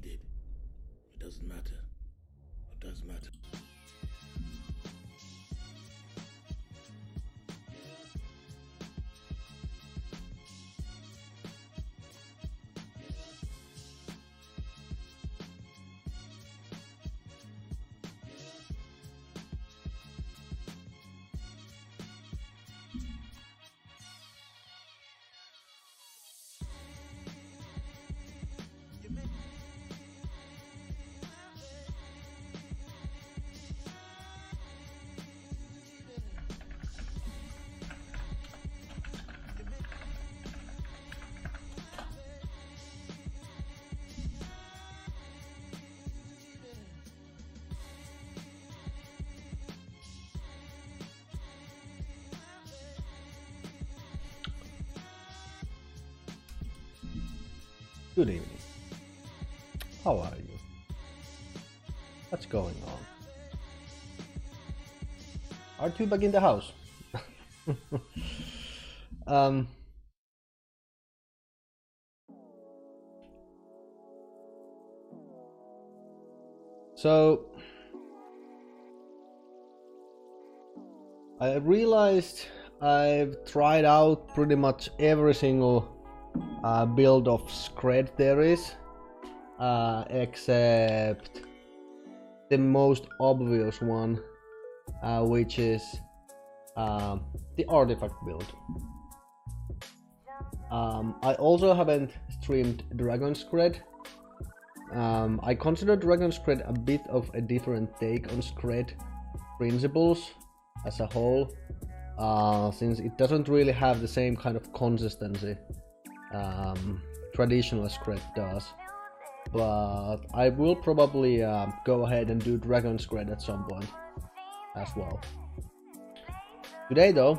did. It doesn't matter. It does matter. Good evening. How are you? What's going on? Are you back in the house? So I realized I've tried out pretty much every single build of Skred there is, except the most obvious one, which is the artifact build. I also haven't streamed Dragon Skred. I consider Dragon Skred a bit of a different take on Skred principles as a whole, since it doesn't really have the same kind of consistency traditional Skred does. But I will probably go ahead and do Dragon Skred at some point as well. Today though,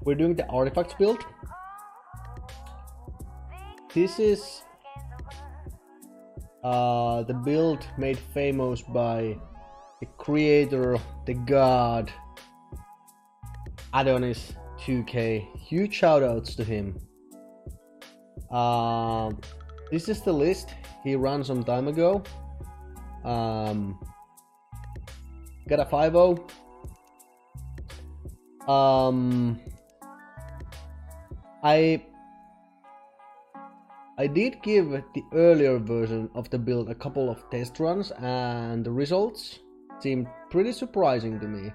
we're doing the artifacts build. This is the build made famous by the creator, the god adonis2k. Huge shoutouts to him. This is the list he ran some time ago. Got a 5-0. I did give the earlier version of the build a couple of test runs, and the results seemed pretty surprising to me.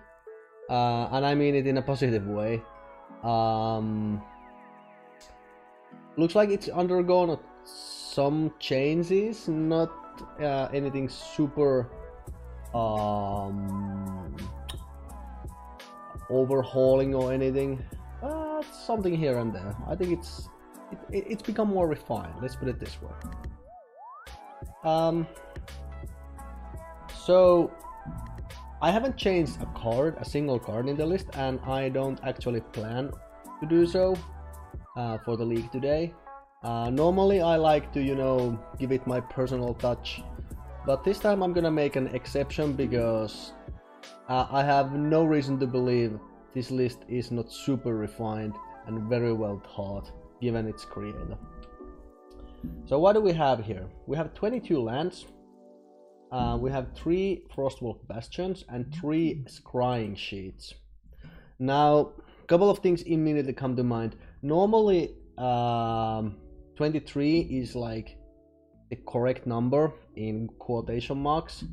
And I mean it in a positive way. Looks like it's undergone some changes, not anything super overhauling or anything. Something here and there. I think it's become more refined, let's put it this way. So I haven't changed a single card in the list, and I don't actually plan to do so for the league today. Normally I like to, give it my personal touch, but this time I'm gonna make an exception because I have no reason to believe this list is not super refined and very well thought given its creator. So what do we have here? We have 22 lands. We have 3 Frostwolf Bastions and 3 Scrying Sheets. Now, a couple of things immediately come to mind. Normally, 23 is like the correct number in quotation marks.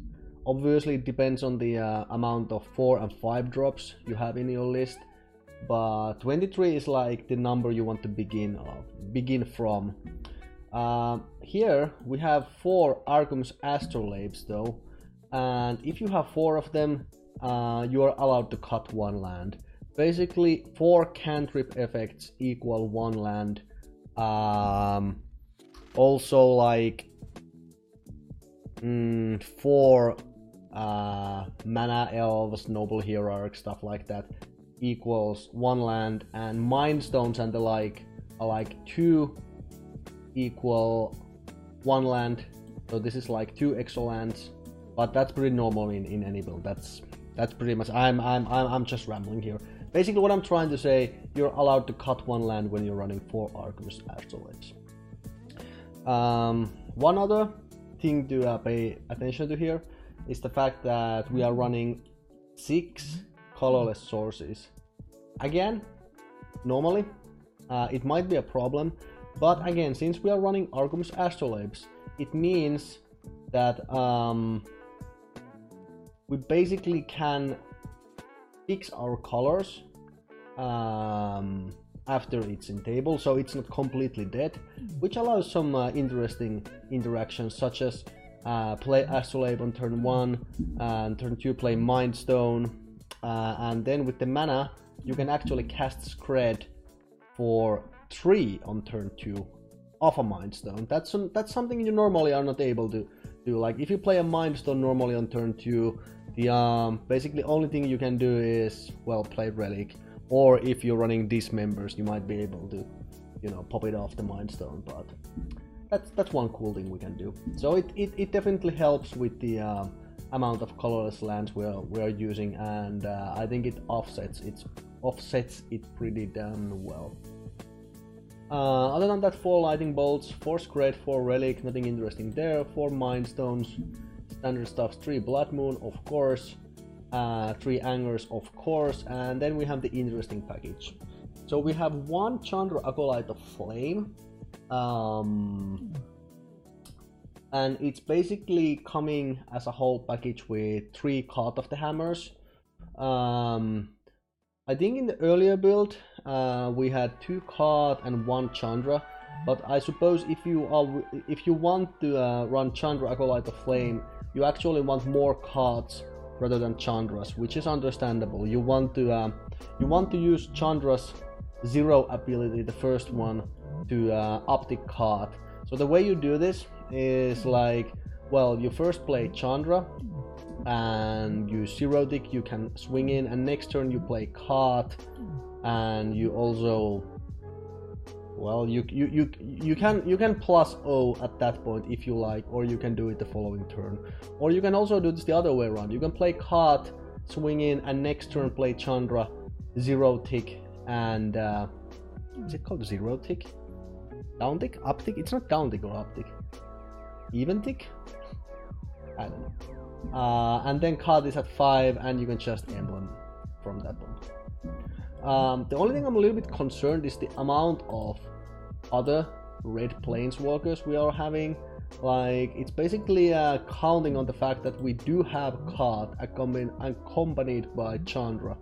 Obviously, it depends on the amount of 4 and 5 drops you have in your list. But 23 is like the number you want to begin from. Here we have 4 Arcum's Astrolabes though, and if you have 4 of them, you are allowed to cut 1 land. Basically 4 cantrip effects equal 1 land. Also like 4 mana elves, noble hierarch, stuff like that equals 1 land, and mind stones and the like are like 2 equal 1 land. So this is like 2 extra lands, but that's pretty normal in any build. That's pretty much. I'm just rambling here. Basically, what I'm trying to say, you're allowed to cut 1 land when you're running 4 Arcum's Astrolabes. One other thing to pay attention to here is the fact that we are running 6 colorless sources. Again, normally it might be a problem, but again, since we are running Argumus Astrolabes, it means that we basically can fix our colors after it's in table, so it's not completely dead, which allows some interesting interactions, such as play Astrolabe on turn 1 and turn 2 play Mind Stone, and then with the mana you can actually cast Skred for 3 on turn 2 of a Mind Stone. That's something you normally are not able to do. Like if you play a Mind Stone normally on turn 2, the basically only thing you can do is, well, play Relic, or if you're running Dismembers you might be able to, you know, pop it off the Mind Stone. But that's one cool thing we can do. So it definitely helps with the amount of colorless lands we are using, and I think it offsets it pretty damn well. Other than that, 4 Lightning Bolts, 4 Skred, 4 Relic, nothing interesting there, 4 Mind Stones, standard stuff, 3 Blood Moon, of course, 3 Angers, of course, and then we have the interesting package. So we have 1 Chandra Acolyte of Flame, and it's basically coming as a whole package with 3 Cult of the Hammers. I think in the earlier build we had 2 Card and 1 Chandra, but I suppose if you want to run Chandra Acolyte of Flame, you actually want more cards rather than Chandras, which is understandable. You want to use Chandra's 0 ability, the first one, to up the card. So the way you do this is like, well, you first play Chandra and you 0 tick, you can swing in, and next turn you play card, and you also, well, you can plus O at that point if you like, or you can do it the following turn, or you can also do this the other way around. You can play card, swing in, and next turn play Chandra, 0 tick, and is it called 0 tick? Down tick? Up tick? It's not down tick or up tick. Even tick? I don't know. And then card is at 5, and you can just emblem from that one. The only thing I'm a little bit concerned is the amount of other red planeswalkers we are having. Like, it's basically counting on the fact that we do have card accompanied by Chandra.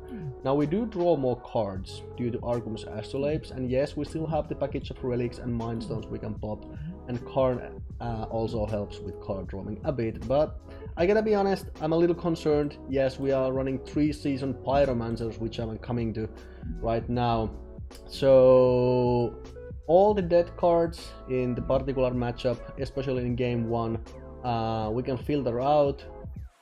Now we do draw more cards due to Argumus Astrolabes, and yes, we still have the package of relics and Mind Stones we can pop, and Karn also helps with card drawing a bit, but I gotta be honest, I'm a little concerned. Yes, we are running 3 season Pyromancers, which I'm coming to right now. So all the dead cards in the particular matchup, especially in game 1, we can filter out,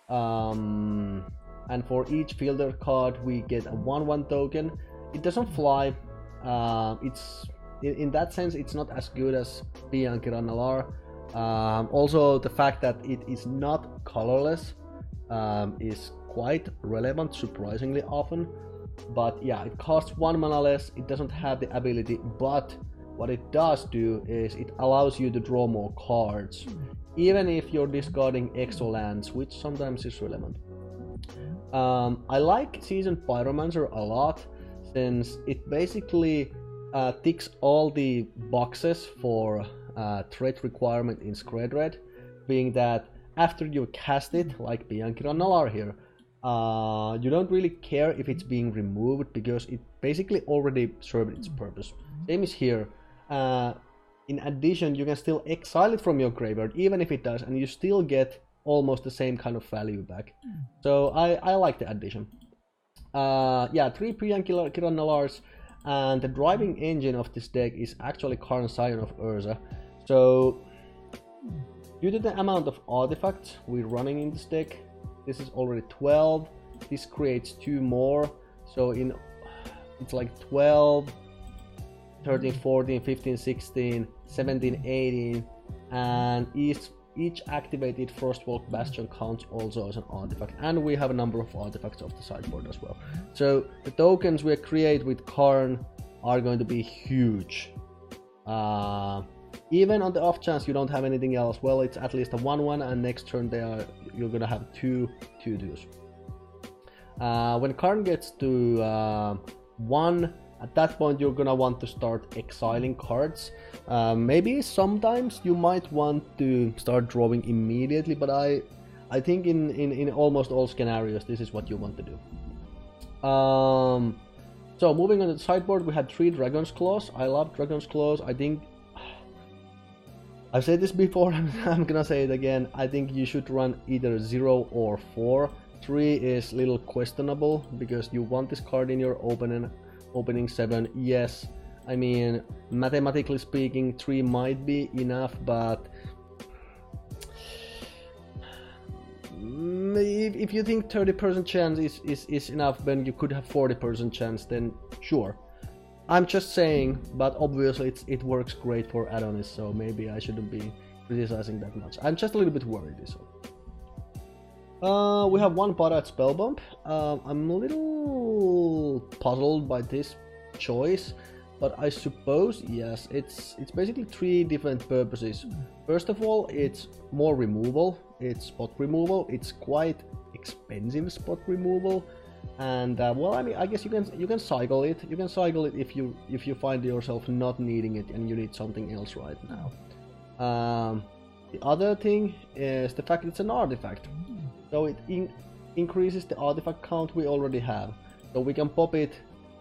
and for each filter card we get a 1/1 token. It doesn't fly. It's in that sense it's not as good as Bianchi Nalar. Also, the fact that it is not colorless is quite relevant, surprisingly often. But yeah, it costs 1 mana less, it doesn't have the ability, but what it does do is it allows you to draw more cards, even if you're discarding extra lands, which sometimes is relevant. I like Season Pyromancer a lot, since it basically ticks all the boxes for threat requirement in Skred Red, being that after you cast it, like Bianchi Nalar here, you don't really care if it's being removed, because it basically already served its purpose. Same is here. In addition, you can still exile it from your graveyard, even if it does, and you still get almost the same kind of value back. So I like the addition. Yeah, 3 Bianchi Nalars, and the driving engine of this deck is actually Karn Scion of Urza. So due to the amount of artifacts we're running in this deck, this is already 12. This creates 2 more, so it's like 12, 13, 14, 15, 16, 17, 18, and each activated Frostwalk Bastion counts also as an artifact, and we have a number of artifacts off the sideboard as well. So the tokens we create with Karn are going to be huge. Even on the off chance you don't have anything else, well, it's at least a 1/1, and next turn you're gonna have 2/2s. When Karn gets to 1, at that point you're gonna want to start exiling cards. Maybe sometimes you might want to start drawing immediately, but I think in almost all scenarios this is what you want to do. So moving on to the sideboard, we had 3 Dragon's Claws. I love Dragon's Claws. I think I've said this before, I'm gonna say it again. I think you should run either 0 or 4. 3 is a little questionable because you want this card in your opening 7. Yes, I mean, mathematically speaking, 3 might be enough, but if you think 30% chance is enough when you could have 40% chance, then sure. I'm just saying, but obviously it works great for Adonis, so maybe I shouldn't be criticizing that much. I'm just a little bit worried. So we have 1 Barad spell bump. I'm a little puzzled by this choice, but I suppose yes, it's basically 3 different purposes. First of all, it's more removal. It's spot removal. It's quite expensive spot removal. And well, I mean, I guess you can cycle it. You can cycle it if you find yourself not needing it and you need something else right now. The other thing is the fact it's an artifact, so it increases the artifact count we already have. So we can pop it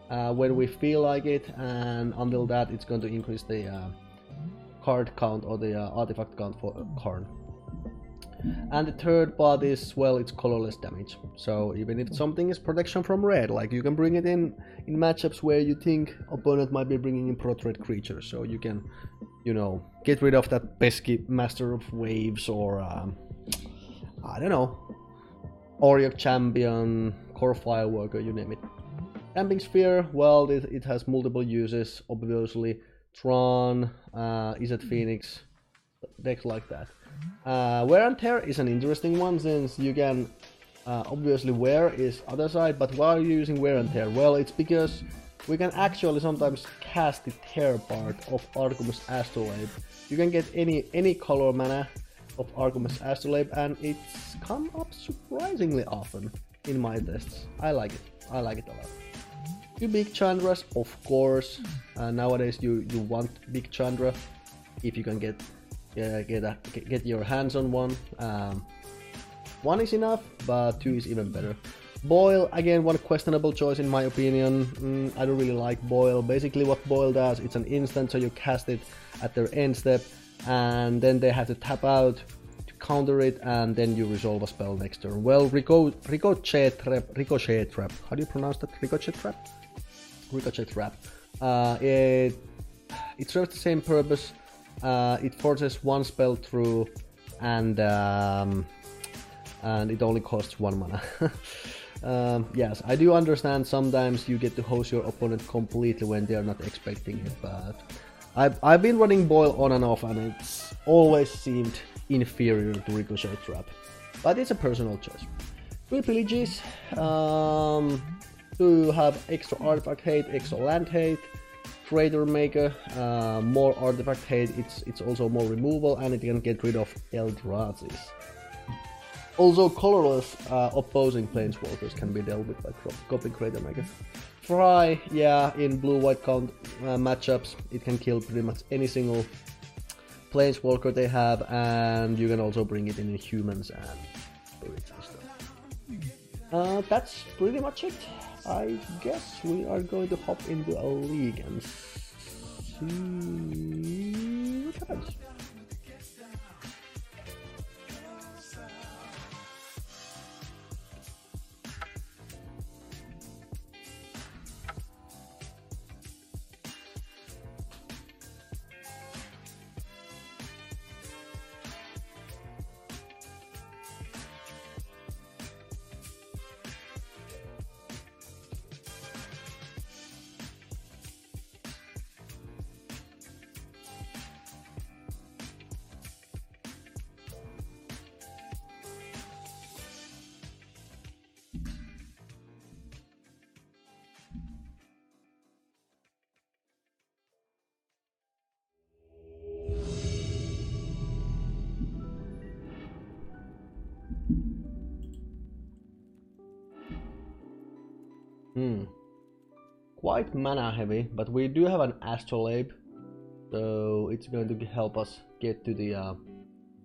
when we feel like it, and until that, it's going to increase the card count or the artifact count for Karn. And the third part is, well, it's colorless damage. So even if something is protection from red, like you can bring it in matchups where you think opponent might be bringing in pro-red creatures, so you can, you know, get rid of that pesky Master of Waves or I don't know, Oriok Champion, Core Fireworker, you name it. Damping Sphere, well, it has multiple uses, obviously. Tron, Izzet Phoenix, decks like that. Wear and Tear is an interesting one, since you can obviously wear is other side, but why are you using Wear and Tear? Well, it's because we can actually sometimes cast the Tear part of Arcumus Astrolabe. You can get any color mana of Arcumus Astrolabe, and it's come up surprisingly often in my tests. I like it a lot. 2 big Chandras, of course. Nowadays you want big Chandra if you can get your hands on one. 1 is enough, but 2 is even better. Boil, again, one questionable choice in my opinion. I don't really like Boil. Basically what Boil does, it's an instant, so you cast it at their end step, and then they have to tap out to counter it, and then you resolve a spell next turn. Well, Ricochet Trap. How do you pronounce that? Ricochet Trap? Ricochet Trap. It serves the same purpose. It forces 1 spell through, and it only costs 1 mana. Yes, I do understand sometimes you get to hose your opponent completely when they are not expecting it, but I've been running Boil on and off, and it's always seemed inferior to Ricochet Trap. But it's a personal choice. 3 Pillages to have extra artifact hate, extra land hate. Trader Maker, more artifact hate, it's also more removal, and it can get rid of Eldrazi's. Also, colorless opposing planeswalkers can be dealt with by copying Trader Maker. Fry, yeah, in blue-white count matchups, it can kill pretty much any single planeswalker they have, and you can also bring it in humans and spirits and stuff. That's pretty much it. I guess we are going to hop into a league and see what happens. Quite mana heavy, but we do have an astrolabe, so it's going to help us get to the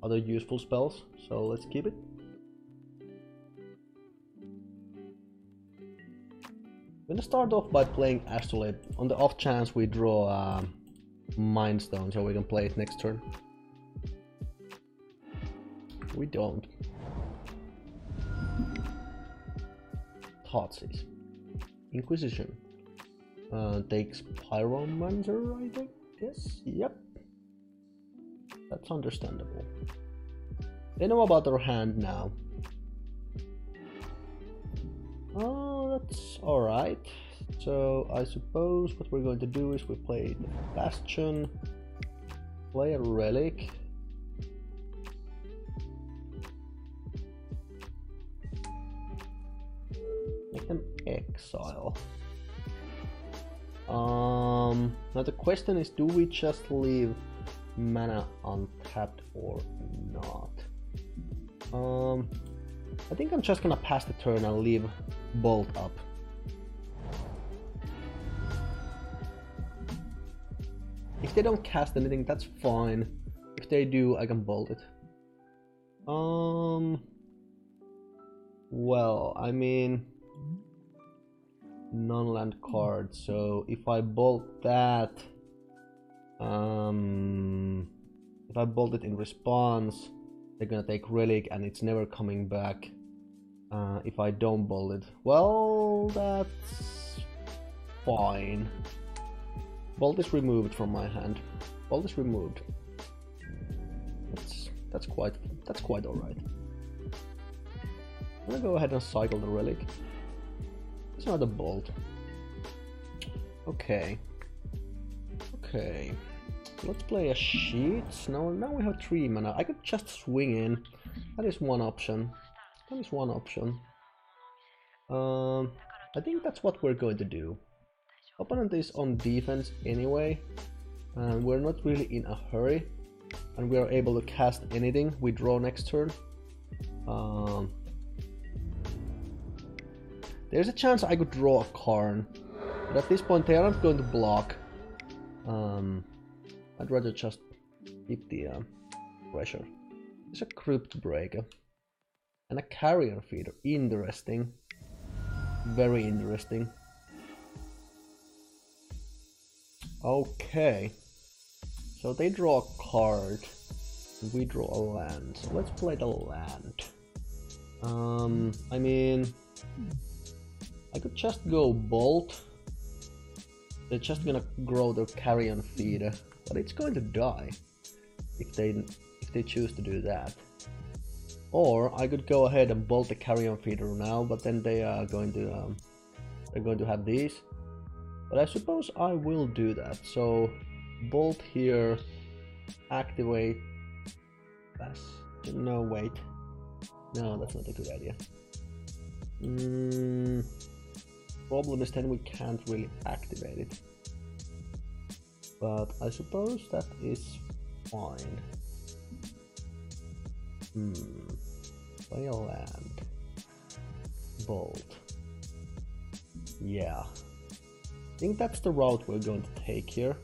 other useful spells. So let's keep it. I'm gonna start off by playing astrolabe on the off chance we draw mind stone, so we can play it next turn. We don't. Thoughtseize. Inquisition. Takes Pyromancer, I guess? Yep. That's understandable. They know about our hand now. Oh, that's alright. So I suppose what we're going to do is we play the Bastion, play a Relic. Make an exile. Now the question is, do we just leave mana untapped or not? I think I'm just gonna pass the turn and leave Bolt up. If they don't cast anything, that's fine. If they do, I can Bolt it. Well, I mean, non-land card, so if I bolt that, if I bolt it in response, they're gonna take Relic and it's never coming back. If I don't bolt it, well, that's fine. Bolt is removed from my hand. Bolt is removed. That's quite alright. I'm gonna go ahead and cycle the Relic. It's not a Bolt. Okay. Okay. Let's play a sheet. Now we have 3 mana. I could just swing in. That is one option. That is one option. I think that's what we're going to do. Opponent is on defense anyway, and we're not really in a hurry, and we are able to cast anything we draw next turn. There's a chance I could draw a Karn, but at this point they aren't going to block. I'd rather just keep the pressure. There's a Crypt Breaker and a Carrion Feeder. Interesting. Very interesting. Okay. So they draw a card. We draw a land. So let's play the land. I mean, I could just go Bolt. They're just gonna grow their Carrion Feeder, but it's going to die if they choose to do that. Or I could go ahead and Bolt the Carrion Feeder now, but then they are going to have these. But I suppose I will do that. So Bolt here, activate. No, wait. No, that's not a good idea. Problem is then we can't really activate it. But I suppose that is fine. Play a land. Bolt. Yeah. I think that's the route we're going to take here.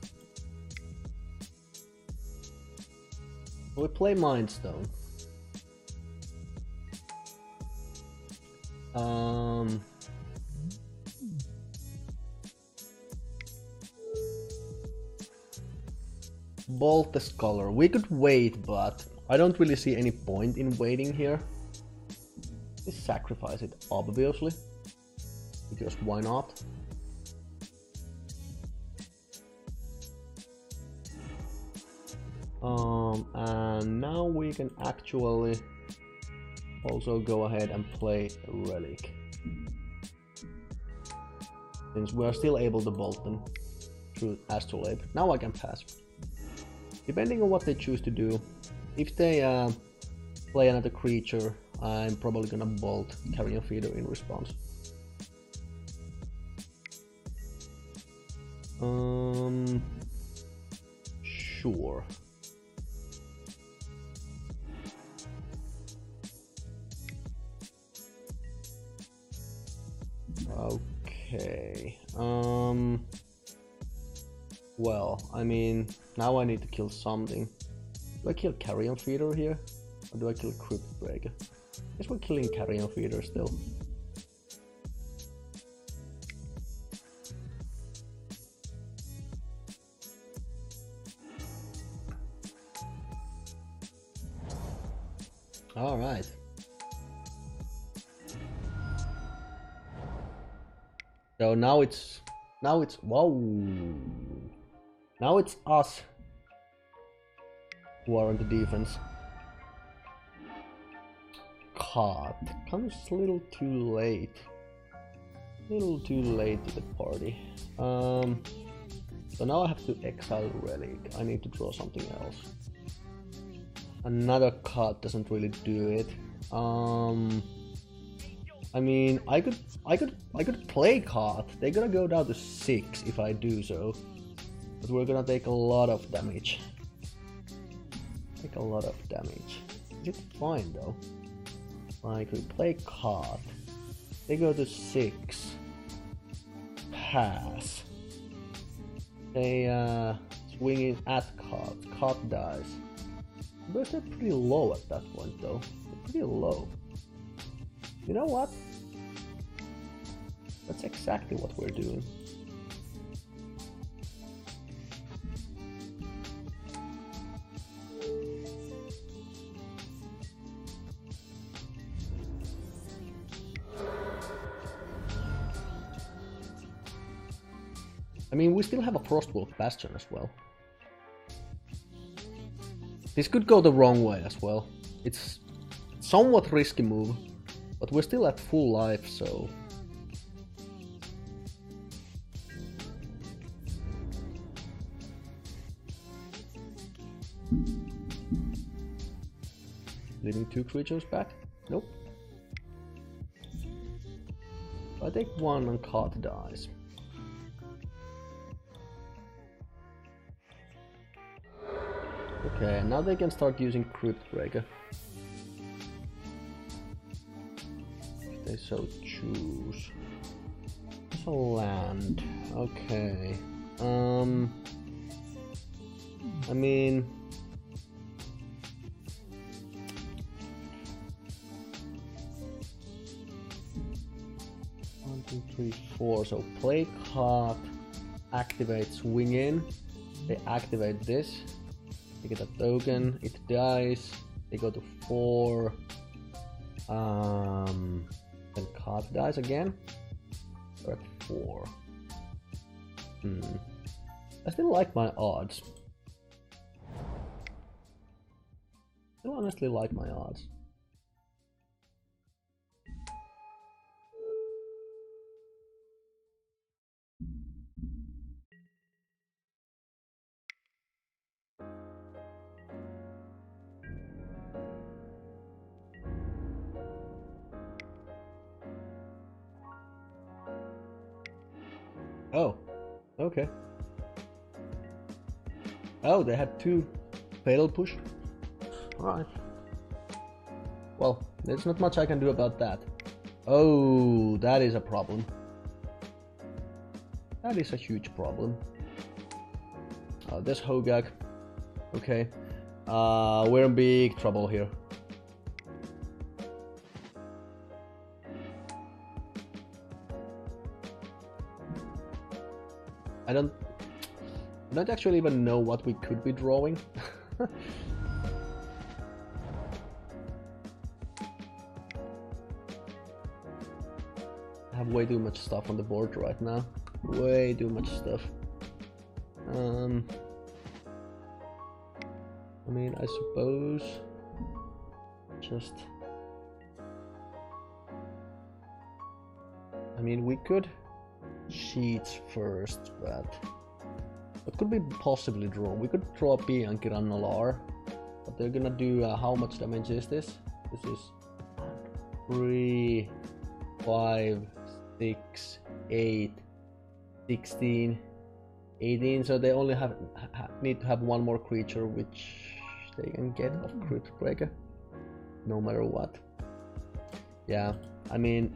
We play Mind Stone. Bolt the Scholar. We could wait, but I don't really see any point in waiting here. Just sacrifice it, obviously. Because why not? And now we can actually also go ahead and play a Relic, since we are still able to bolt them through Astrolabe. Now I can pass. Depending on what they choose to do, if they play another creature, I'm probably gonna bolt Carrion Feeder in response. Sure. Okay. Well, I mean, now I need to kill something. Do I kill Carrion Feeder here? Or do I kill Crypt Breaker? I guess we're killing Carrion Feeder still. Alright. So now it's whoa. Now it's us who are on the defense. God, comes a little too late. A little too late to the party. So now I have to exile Relic. I need to draw something else. Another card doesn't really do it. I mean, I could play card. They're gonna go down to 6 if I do so, but we're gonna take a lot of damage. Take a lot of damage. Is it fine though? Like we play card. They go to 6. Pass. They swinging at card. Card dies. But they're pretty low at that point though. They're pretty low. You know what? That's exactly what we're doing. I mean, we still have a Frostwolf Bastion as well. This could go the wrong way as well. It's somewhat risky move, but we're still at full life, so... Leaving 2 creatures back? Nope. I take 1 and card dies. Okay, now they can start using Crypt Breaker. If they so choose. It's a land. Okay. I mean... One, two, three, four. So play card, activate, swing in. They activate this. They get a token, it dies, they go to 4, then card dies again, we're at 4. I still like my odds. I honestly like my odds. Oh, okay. Oh, they had 2 fatal push. Alright. Well, there's not much I can do about that. Oh, that is a problem. That is a huge problem. There's Hogak. Okay. We're in big trouble here. I don't actually even know what we could be drawing. I have way too much stuff on the board right now. Way too much stuff. I mean, I suppose just... I mean, we could sheets first, but what could we possibly draw? We could draw Bianchi Rannolar, but they're gonna do how much damage is this? This is 3, 5, 6, 8, 16, 18, so they only need to have 1 more creature, which they can get off Crypt Breaker, no matter what. Yeah, I mean,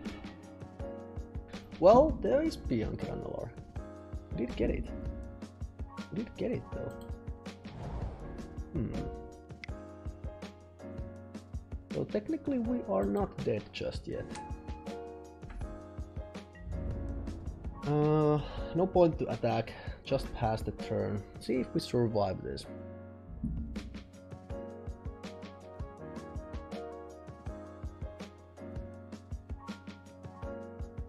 Well, there is Beyond Granular. We did get it. We did get it though. So technically we are not dead just yet. No point to attack, just pass the turn. See if we survive this.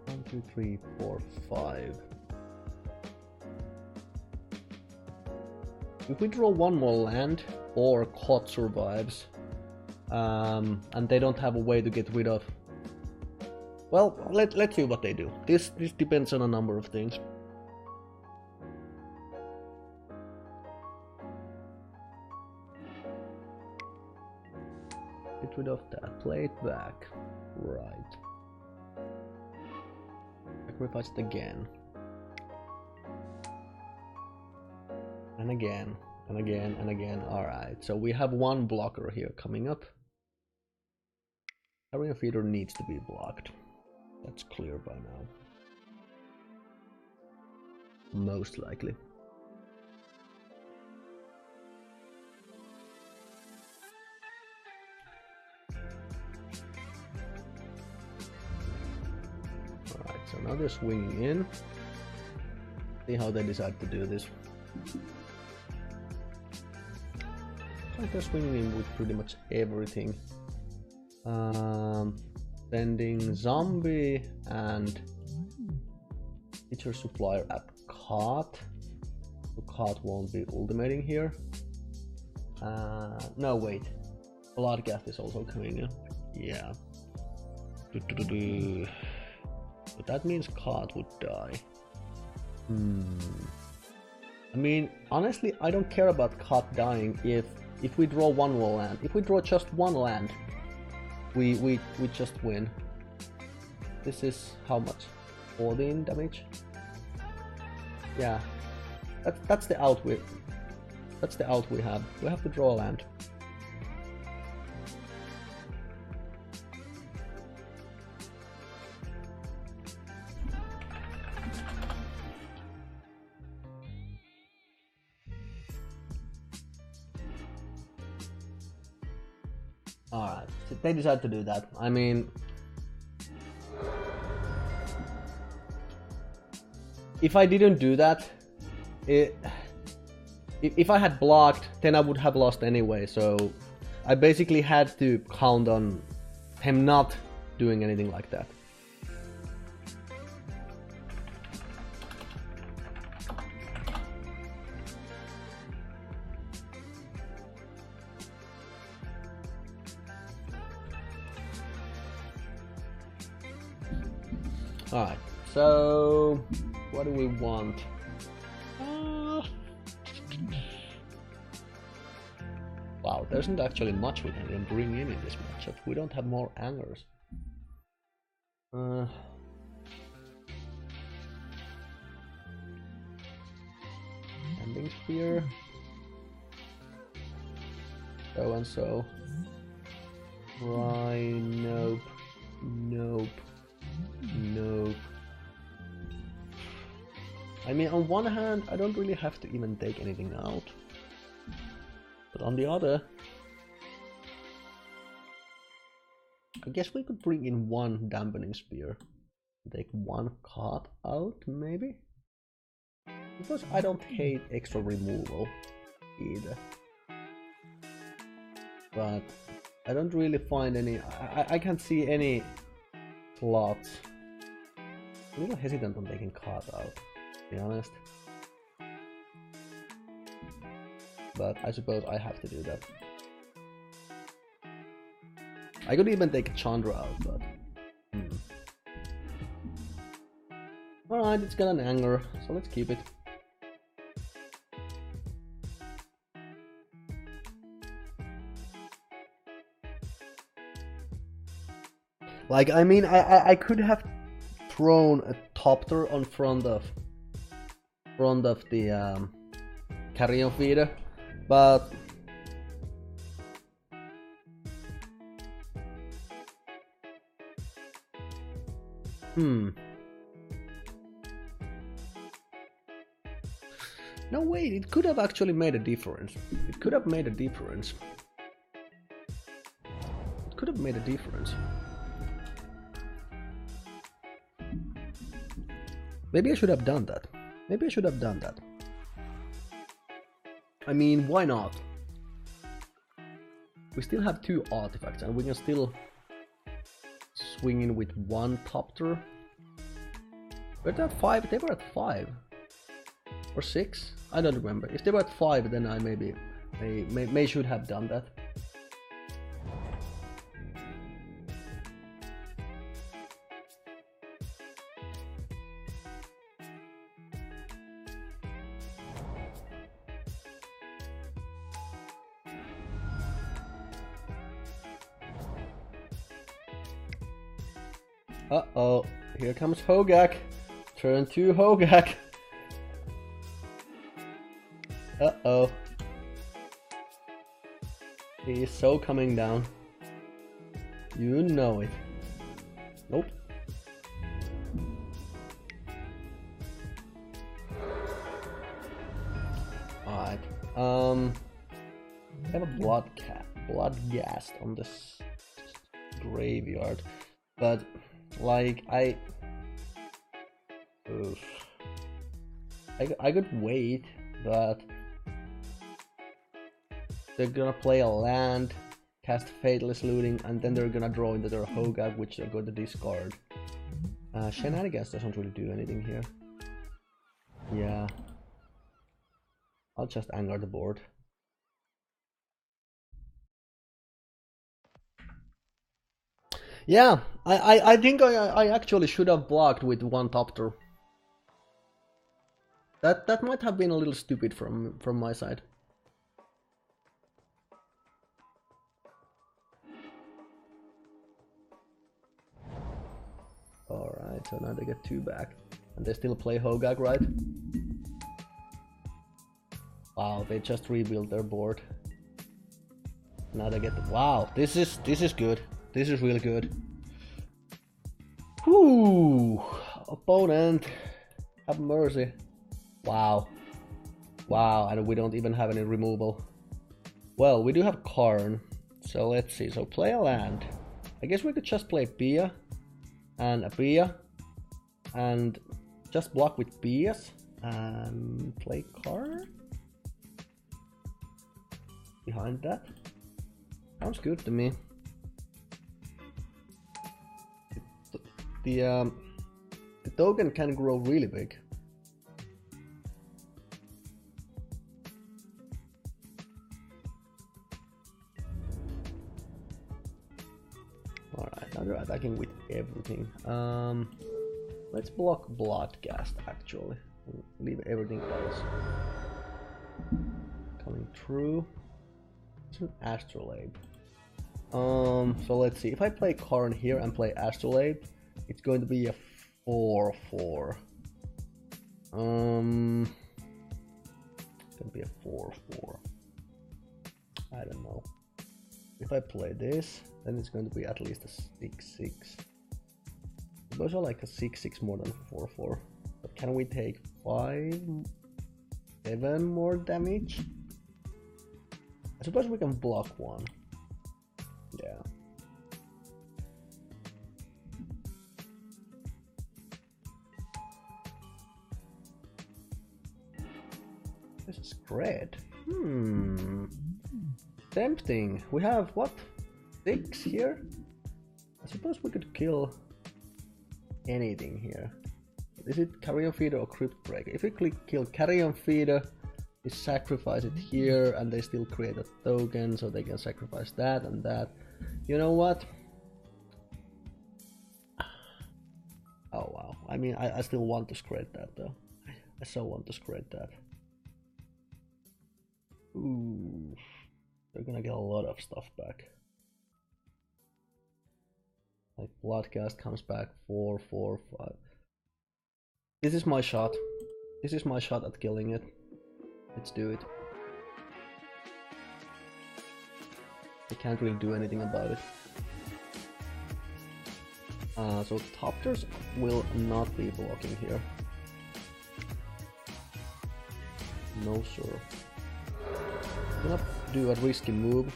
1, 2, 3, 4, 5. If we draw one more land, or Cod survives, and they don't have a way to get rid of. Well, let's see what they do. This depends on a number of things. Get rid of that. Play it back. Right. Sacrifice it again. And again. And again and again. Alright, so we have one blocker here coming up. Arena Feeder needs to be blocked. That's clear by now. Most likely. Alright, so now they're swinging in. See how they decide to do this. So they're swinging in with pretty much everything. Sending zombie and feature supplier at Cod. So Cod won't be ultimating here. No, wait. Bloodgath is also coming in. Yeah. But that means Cod would die. I mean, honestly, I don't care about Cod dying if we draw one more land. If we draw just one land, we just win. This is how much? 14 damage? Yeah. That's the out we have. We have to draw a land. Alright, so they decide to do that. I mean, if I didn't do that, if I had blocked, then I would have lost anyway, so I basically had to count on him not doing anything like that. Alright, so what do we want? Wow, there isn't actually much we can bring in this matchup. We don't have more angers. Ending Spear. So and so. Right, nope. Nope. Nope. I mean, on one hand, I don't really have to even take anything out. But on the other, I guess we could bring in one Dampening Spear. Take one card out, maybe? Because I don't hate extra removal either. But I don't really find any... I can't see any slots. I'm a little hesitant on taking card out, to be honest. But I suppose I have to do that. I could even take Chandra out, but... Alright, it's got an anger, so let's keep it. Like, I mean, I could have thrown a Topter on front of the Carrion Feeder, but No, wait, it could have actually made a difference. It could have made a difference. It could have made a difference. Maybe I should have done that. Maybe I should have done that. I mean, why not? We still have 2 artifacts and we can still swing in with 1 Topter. We're at 5, they were at 5. Or 6? I don't remember. If they were at 5, then I may should have done that. Uh-oh, here comes Hogak. Turn 2 Hogak. Uh-oh. He is so coming down. You know it. Nope. Alright. I have a blood ghast on this graveyard. But like I could wait, but they're gonna play a land, cast Faithless Looting, and then they're gonna draw into their Hogak, which they're going to discard. Shenanigans doesn't really do anything here. Yeah. I'll just anger the board. Yeah, I think I actually should have blocked with 1 Topter. That might have been a little stupid from my side. Alright, so now they get 2 back. And they still play Hogak, right? Wow, they just rebuilt their board. Now they get wow, this is good. This is really good. Whoo! Opponent, have mercy. Wow. Wow, and we don't even have any removal. Well, we do have Karn. So let's see. So play a land. I guess we could just play Pia and a Pia and just block with Pias and play Karn behind that. Sounds good to me. The token can grow really big. Alright, now they're attacking with everything. Let's block Bloodcast actually. Leave everything else. Coming through. It's an Astrolabe. So let's see. If I play Karn here and play Astrolabe, it's going to be a 4/4. It's gonna be a 4/4. I don't know. If I play this, then it's going to be at least a 6/6. Those are like a 6/6 more than 4/4. But can we take 7 more damage? I suppose we can block 1. Yeah. This is Skred. Tempting. We have what? 6 here? I suppose we could kill anything here. Is it Carrion Feeder or Crypt Breaker? If we kill Carrion Feeder, we sacrifice it here and they still create a token, so they can sacrifice that and that. You know what? Oh wow. I mean, I still want to Skred that though. I so want to Skred that. Ooh. They're gonna get a lot of stuff back. Like Bloodcast comes back 4, 4, 5. This is my shot. This is my shot at killing it. Let's do it. I can't really do anything about it. So Topters will not be blocking here. No sir. Gonna do a risky move.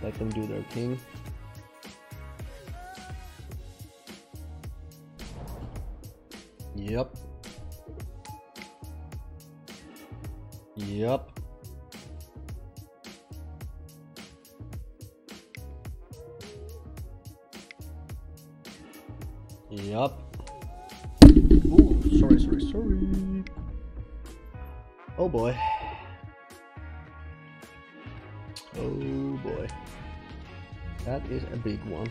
Let them do their thing. Yep. Yep. Yep. Ooh, sorry. Oh boy. Oh boy. That is a big one.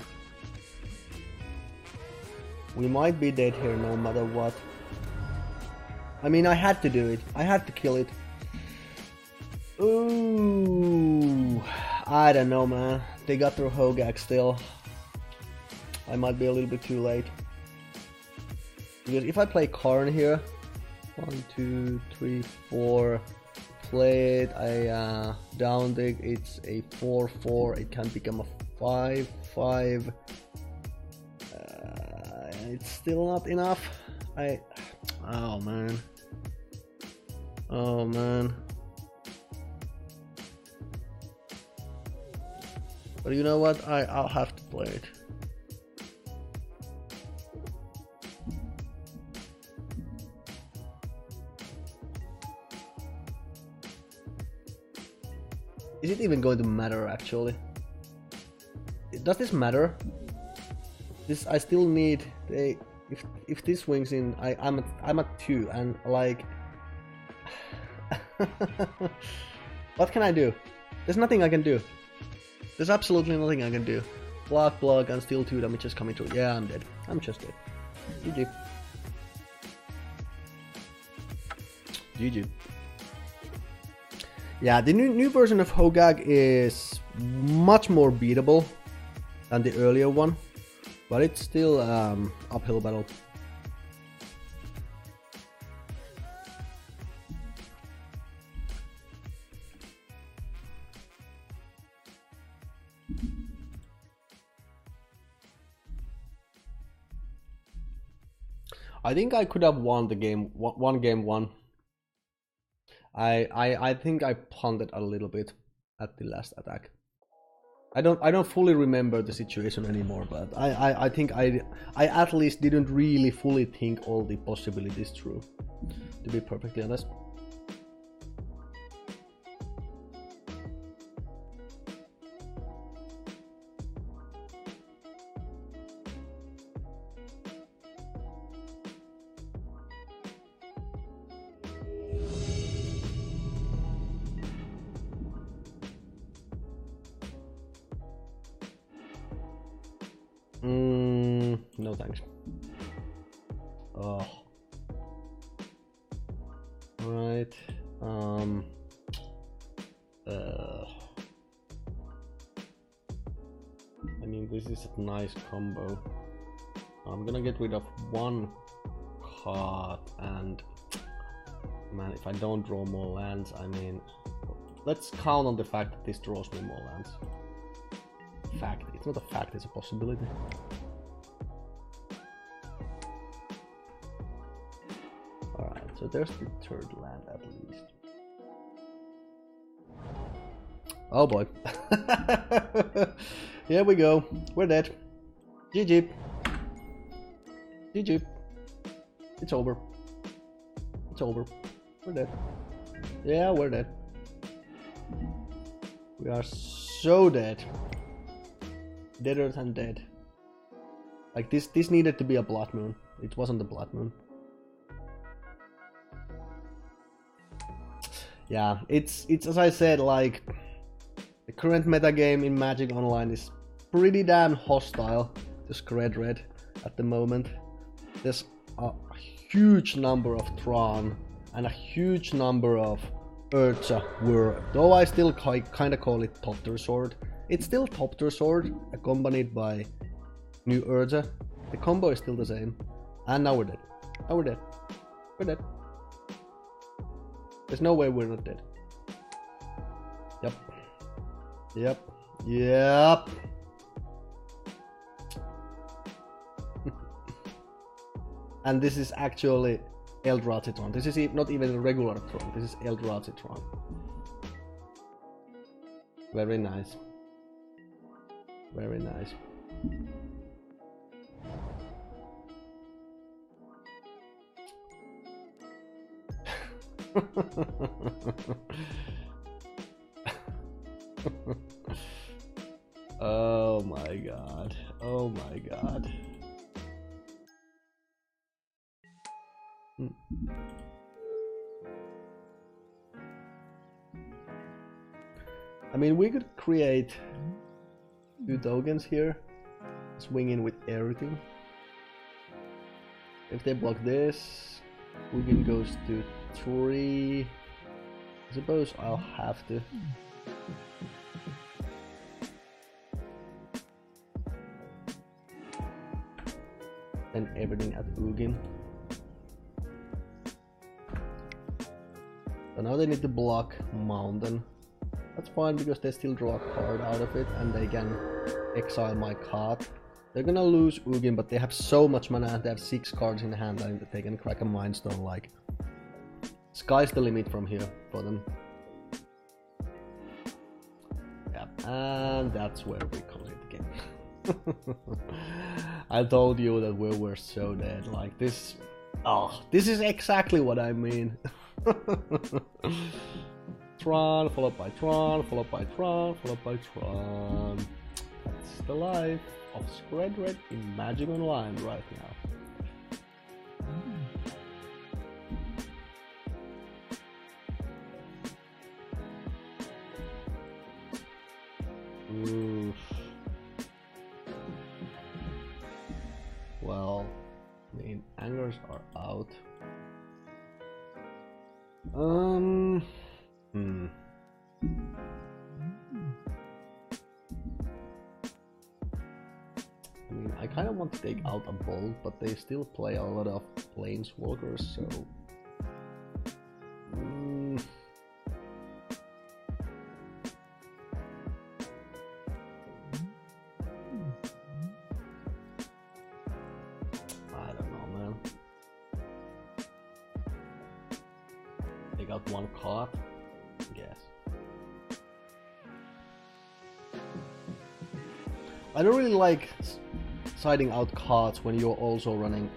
We might be dead here no matter what. I mean, I had to do it. I had to kill it. Ooh. I don't know, man. They got their Hogak still. I might be a little bit too late. Because if I play Karn here, 1, 2, 3, 4, play it, I down dig, it's a 4-4, it can become a 5-5. It's still not enough. Oh man. Oh man. But you know what? I'll have to play it. Is it even going to matter actually? Does this matter? This I still need. If this swings in, I'm at 2 and like. What can I do? There's nothing I can do. There's absolutely nothing I can do. Block and still 2 damages coming through. Yeah, I'm dead. I'm just dead. GG. GG. Yeah, the new version of Hogak is much more beatable than the earlier one, but it's still uphill battle. I think I could have won the game, game one. I think I punted a little bit at the last attack. I don't fully remember the situation anymore, but I think I at least didn't really fully think all the possibilities through, to be perfectly honest. No thanks. Oh. Right. I mean, this is a nice combo. I'm gonna get rid of 1 card, and man, if I don't draw more lands, I mean, let's count on the fact that this draws me more lands. Fact. It's not a fact, it's a possibility. Alright, so there's the 3rd land at least. Oh boy. Here we go. We're dead. GG. GG. It's over. It's over. We're dead. Yeah, we're dead. We are so dead. Deader than dead. Like this needed to be a blood moon. It wasn't a blood moon. Yeah, it's as I said, like the current meta game in Magic Online is pretty damn hostile to Skred Red at the moment. There's a huge number of Tron and a huge number of Urza Whir, though I still kinda call it Topter Sword. It's still Topter Sword, accompanied by new Urza. The combo is still the same. And now we're dead. Now we're dead. We're dead. There's no way we're not dead. Yep. Yep. Yep. And this is actually Eldrazi-tron. This is not even a regular Tron. This is Eldrazi-tron. Very nice. Very nice. Oh my god. Oh my god. I mean, we could create 2 tokens here, swing in with everything. If they block this, Ugin goes to 3. I suppose I'll have to. Send everything at Ugin. So now they need to block Mountain. That's fine because they still draw a card out of it and they can exile my card. They're gonna lose Ugin, but they have so much mana. They have 6 cards in hand and they can crack a Mind Stone. Like, sky's the limit from here for them. Yeah, and that's where we call it the game. I told you that we were so dead. Like this. Oh, this is exactly what I mean. Tron, followed by Tron, followed by Tron, followed by Tron. That's the life of Skred Red in Magic Online right now. Oof. Well, I mean, angers are out. I mean, I kind of want to take out a Bolt, but they still play a lot of Planeswalkers, so... I don't know, man. Take out 1 card, I guess. I don't really like siding out cards when you're also running.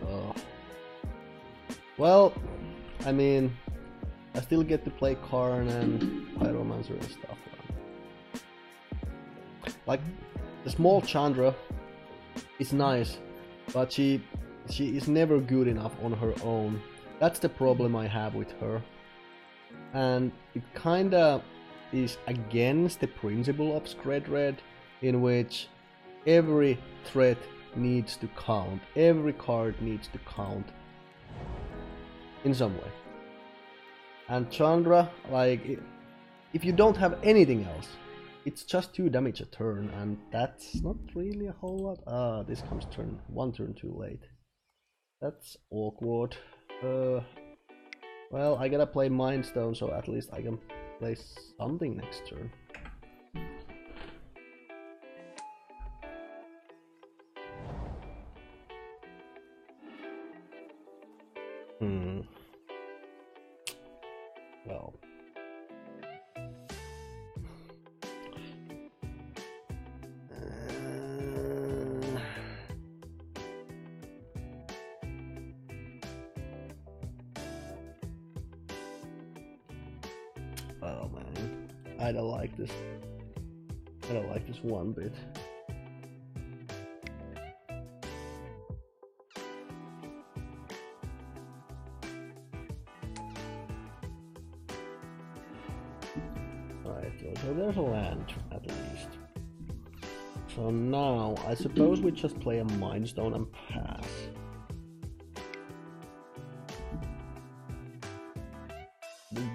Well, I mean, I still get to play Karn and Pyromancer and stuff. Like, the small Chandra is nice, but she is never good enough on her own. That's the problem I have with her. And it kinda is against the principle of Skred Red, in which every threat needs to count. Every card needs to count in some way. And Chandra, like, if you don't have anything else, it's just 2 damage a turn, and that's not really a whole lot. Ah, this comes 1 turn too late. That's awkward. Well, I gotta play Mind Stone, so at least I can play something next turn. Well. Oh man, I don't like this. I don't like this one bit. Alright, so there's a land at least. So now, I suppose we just play a Mind Stone and pass.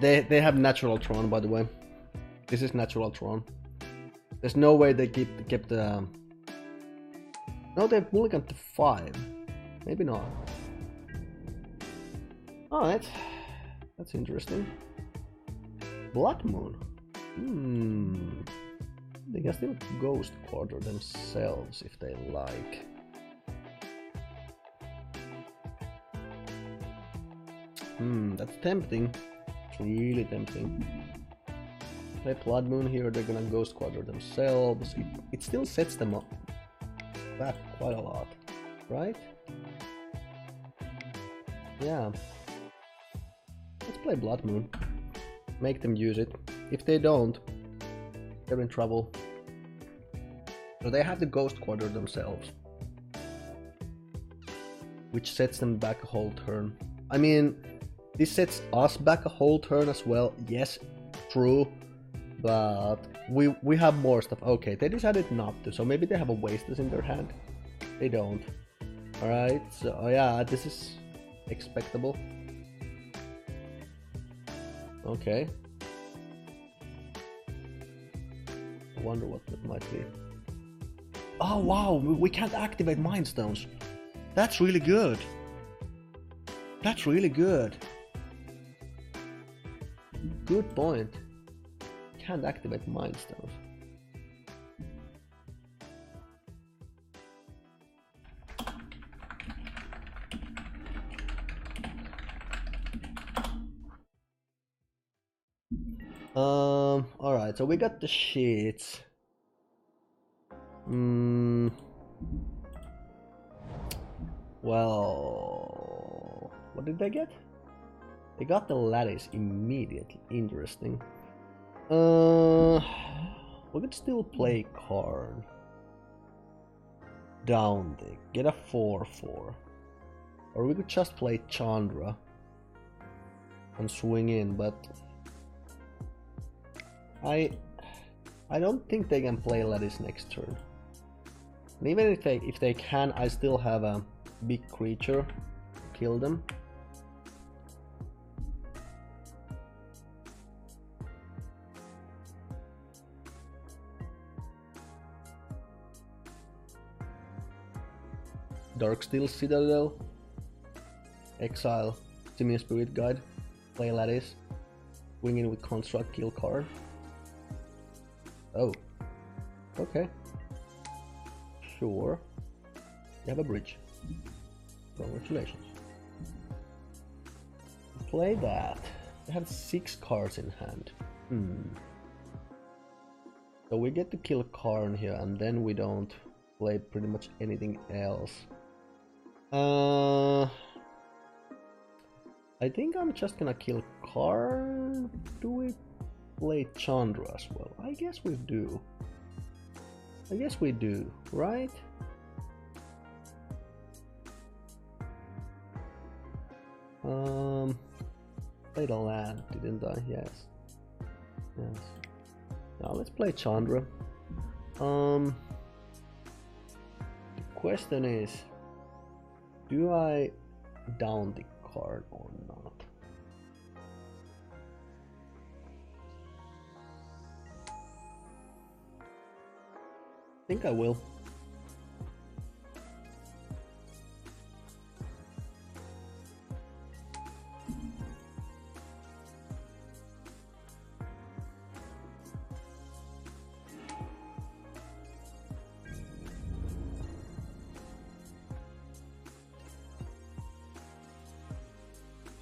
They have natural Tron, by the way. This is natural Tron. There's no way they kept the... No, they've mulliganed to 5. Maybe not. Alright. That's interesting. Blood Moon. They can still Ghost Quarter themselves if they like. That's tempting. Really tempting. Play Blood Moon here, they're gonna Ghost Quarter themselves. It still sets them up back quite a lot, right? Yeah. Let's play Blood Moon. Make them use it. If they don't, they're in trouble. So they have to Ghost Quarter themselves, which sets them back a whole turn. I mean, this sets us back a whole turn as well. Yes, true. But we have more stuff. Okay, they decided not to, so maybe they have a Wasteless in their hand. They don't. Alright, so yeah, this is expectable. Okay. I wonder what that might be. Oh wow, we can't activate Mind Stones. That's really good. That's really good. Good point. Can't activate Mind Stones. Alright, so we got the sheets. Well, what did they get? They got the lattice immediately. Interesting. We could still play Karn. Down deck, get a 4/4. Or we could just play Chandra and swing in, but I don't think they can play lattice next turn. And even if they can, I still have a big creature to kill them. Darksteel Citadel, exile Simian Spirit Guide, play lattice, swing in with construct, kill card. Oh, okay, sure. You have a bridge. Congratulations. Play that. They have 6 cards in hand. So we get to kill Karn here, and then we don't play pretty much anything else. I think I'm just gonna kill Karn. Do we play Chandra as well? I guess we do. I guess we do, right? Played a land, didn't I? Yes. Yes. Now let's play Chandra. The question is, do I down the card or not? I think I will.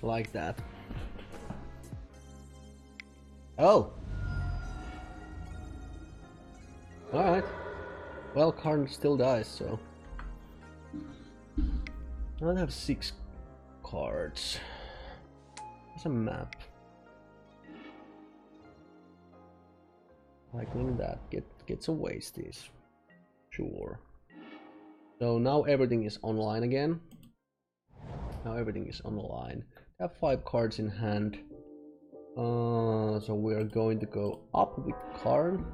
Like that. Oh! Alright. Well, Karn still dies, so... I don't have 6 cards. There's a map. Cycling that gets a wasties. Sure. So now everything is online again. Now everything is online. I have 5 cards in hand. So we're going to go up with Karn.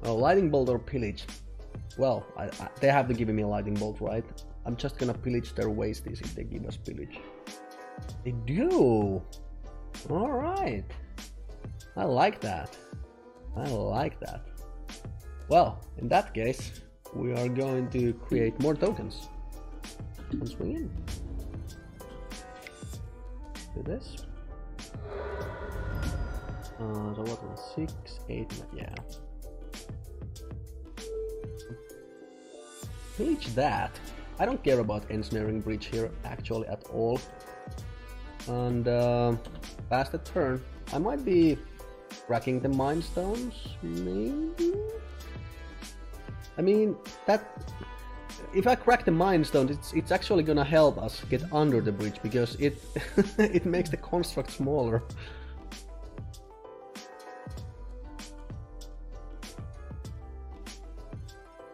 Oh, Lightning Bolt or Pillage. Well, they have to give me a Lightning Bolt, right? I'm just gonna pillage their wasties if they give us Pillage. They do! Alright. I like that. I like that. Well, in that case, we are going to create more tokens. And swing in. Do this. So what was 6, 8, yeah. Pillage that. I don't care about ensnaring bridge here actually at all. And past the turn, I might be cracking the mine stones, maybe? I mean, that if I crack the mine stones, it's actually gonna help us get under the bridge because it it makes the construct smaller.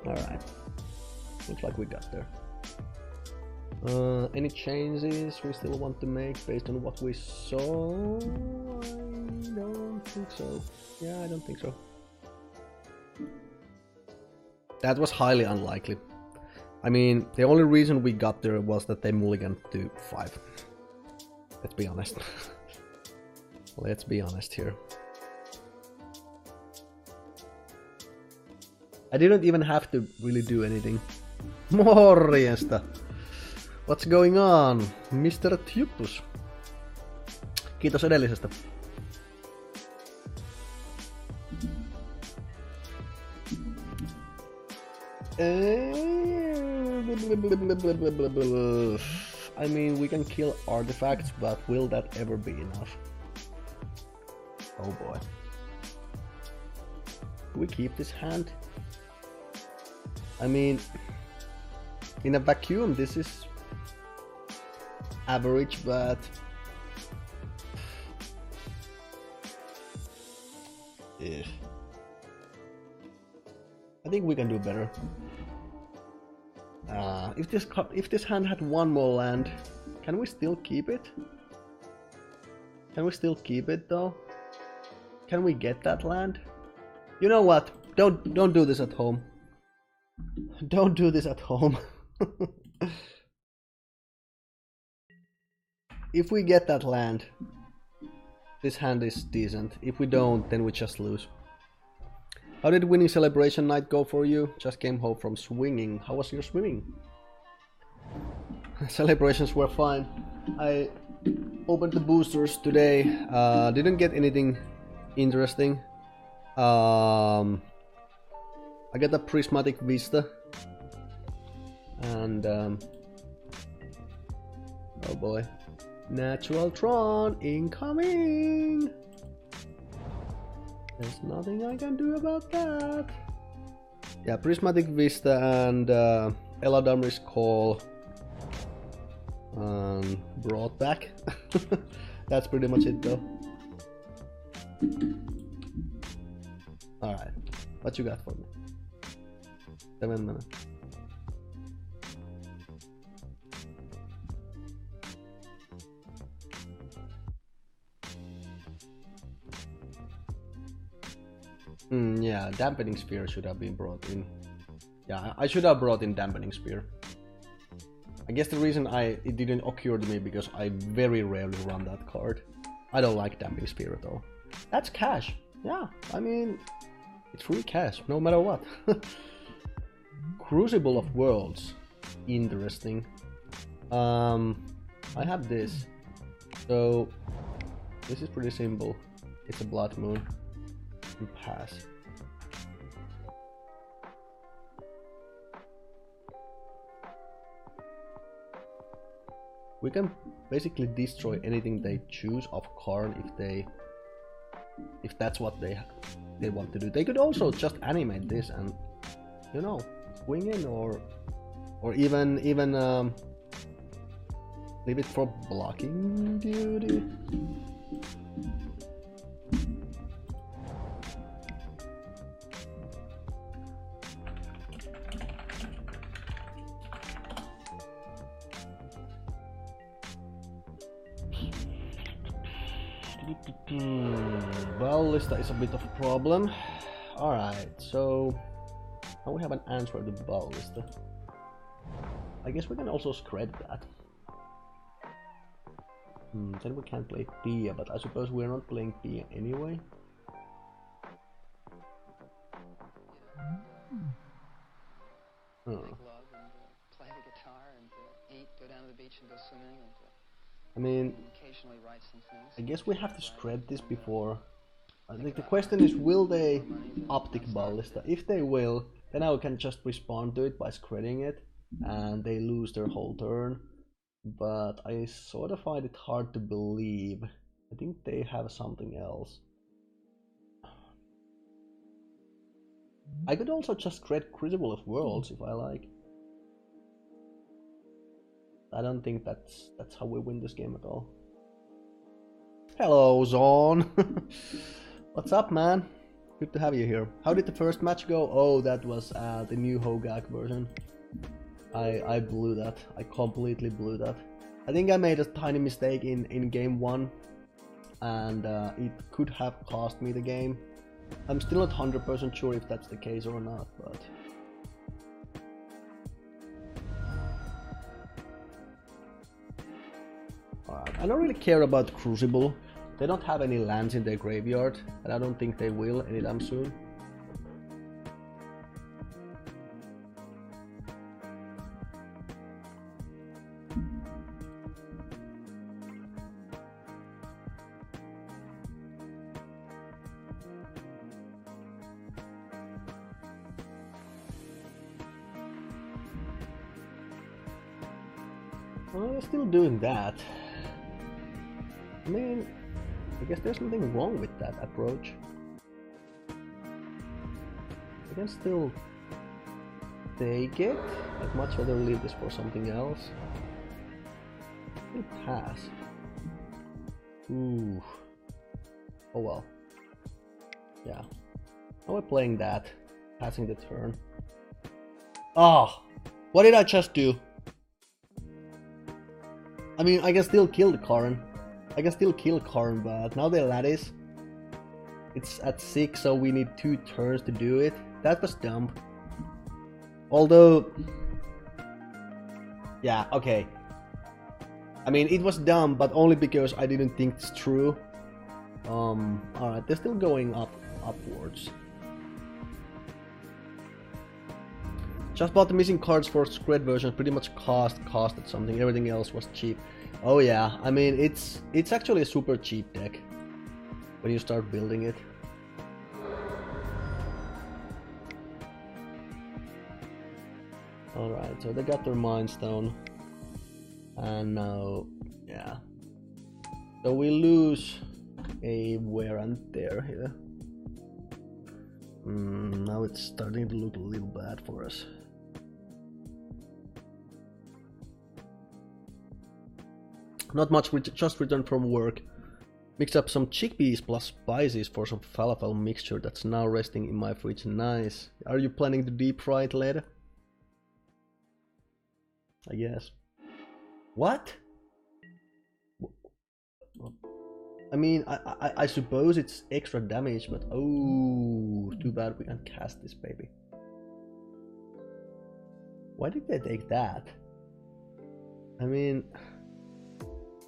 Alright, looks like we got there. Any changes we still want to make based on what we saw? I don't think so. Yeah, I don't think so. That was highly unlikely. I mean, the only reason we got there was that they mulliganed to 5. Let's be honest. Let's be honest here. I didn't even have to really do anything. Morjesta! What's going on, Mr. Tupus? Kiitos edellisestä. I mean, we can kill artifacts, but will that ever be enough? Oh boy. Do we keep this hand? I mean, in a vacuum, this is average, but yeah. I think we can do better. If this hand had one more land, can we still keep it? Can we still keep it though? Can we get that land? You know what? Don't do this at home. Don't do this at home. If we get that land, this hand is decent. If we don't, then we just lose. How did winning celebration night go for you? Just came home from swinging. How was your swimming? Celebrations were fine. I opened the boosters today. Didn't get anything interesting. I got a prismatic vista. And oh boy. Natural Tron incoming! There's nothing I can do about that. Yeah, Prismatic Vista and Eladamri's Call brought back. That's pretty much it though. Alright, what you got for me? 7 minutes. Yeah, Dampening Spear should have been brought in. Yeah, I should have brought in Dampening Spear. I guess the reason it didn't occur to me because I very rarely run that card. I don't like Dampening Spear at all. That's cash. Yeah, I mean, it's free cash, no matter what. Crucible of Worlds. Interesting. I have this. So, this is pretty simple. It's a Blood Moon. Pass. We can basically destroy anything they choose of Karn if that's what they want to do. They could also just animate this and, you know, swing in or even leave it for blocking duty. Ballista is a bit of a problem. Alright, so now we have an answer to Ballista. I guess we can also Skred that. Then we can't play Pia, but I suppose we're not playing Pia anyway. Make love and play the guitar and eat, go down to the beach and go swimming and I mean, occasionally write some things. I guess we have to Skred this before I think the question is, will they Optic Ballista? If they will, then I can just respond to it by Skredding it, and they lose their whole turn. But I sort of find it hard to believe. I think they have something else. I could also just Skred Crucible of Worlds if I like. I don't think that's how we win this game at all. Hello, Zon. What's up, man? Good to have you here. How did the first match go? Oh, that was the new Hogak version. I blew that. I completely blew that. I think I made a tiny mistake in game 1, and it could have cost me the game. I'm still not 100% sure if that's the case or not, but... I don't really care about Crucible. They don't have any lands in their graveyard, and I don't think they will anytime soon. Well, they're still doing that. I mean, I guess there's nothing wrong with that approach. I can still take it. I'd much rather leave this for something else. Still pass. Ooh. Oh well. Yeah. Now we're playing that. Passing the turn. Oh! What did I just do? I mean, I can still kill the Karn. I can still kill Karn, but now the Lattice. It's at 6, so we need 2 turns to do it. That was dumb. Although... yeah, okay. I mean, it was dumb, but only because I didn't think it's true. Alright, they're still going upwards. Just bought the missing cards for Skred version, pretty much costed something, everything else was cheap. Oh yeah, I mean, it's actually a super cheap deck when you start building it. Alright, so they got their Mind Stone. And now, yeah. So we lose a wear and tear here. Now it's starting to look a little bad for us. Not much, just returned from work. Mixed up some chickpeas plus spices for some falafel mixture that's now resting in my fridge. Nice. Are you planning to deep fry it later? I guess. What? I mean, I suppose it's extra damage, but oh, too bad we can't cast this baby. Why did they take that? I mean,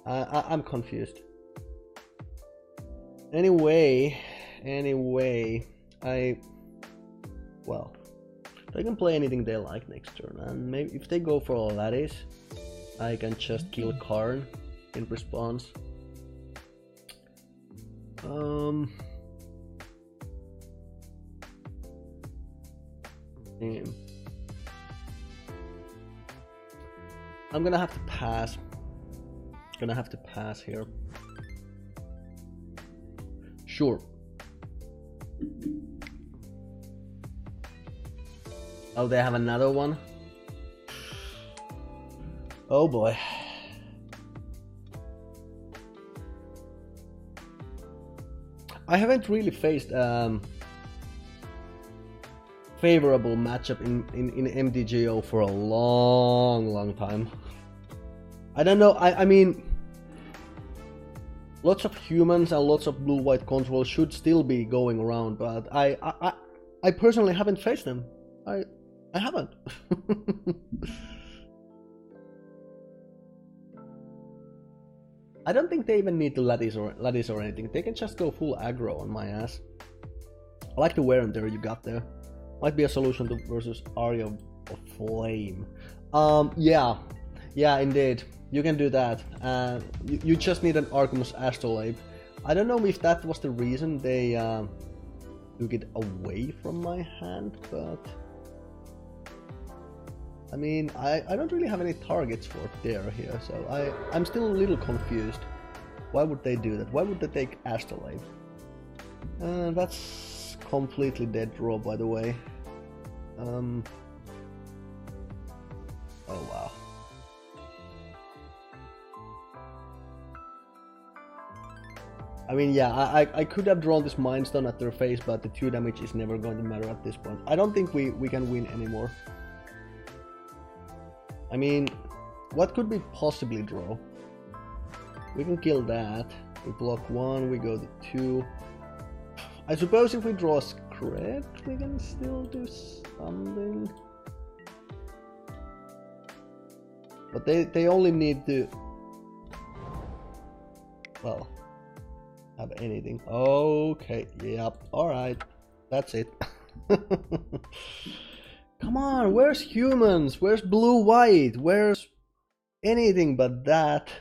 I'm confused. Anyway, well, they can play anything they like next turn, and maybe if they go for a Lattice, I can just kill Karn in response. I'm gonna have to pass. Gonna have to pass here. Sure. Oh, they have another one? Oh boy. I haven't really faced favorable matchup in MTGO for a long time. I don't know, I mean, lots of humans and lots of blue-white control should still be going around, but I personally haven't faced them. I haven't. I don't think they even need to lattice or anything. They can just go full aggro on my ass. I like the wear and tear you got there. Might be a solution to versus Aria of Flame. Yeah, indeed. You can do that. You just need an Archimus Astrolabe. I don't know if that was the reason they took it away from my hand, but I mean, I don't really have any targets for there here, so I'm still a little confused. Why would they do that? Why would they take Astrolabe? That's completely dead draw, by the way. Oh wow. I mean, yeah, I could have drawn this Mind Stone at their face, but the 2 damage is never going to matter at this point. I don't think we can win anymore. I mean, what could we possibly draw? We can kill that. We block 1, we go to 2. I suppose if we draw a Skred, we can still do something. But they only need to... well... have anything. Okay, yep, alright. That's it. Come on, where's humans? Where's blue-white? Where's anything but that?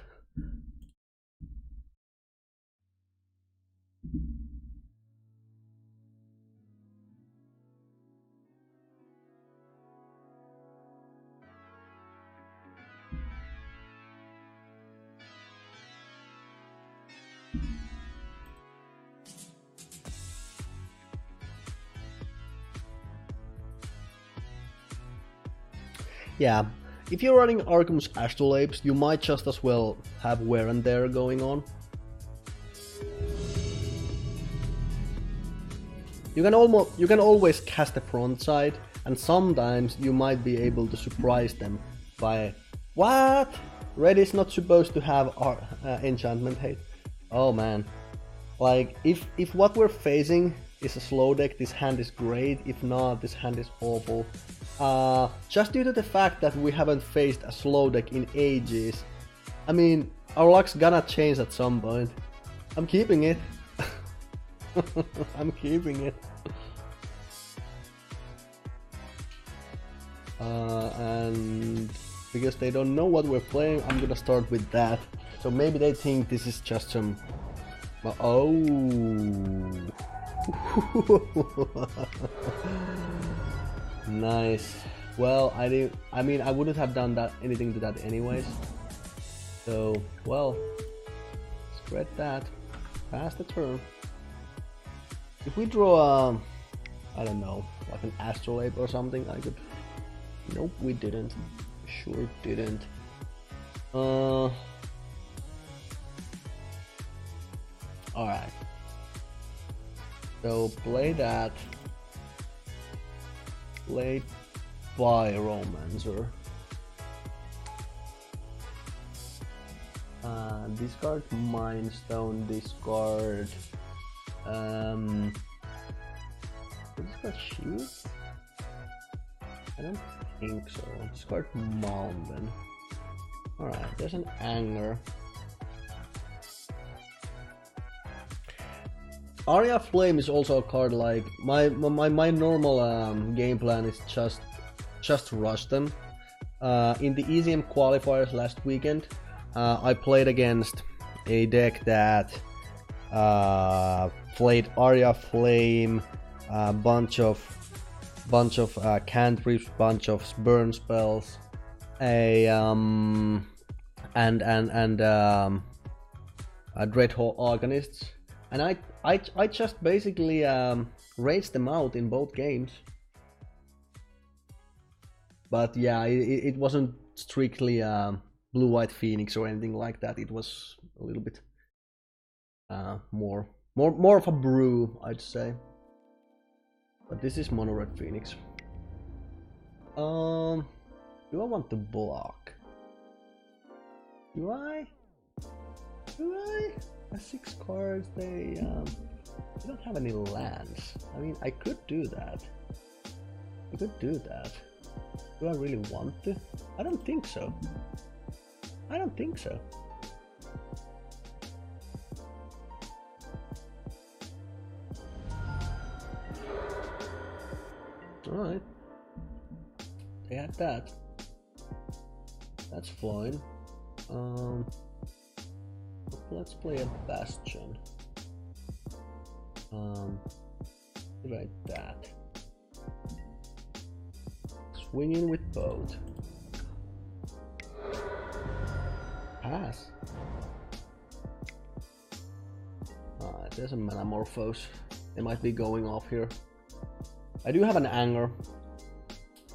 Yeah, if you're running Arkham's Astrolabes, you might just as well have wear and tear going on. You can always cast the front side, and sometimes you might be able to surprise them by what? Red is not supposed to have enchantment hate. Oh man, like if what we're facing is a slow deck, this hand is great. If not, this hand is awful. Just due to the fact that we haven't faced a slow deck in ages. I mean, our luck's gonna change at some point. I'm keeping it. I'm keeping it. And because they don't know what we're playing, I'm gonna start with that. So maybe they think this is just some... oh. Nice. Well, I mean, I wouldn't have done anything to that anyways. So, well, spread that. Pass the turn. If we draw I don't know, like an Astrolabe or something, I could... Nope, we didn't. Sure didn't. Alright. So, play that. Play Pyromancer. Discard Mind Stone, discard... discard Shield? I don't think so. Discard Mountain. Alright, there's an Anger. Aria Flame is also a card like my normal game plan is just rush them. In the ECM qualifiers last weekend, I played against a deck that played Aria Flame, bunch of cantrips, bunch of burn spells, a Dreadhorde Organists, and I just basically raged them out in both games. But yeah, it wasn't strictly Blue-White Phoenix or anything like that. It was a little bit more of a brew, I'd say. But this is Mono Red Phoenix. Do I want to block? Do I? My 6 cards, they don't have any lands. I mean, I could do that. Do I really want to? I don't think so. Alright. They had that. That's fine. Let's play a Bastion. Like that. Swinging with both. Pass. Alright, there's a Metamorphose. They might be going off here. I do have an Anger.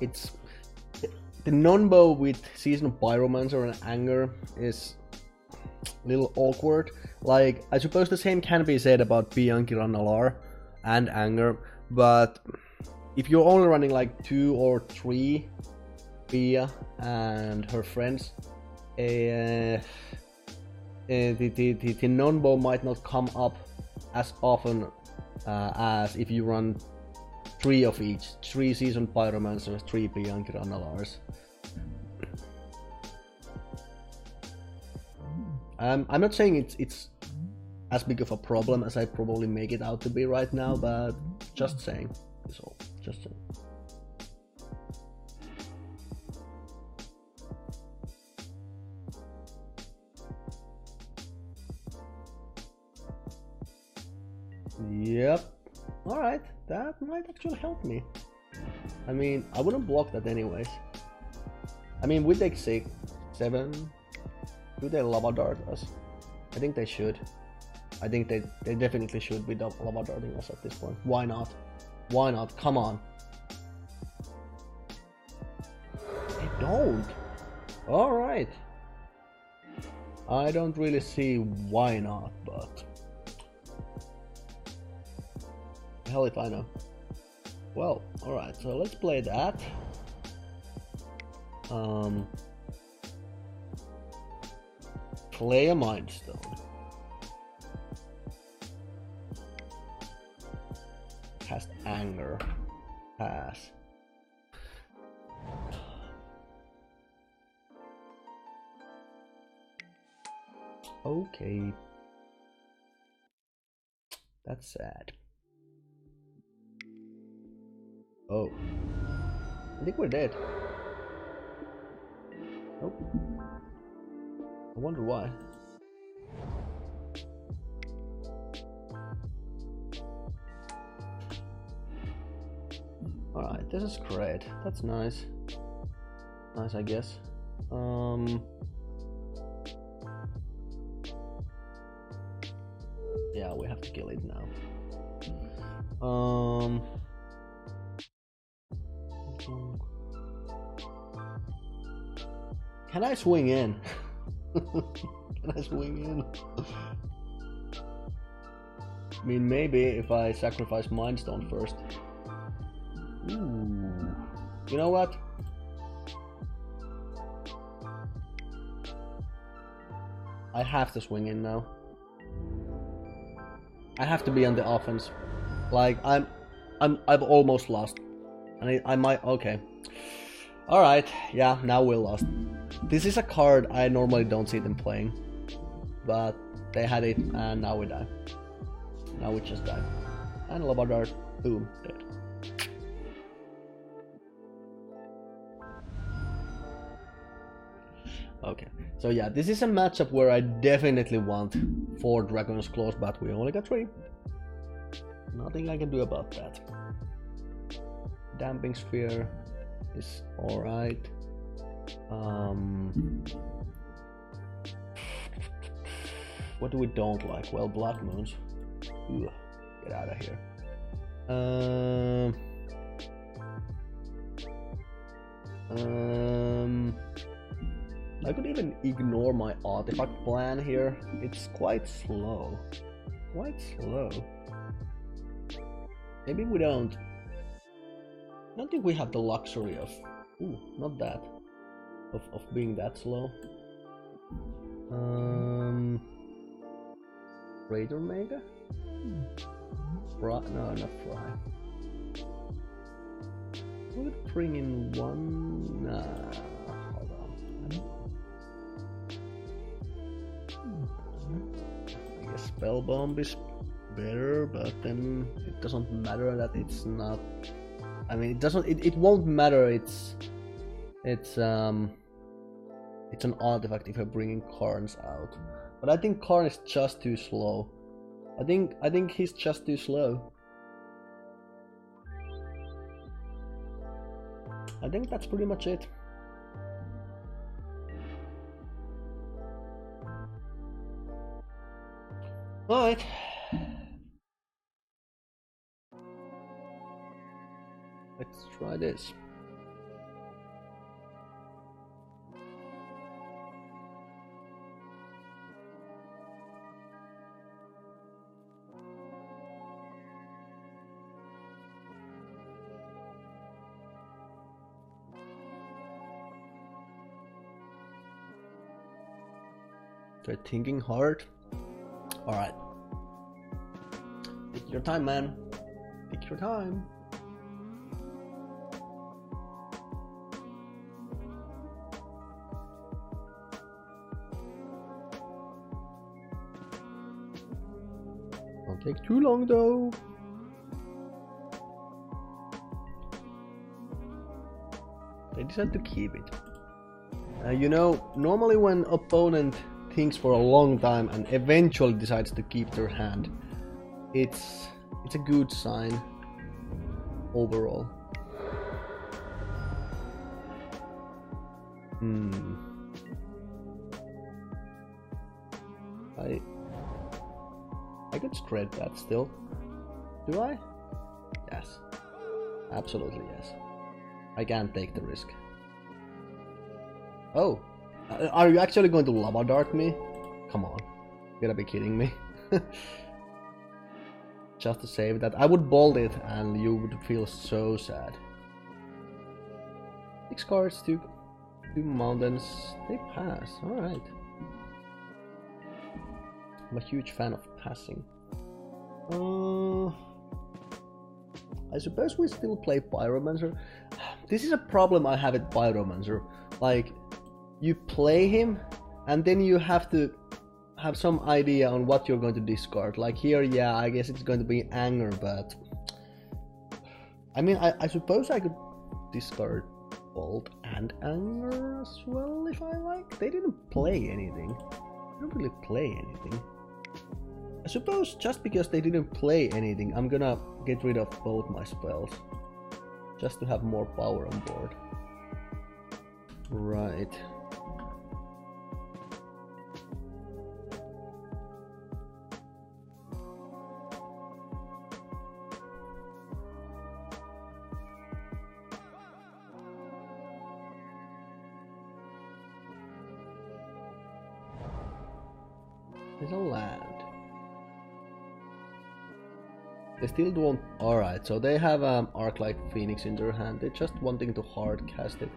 It's the non-bow with Seasonal Pyromancer and Anger is a little awkward. Like, I suppose the same can be said about Bianchi Rannalar and Anger, but if you're only running like 2 or 3 Pia and her friends, the non-bow might not come up as often as if you run 3 of each, 3 Seasoned Pyromancers, 3 Bianchi Rannalars. I'm not saying it's as big of a problem as I probably make it out to be right now, but just saying, is all. Just saying. Yep. Alright, that might actually help me. I mean, I wouldn't block that anyways. I mean, with deck 6, 7, do they Lava Dart us? I think they should. I think they definitely should be Lava Darting us at this point. Why not? Why not? Come on. They don't. Alright. I don't really see why not, but... hell if I know. Well, alright, so let's play that. Play a Mind Stone. Cast Anger. Pass. Okay. That's sad. Oh. I think we're dead. Nope. I wonder why. Alright, this is Skred. That's nice. Nice, I guess. Yeah, we have to kill it now. Can I swing in? Can I swing in? I mean, maybe if I sacrifice Mind Stone first. Ooh. You know what? I have to swing in now. I have to be on the offense. Like I've almost lost, and I might. Okay. All right. Yeah. Now we're lost. This is a card I normally don't see them playing, but they had it, and now we die. Now we just die. And Lava Dart, boom, dead. Okay, so yeah, this is a matchup where I definitely want 4 Dragon's Claws, but we only got 3. Nothing I can do about that. Damping Sphere is alright. What do we don't like? Well, Blood Moons. Ugh, get out of here. I could even ignore my artifact plan here. It's quite slow. Quite slow. Maybe we don't. I don't think we have the luxury of... ooh, not that. Of being that slow. Raider Mega? Fry? No, not Fry. We could bring in one... nah, hold on. I guess Spell Bomb is better, but then it doesn't matter that it's not... I mean, it doesn't... It won't matter, it's an artifact if you're bringing Karns out. But I think Karn is just too slow. I think he's just too slow. I think that's pretty much it. Alright. Let's try this. Try thinking hard. Alright. Take your time, man. Take your time. Don't take too long though. They decide to keep it. You know, normally when opponent thinks for a long time and eventually decides to keep their hand, it's a good sign overall. I could Skred that still. Do I? Yes. Absolutely yes. I can't take the risk. Oh! Are you actually going to lava dart me? Come on. You gotta be kidding me. Just to save that. I would bolt it and you would feel so sad. 6 cards, 2 mountains. They pass. Alright. I'm a huge fan of passing. I suppose we still play Pyromancer. This is a problem I have with Pyromancer. Like, you play him and then you have to have some idea on what you're going to discard. Like here, yeah, I guess it's going to be Anger, but I mean, I suppose I could discard Bolt and Anger as well if I like. They didn't play anything. They don't really play anything. I suppose just because they didn't play anything, I'm gonna get rid of both my spells. Just to have more power on board. Right. There's a land. They still don't. Alright, so they have Arc-like Phoenix in their hand. They're just wanting to hard cast it.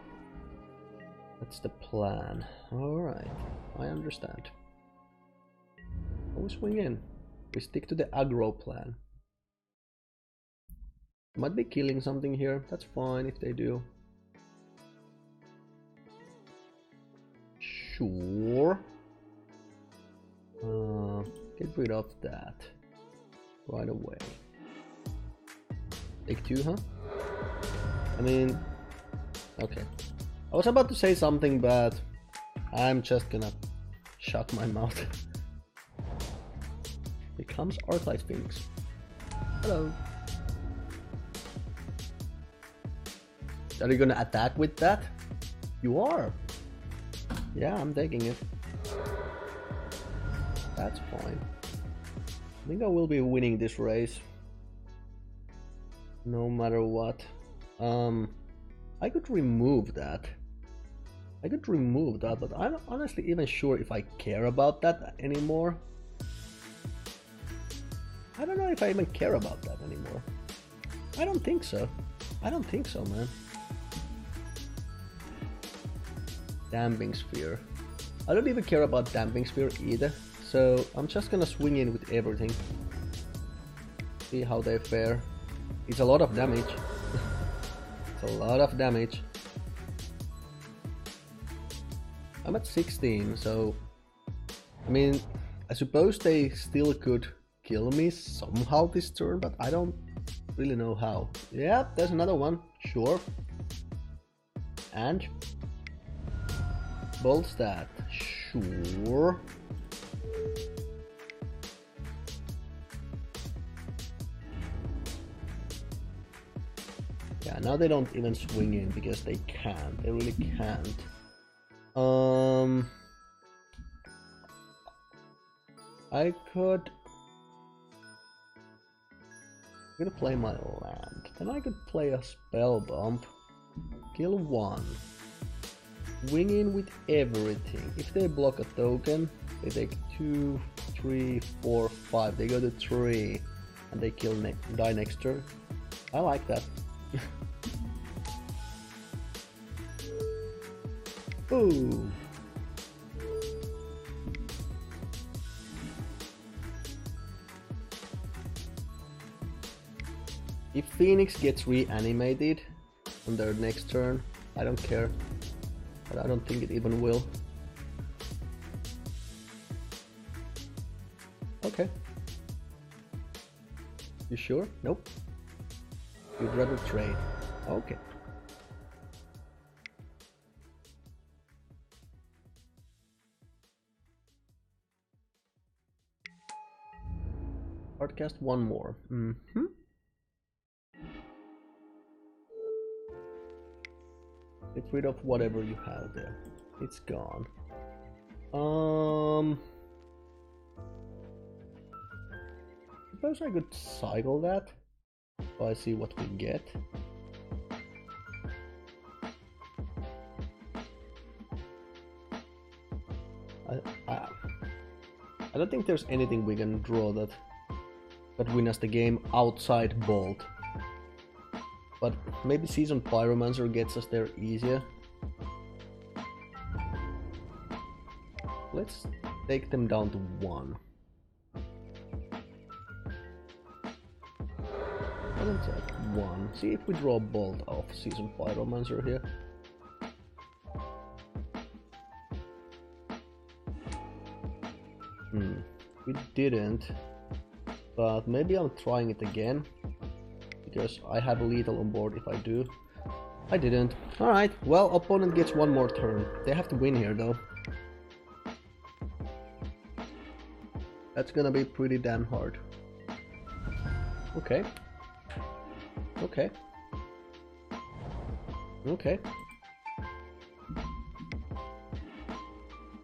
That's the plan. Alright, I understand. We swing in. We stick to the aggro plan. Might be killing something here. That's fine if they do. Sure. Get rid of that right away. Take 2, huh? I mean, okay. I was about to say something, but I'm just gonna shut my mouth. Here comes Arc-like Phoenix. Hello. Are you gonna attack with that? You are. Yeah, I'm taking it. That's fine. I think I will be winning this race. No matter what. I could remove that. But I'm not honestly even sure if I care about that anymore. I don't know if I even care about that anymore. I don't think so. Man. Damping Sphere. I don't even care about Damping Sphere either. So I'm just gonna swing in with everything. See how they fare. It's a lot of damage. It's a lot of damage. I'm at 16, so I mean, I suppose they still could kill me somehow this turn, but I don't really know how. Yeah, there's another one. Sure. And Bolt stat. Sure. Yeah, now they don't even swing in because they can't. They really can't. I could... I'm gonna play my land. Then I could play a spell bump. Kill one. Wing in with everything. If they block a token, they take 2, 3, 4, 5. They go to 3. And they kill die next turn. I like that. Ooh. If Phoenix gets reanimated on their next turn, I don't care. But I don't think it even will. Okay. You sure? Nope. You'd rather trade. Okay. Hardcast one more. Get rid of whatever you have there. It's gone. Suppose I could cycle that. So I see what we get. I don't think there's anything we can draw that win us the game outside Bolt. But maybe Seasoned Pyromancer gets us there easier. Let's take them down to 1. Let's take 1. See if we draw Bolt off Seasoned Pyromancer here. We didn't. But maybe I'm trying it again. Because I have lethal on board if I do. I didn't. Alright, well, opponent gets one more turn. They have to win here though. That's gonna be pretty damn hard. Okay. Okay. Okay.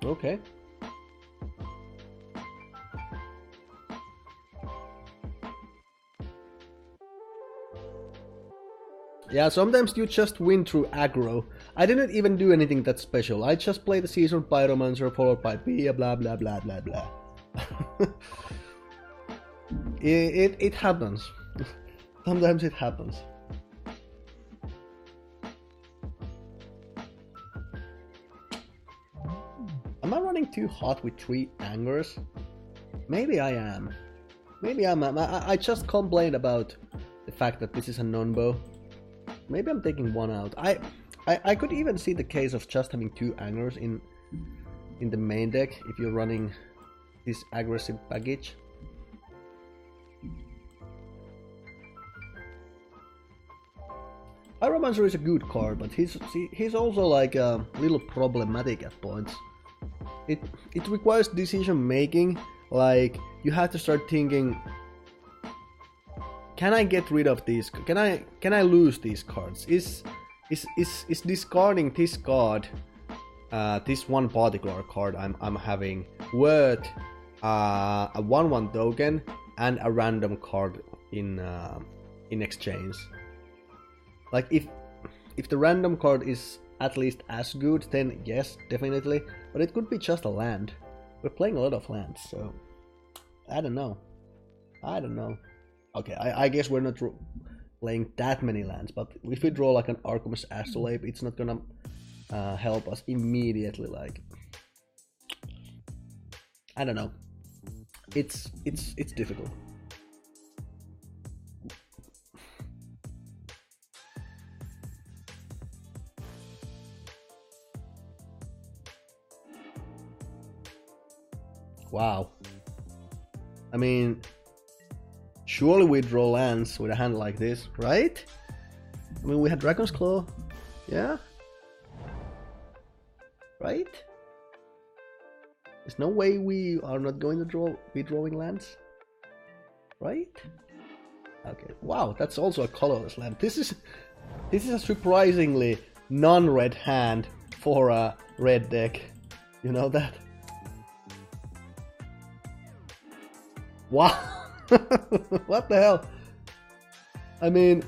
Okay. Yeah, sometimes you just win through aggro. I didn't even do anything that special. I just played the Seasoned Pyromancer followed by Pia, blah blah blah blah blah. It happens. Sometimes it happens. Am I running too hot with 3 angers? Maybe I am. Maybe I just complained about the fact that this is a non-bow. Maybe I'm taking one out. I could even see the case of just having 2 angers in the main deck if you're running this aggressive package. Pyromancer is a good card, but he's also like a little problematic at points. It requires decision making. Like you have to start thinking, can I get rid of these? Can I lose these cards? Is discarding this card, this one particular card I'm having, worth a 1/1 token and a random card in exchange? Like if the random card is at least as good, then yes, definitely. But it could be just a land. We're playing a lot of lands, so I don't know. Okay, I guess we're not playing that many lands, but if we draw like an Archimist Astrolabe, it's not gonna help us immediately. Like, I don't know. It's difficult. Wow. I mean, surely we draw lands with a hand like this, right? I mean, we had Dragon's Claw, yeah? Right? There's no way we are not going to be drawing lands, right? Okay, wow, that's also a colorless land. This This is a surprisingly non-red hand for a red deck. You know that? Wow! What the hell? I mean,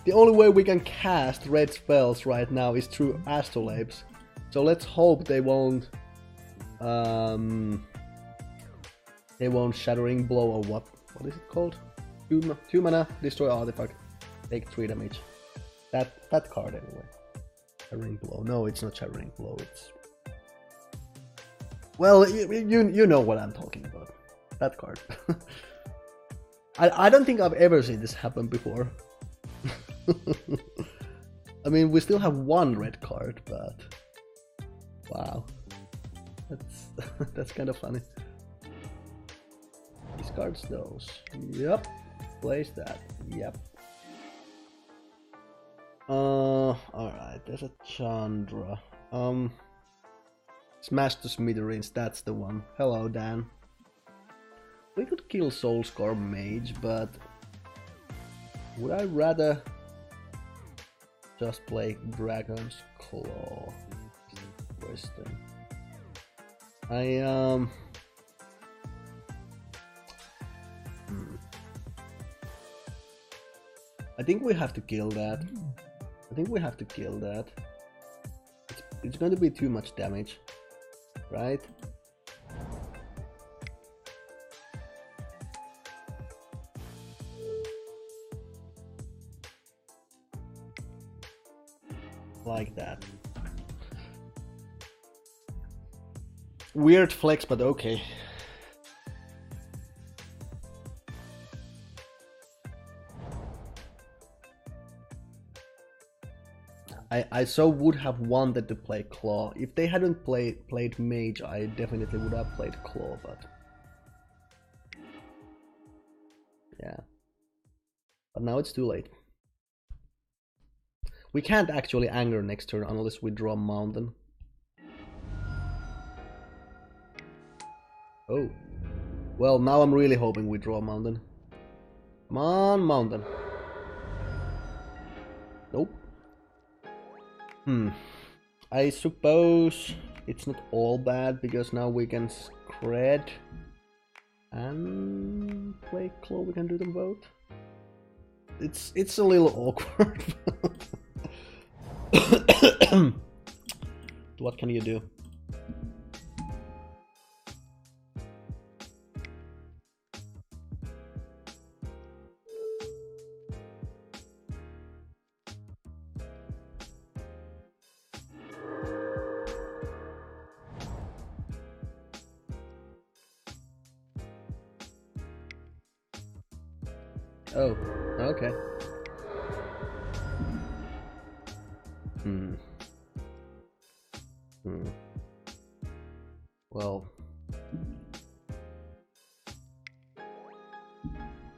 the only way we can cast red spells right now is through astrolabes. So let's hope they won't Shattering Blow or what is it called? 2 mana, destroy artifact, take 3 damage. That card anyway. Shattering Blow. No, it's not Shattering Blow, it's... Well, you know what I'm talking about. That card. I don't think I've ever seen this happen before. I mean, we still have 1 red card, but... Wow. That's kind of funny. Discards those. Yep. Place that. Yep. Alright, there's a Chandra. Smash to Smithereens, that's the one. Hello, Dan. We could kill Soulscar Mage, but would I rather just play Dragon's Claw? Question. I think we have to kill that. It's going to be too much damage, right? Like that. Weird flex, but okay. I so would have wanted to play Claw. If they hadn't played Mage, I definitely would have played Claw, but... Yeah. But now it's too late. We can't actually anger next turn unless we draw Mountain. Oh. Well, now I'm really hoping we draw Mountain. Come on, Mountain. Nope. I suppose it's not all bad, because now we can Skred and play Claw. We can do them both. It's a little awkward. What can you do? Oh, okay. Well,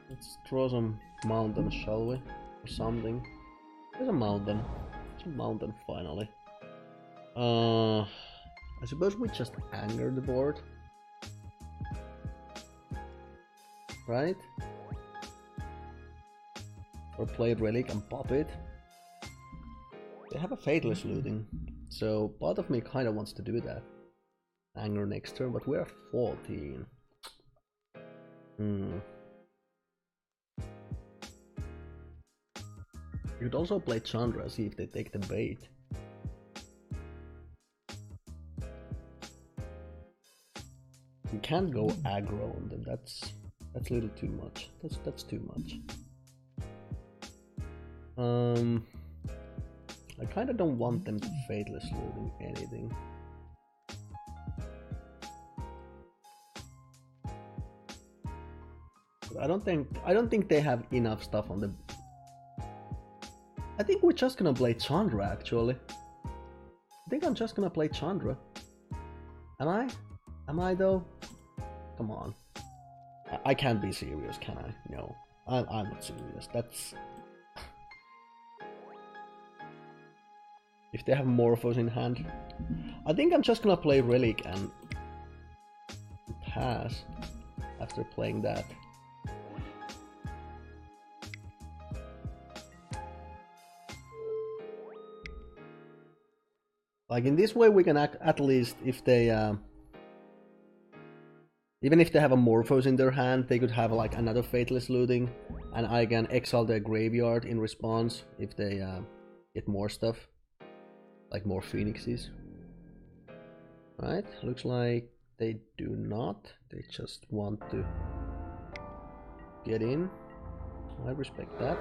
let's draw some mountain, shall we? Or something. There's a mountain. It's a mountain finally. I suppose we just anger the board. Right? Or play Relic and pop it. They have a Faithless Looting, so part of me kinda wants to do that. Anger next turn, but we're 14. You could also play Chandra, see if they take the bait. We can't go aggro on them, that's a little too much. That's too much. I kinda don't want them to Faithless Looting anything. But I don't think they have enough stuff on the... I think we're just gonna play Chandra actually. I think I'm just gonna play Chandra. Am I? Am I though? Come on. I can't be serious, can I? No. I'm not serious. That's... If they have Morphos in hand. I think I'm just gonna play Relic and pass after playing that. Like in this way we can at least, if they even if they have a Morphos in their hand, they could have like another Faithless Looting, and I can exile their graveyard in response if they get more stuff, like more Phoenixes. Right, looks like they do not, they just want to get in. I respect that.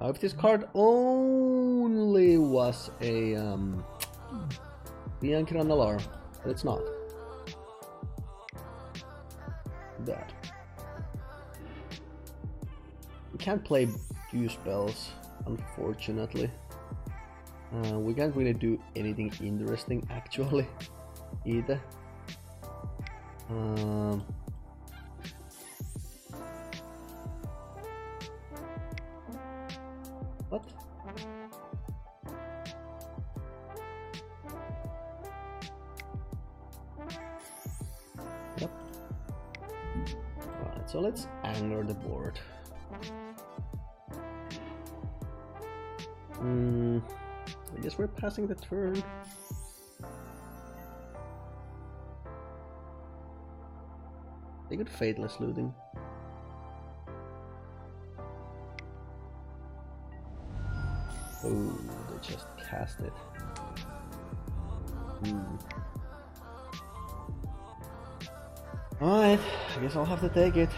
Now if this card only was a Bianchiran Alar, but it's not. Bad. We can't play 2 spells, unfortunately. We can't really do anything interesting actually either. What? Yep. Alright, so let's anger the board. I guess we're passing the turn. They could Faithless Looting. Oh, they just cast it. Alright, I guess I'll have to take it.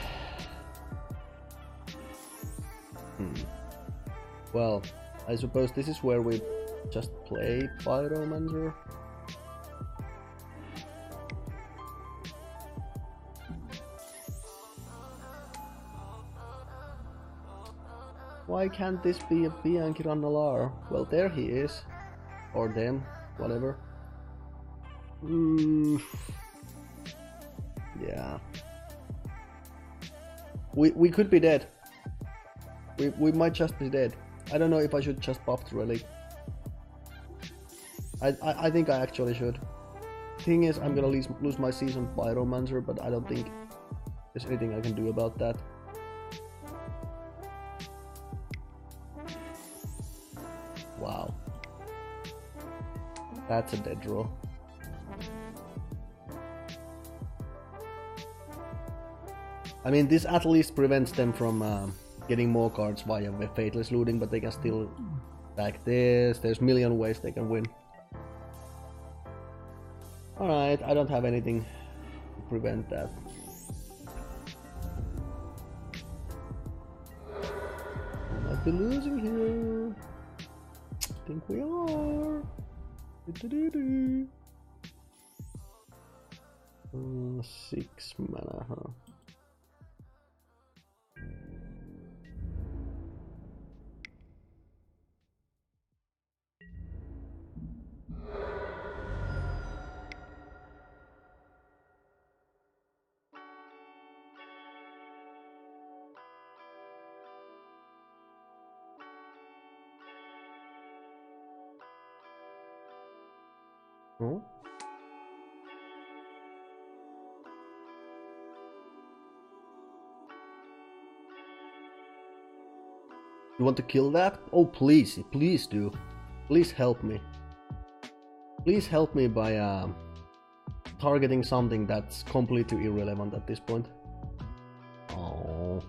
Well, I suppose this is where we just play Pyromancer. Why can't this be a Bianchiran Alar? Well, there he is. Or them, whatever. Yeah. We could be dead. We might just be dead. I don't know if I should just pop the relic. I think I actually should. Thing is, I'm gonna lose my season Pyromancer, but I don't think there's anything I can do about that. Wow. That's a dead draw. I mean, this at least prevents them from getting more cards via Faithless Looting, but they can still back this. There's a million ways they can win. Alright, I don't have anything to prevent that. We might be losing here. I think we are. 6 mana, huh? Oh. You want to kill that? Oh, please, please do. Please help me. Please help me by targeting something that's completely irrelevant at this point. Oh.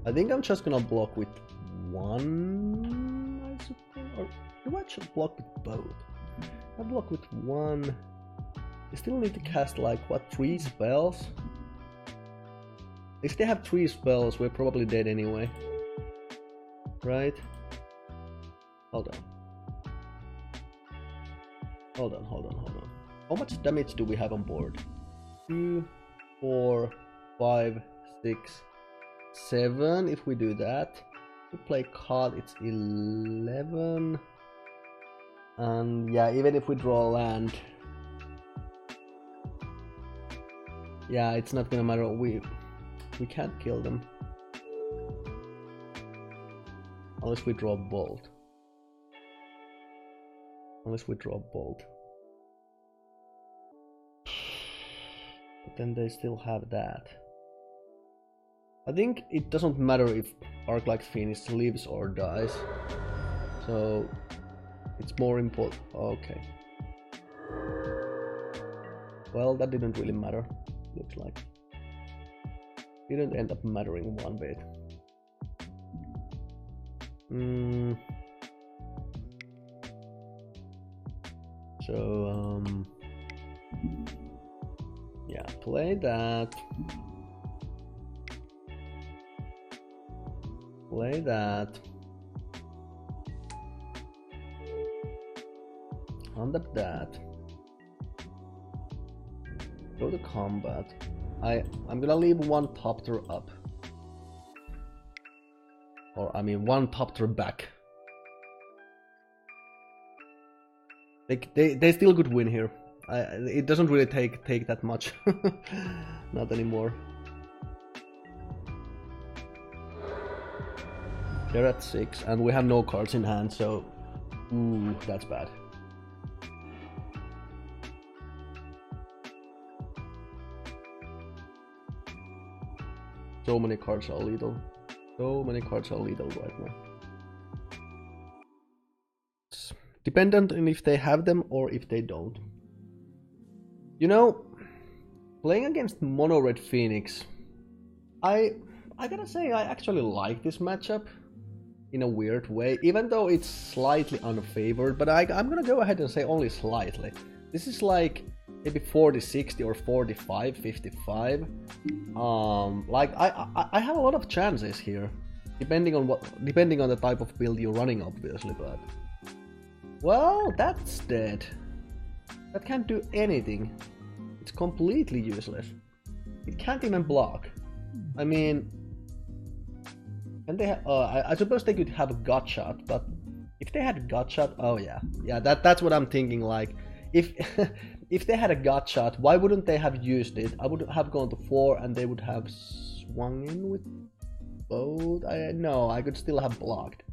I think I'm just gonna block with 1, I suppose. Or do I just block with both? I block with 1. I still need to cast like, what, 3 spells? If they have 3 spells, we're probably dead anyway. Right? Hold on. Hold on, hold on, hold on. How much damage do we have on board? 2, 4, 5, 6, 7. If we do that, we play card, it's 11. And yeah, even if we draw a land, yeah, it's not gonna matter. We can't kill them unless we draw Bolt. Unless we draw Bolt. then they still have that. I think it doesn't matter if Arclight Phoenix lives or dies. So it's more important. Okay. Well, that didn't really matter, looks like. Didn't end up mattering one bit. So, yeah, play that. Play that. Untap that. Go to combat. I'm gonna leave one top tier up. Or I mean one top tier back. They still could win here. It doesn't really take that much. Not anymore. They're at 6 and we have no cards in hand, so ooh, that's bad. So many cards are lethal. So many cards are lethal right now. It's dependent on if they have them or if they don't. You know, playing against Mono Red Phoenix, I gotta say I actually like this matchup in a weird way, even though it's slightly unfavored, but I'm gonna go ahead and say only slightly. This is like maybe 40-60 or 45-55. Like I have a lot of chances here, depending on the type of build you're running, obviously. But well, that's dead. That can't do anything. It's completely useless. It can't even block. I mean, and they I suppose they could have a gut shot, but if they had a gut shot, oh yeah, that's what I'm thinking. Like if if they had a gut shot, why wouldn't they have used it? I would have gone to 4 and they would have swung in with both. I could still have blocked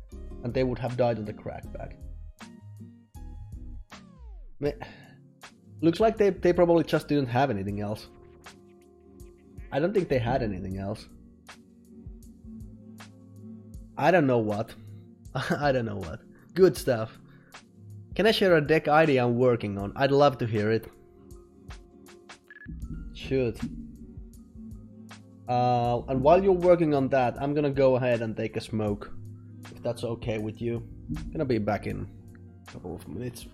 and they would have died on the crackback. Looks like they probably just didn't have anything else. I don't think they had anything else. I don't know what. I don't know what. Good stuff. Can I share a deck idea I'm working on? I'd love to hear it. Shoot. And while you're working on that, I'm gonna go ahead and take a smoke. If that's okay with you. Gonna be back in a couple of minutes.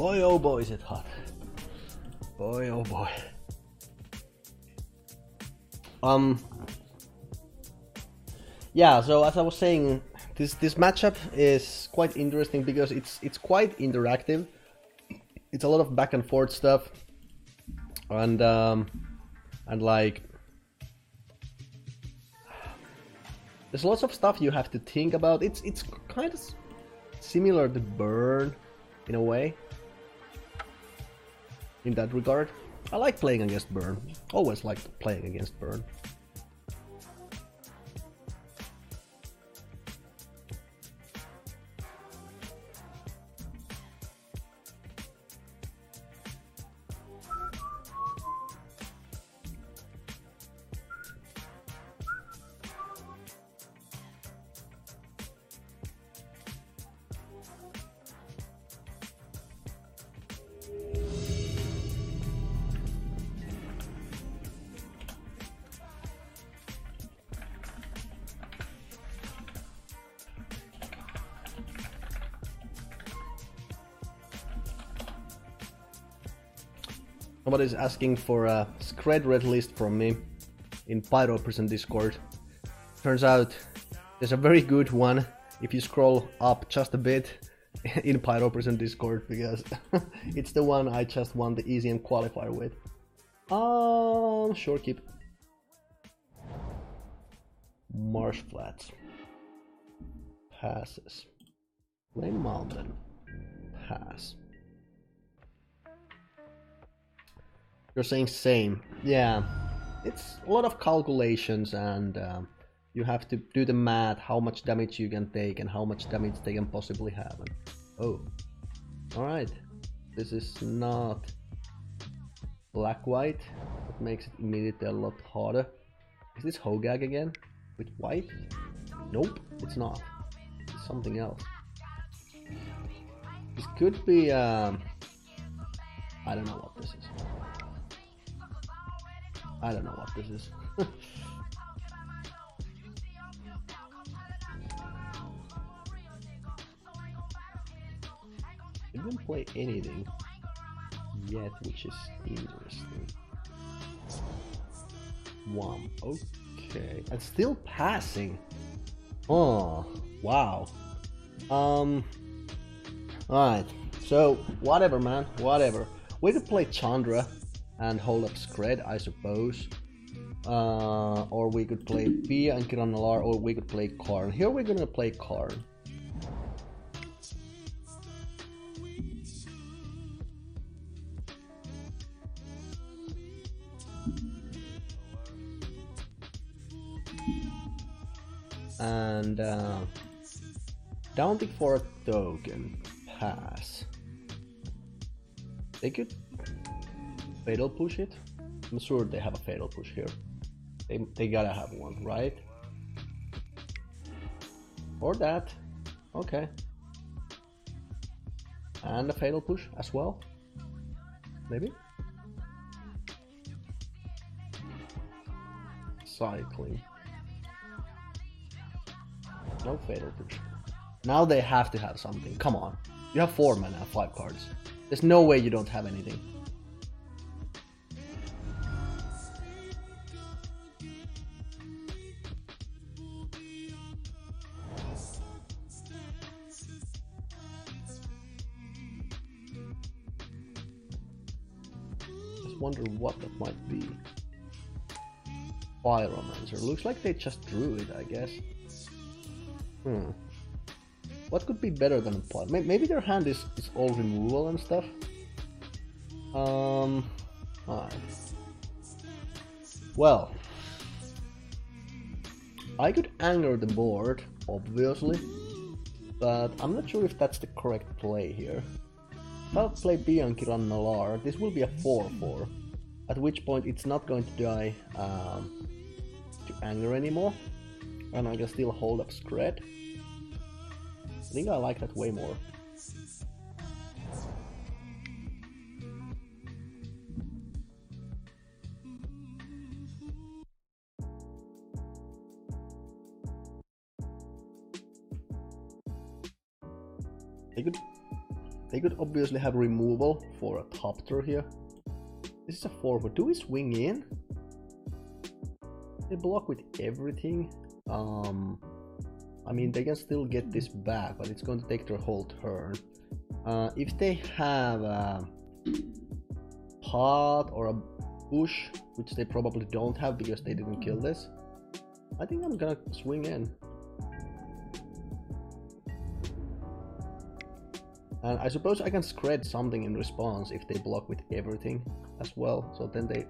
Boy oh boy is it hot. Boy oh boy. Yeah, so as I was saying, this matchup is quite interesting because it's quite interactive. It's a lot of back and forth stuff, and like there's lots of stuff you have to think about. It's kind of similar to Burn in a way. In that regard, I like playing against Burn. Always liked playing against Burn. Somebody's asking for a Skred Red list from me in Pyro% Discord. Turns out there's a very good one if you scroll up just a bit in Pyro% Discord, because it's the one I just won the ECM qualifier with. Sure, keep. Marsh Flats. Passes. Lane Mountain. Pass. You're saying same. Yeah, it's a lot of calculations, and you have to do the math, how much damage you can take and how much damage they can possibly have. And, oh, alright. This is not black-white. That makes it immediately a lot harder. Is this Hogag again? With white? Nope, it's not. It's something else. This could be... I don't know what this is. I don't know what this is. I didn't play anything yet, which is interesting. Wham. Okay. And still passing. Oh, wow. Alright. So, whatever, man. Whatever. We could play Chandra and hold up Skred, I suppose. Or we could play Pia and Kiranalar, or we could play Karn. Here we're gonna play Karn. And down tick for a token. Pass. They could fatal push it. I'm sure they have a fatal push here. They gotta have one, right? Or that. Okay. And a fatal push as well. Maybe. Cycling. No fatal push. Now they have to have something. Come on. You have 4 mana, 5 cards. There's no way you don't have anything. Just wonder what that might be. Pyromancer. Looks like they just drew it, I guess. What could be better than a pot? Maybe their hand is all removal and stuff. Alright. Well, I could anger the board, obviously, but I'm not sure if that's the correct play here. If I'll play Bianchiran Nalar, this will be a 4/4, at which point it's not going to die to anger anymore, and I can still hold up Skred. I think I like that way more. They could obviously have removal for a Topter here. This is a 4-4. Do we swing in? They block with everything. I mean, they can still get this back, but it's going to take their whole turn. If they have a pot or a bush, which they probably don't have because they didn't kill this, I think I'm gonna swing in. And I suppose I can Skred something in response if they block with everything as well. So then they...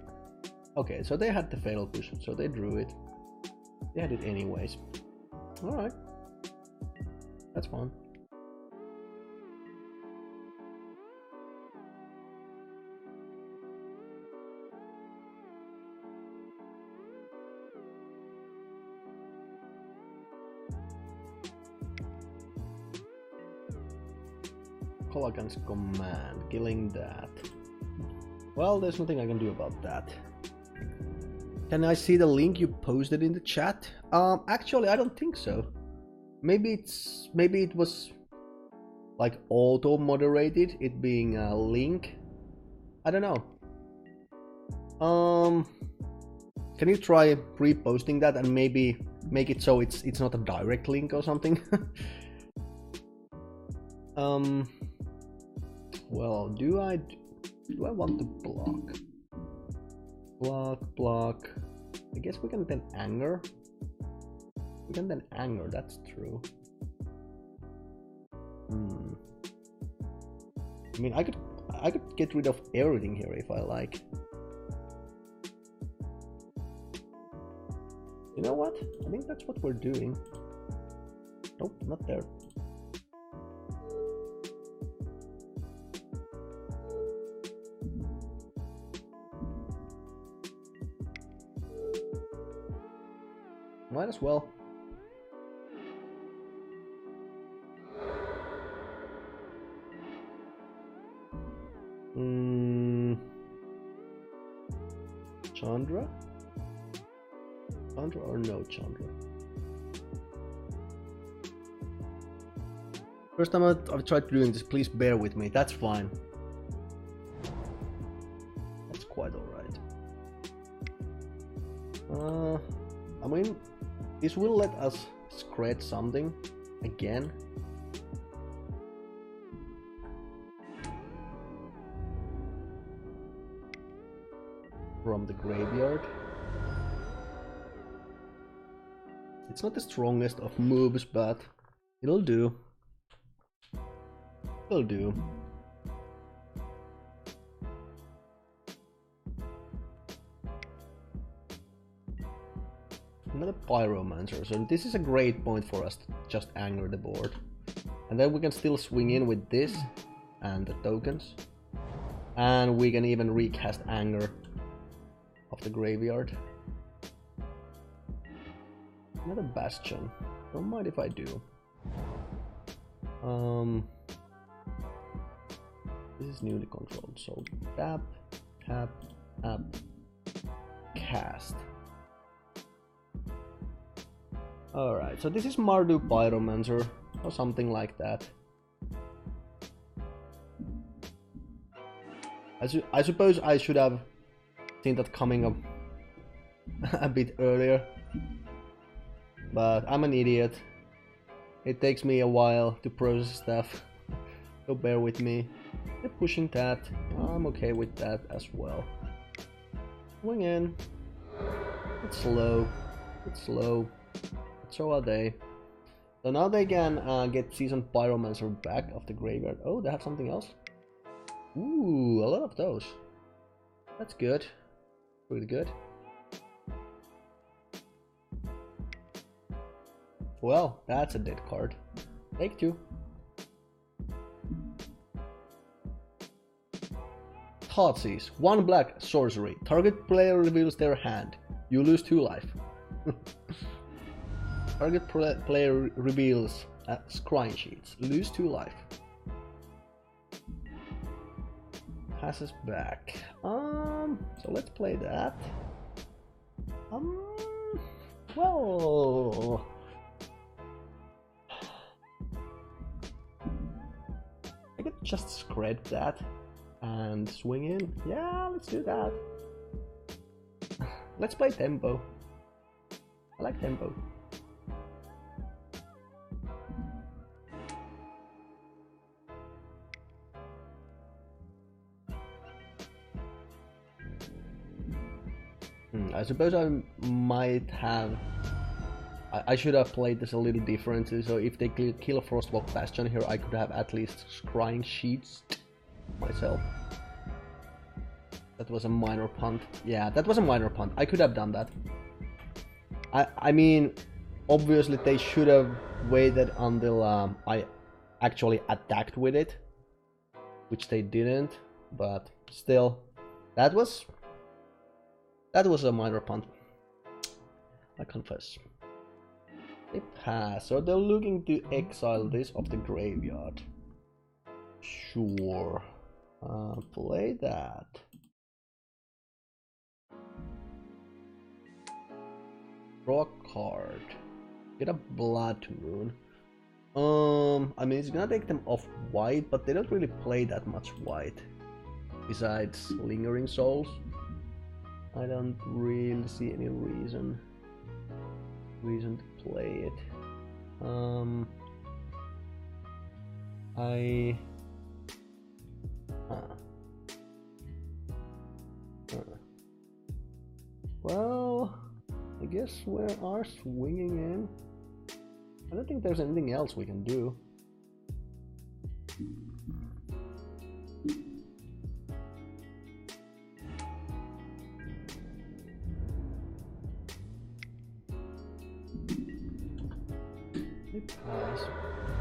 Okay, so they had the fatal push, so they drew it. They had it anyways. Alright. That's fine. Against command, killing that. Well, there's nothing I can do about that. Can I see the link you posted in the chat? Actually, I don't think so. Maybe it was like auto moderated, it being a link. I don't know. Can you try reposting that and maybe make it so it's not a direct link or something? Well, do I want to block? Block. I guess we can then anger. We can then anger, that's true. I mean, I could get rid of everything here if I like. You know what? I think that's what we're doing. Nope, not there. Might as well. Chandra? Chandra or no Chandra? First time I've tried doing this, please bear with me, that's fine. That's quite alright. I mean, this will let us Skred something again. From the graveyard. It's not the strongest of moves, but it'll do. It'll do. Another Pyromancer, so this is a great point for us to just anger the board. And then we can still swing in with this and the tokens. And we can even recast anger of the graveyard. Another Bastion, don't mind if I do. This is newly controlled, so tap, tap, tap, cast. Alright, so this is Mardu Pyromancer, or something like that. I suppose I should have seen that coming up a bit earlier. But I'm an idiot. It takes me a while to process stuff, so bear with me. They're pushing that, I'm okay with that as well. Swing in. It's slow, it's slow. So are they. So now they can get Seasoned Pyromancer back of the graveyard. Oh, they have something else? Ooh, a lot of those. That's good. Pretty good. Well, that's a dead card. Take two. Thoughtseize. 1 black sorcery. Target player reveals their hand. You lose 2 life. Target player reveals scrying sheets. Lose 2 life. Passes back. So let's play that. Well, I could just Skred that and swing in. Yeah, let's do that. Let's play tempo. I like tempo. I suppose I might have... I should have played this a little differently, so if they kill Frostwalk Bastion here, I could have at least Scrying Sheets myself. That was a minor punt. Yeah, that was a minor punt. I could have done that. I mean, obviously they should have waited until I actually attacked with it, which they didn't, but still, that was a minor punt, I confess. They pass, so they're looking to exile this off the graveyard. Sure, play that. Draw a card. Get a Blood Moon. I mean, it's gonna take them off white, but they don't really play that much white. Besides Lingering Souls, I don't really see any reason to play it. Well, I guess we are swinging in. I don't think there's anything else we can do.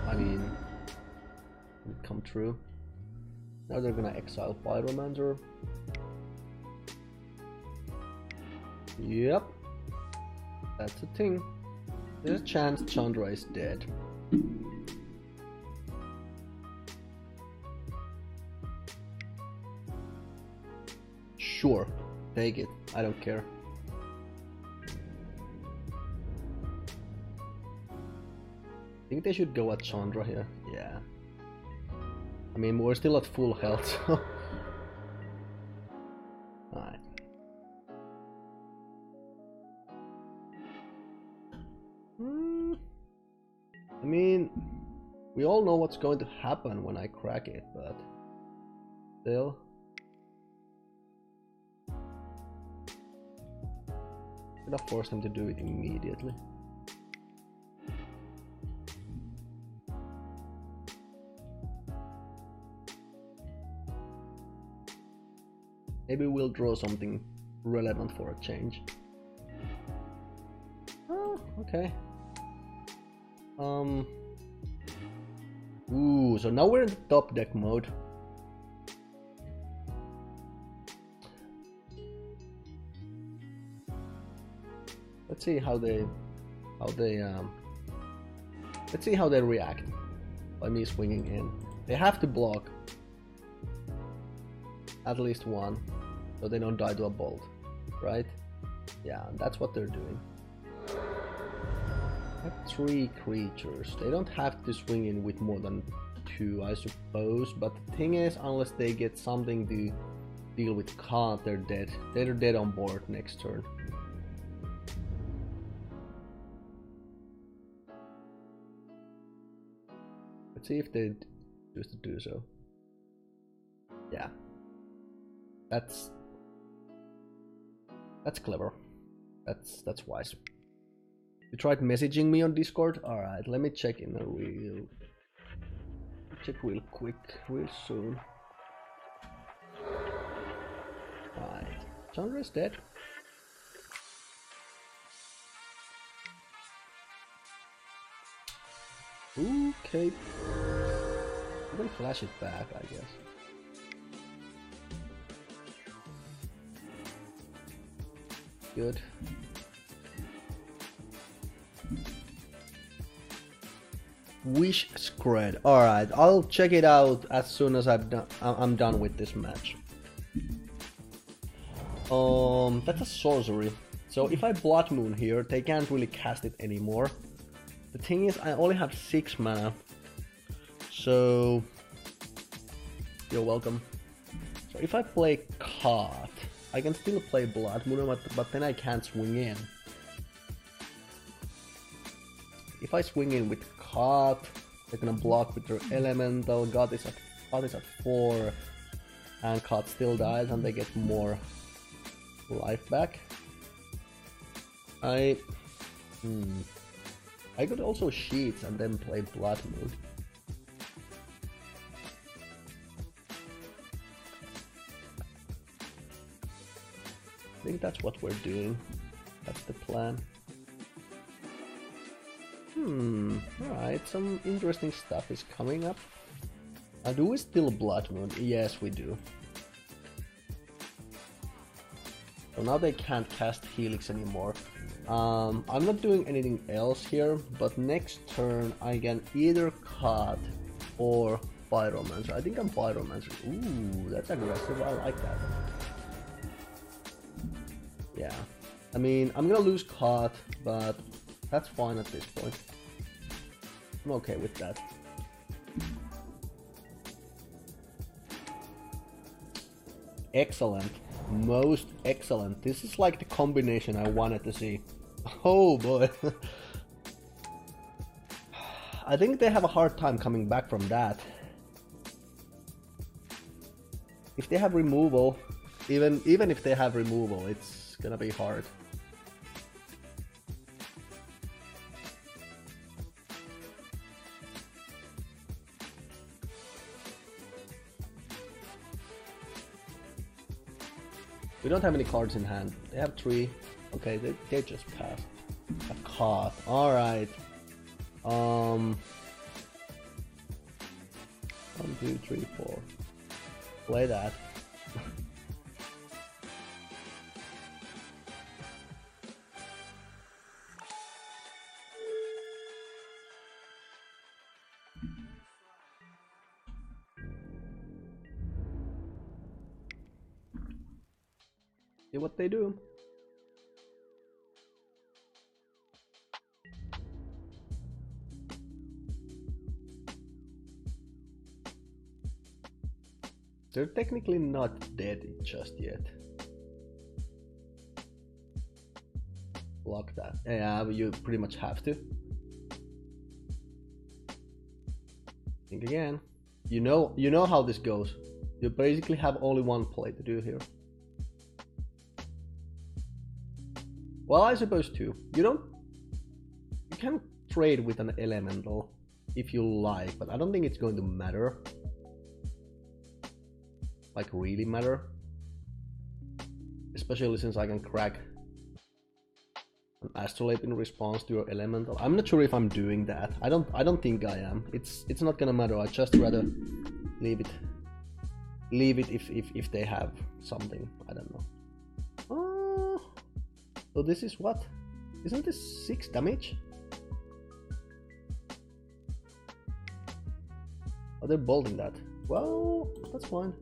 I mean, it come true. Now they're gonna exile Pyromancer. Yep, that's the thing. There's a chance Chandra is dead. Sure, take it. I don't care. I think they should go at Chandra here. Yeah. I mean, we're still at full health, so... Alright. I mean, we all know what's going to happen when I crack it, but... Still... I'm gonna force them to do it immediately. Maybe we'll draw something relevant for a change. Oh, okay. Ooh, so now we're in the top deck mode. Let's see how they let's see how they react by me swinging in. They have to block at least one, so they don't die to a bolt, right? Yeah, that's what they're doing. I have 3 creatures. They don't have to swing in with more than 2, I suppose, but the thing is, unless they get something to deal with Kant, they're dead. They're dead on board next turn. Let's see if they choose to do so. Yeah. That's clever. That's wise. You tried messaging me on Discord? Alright, let me check in a real quick, real soon. Alright. Chandra is dead. Okay. You can flash it back, I guess. Good. Wish Skred. Alright, I'll check it out as soon as I'm done with this match. That's a sorcery. So if I Blood Moon here, they can't really cast it anymore. The thing is, I only have 6 mana. So You're welcome. So if I play Cart, I can still play Blood Moon, but then I can't swing in. If I swing in with Cart, they're gonna block with their Elemental. God is at 4, and Cart still dies, and they get more life back. I could also Sheets and then play Blood Moon. I think that's what we're doing. That's the plan. Alright, some interesting stuff is coming up. Do we still Blood Moon? Yes, we do. So now they can't cast Helix anymore. I'm not doing anything else here, but next turn I can either cut or Pyromancer. I think I'm Pyromancer. Ooh, that's aggressive. I like that. Yeah, I mean, I'm gonna lose Caught, but that's fine at this point. I'm okay with that. Excellent. Most excellent. This is like the combination I wanted to see. Oh boy. I think they have a hard time coming back from that. If they have removal, even if they have removal, it's gonna be hard. We don't have any cards in hand. They have 3. Okay, they just passed. A card. Alright. 1, 2, 3, 4. Play that. See what they do. They're technically not dead just yet. Block that. Yeah, you pretty much have to. Think again. You know how this goes. You basically have only one play to do here. Well, I suppose 2. You can trade with an elemental if you like, but I don't think it's going to matter. Like really matter. Especially since I can crack an astrolabe in response to your elemental. I'm not sure if I'm doing that. I don't think I am. It's not gonna matter. I just rather leave it if they have something. I don't know. Oh, so this is what? Isn't this 6 damage? Oh, they're bolting that. Well, that's fine.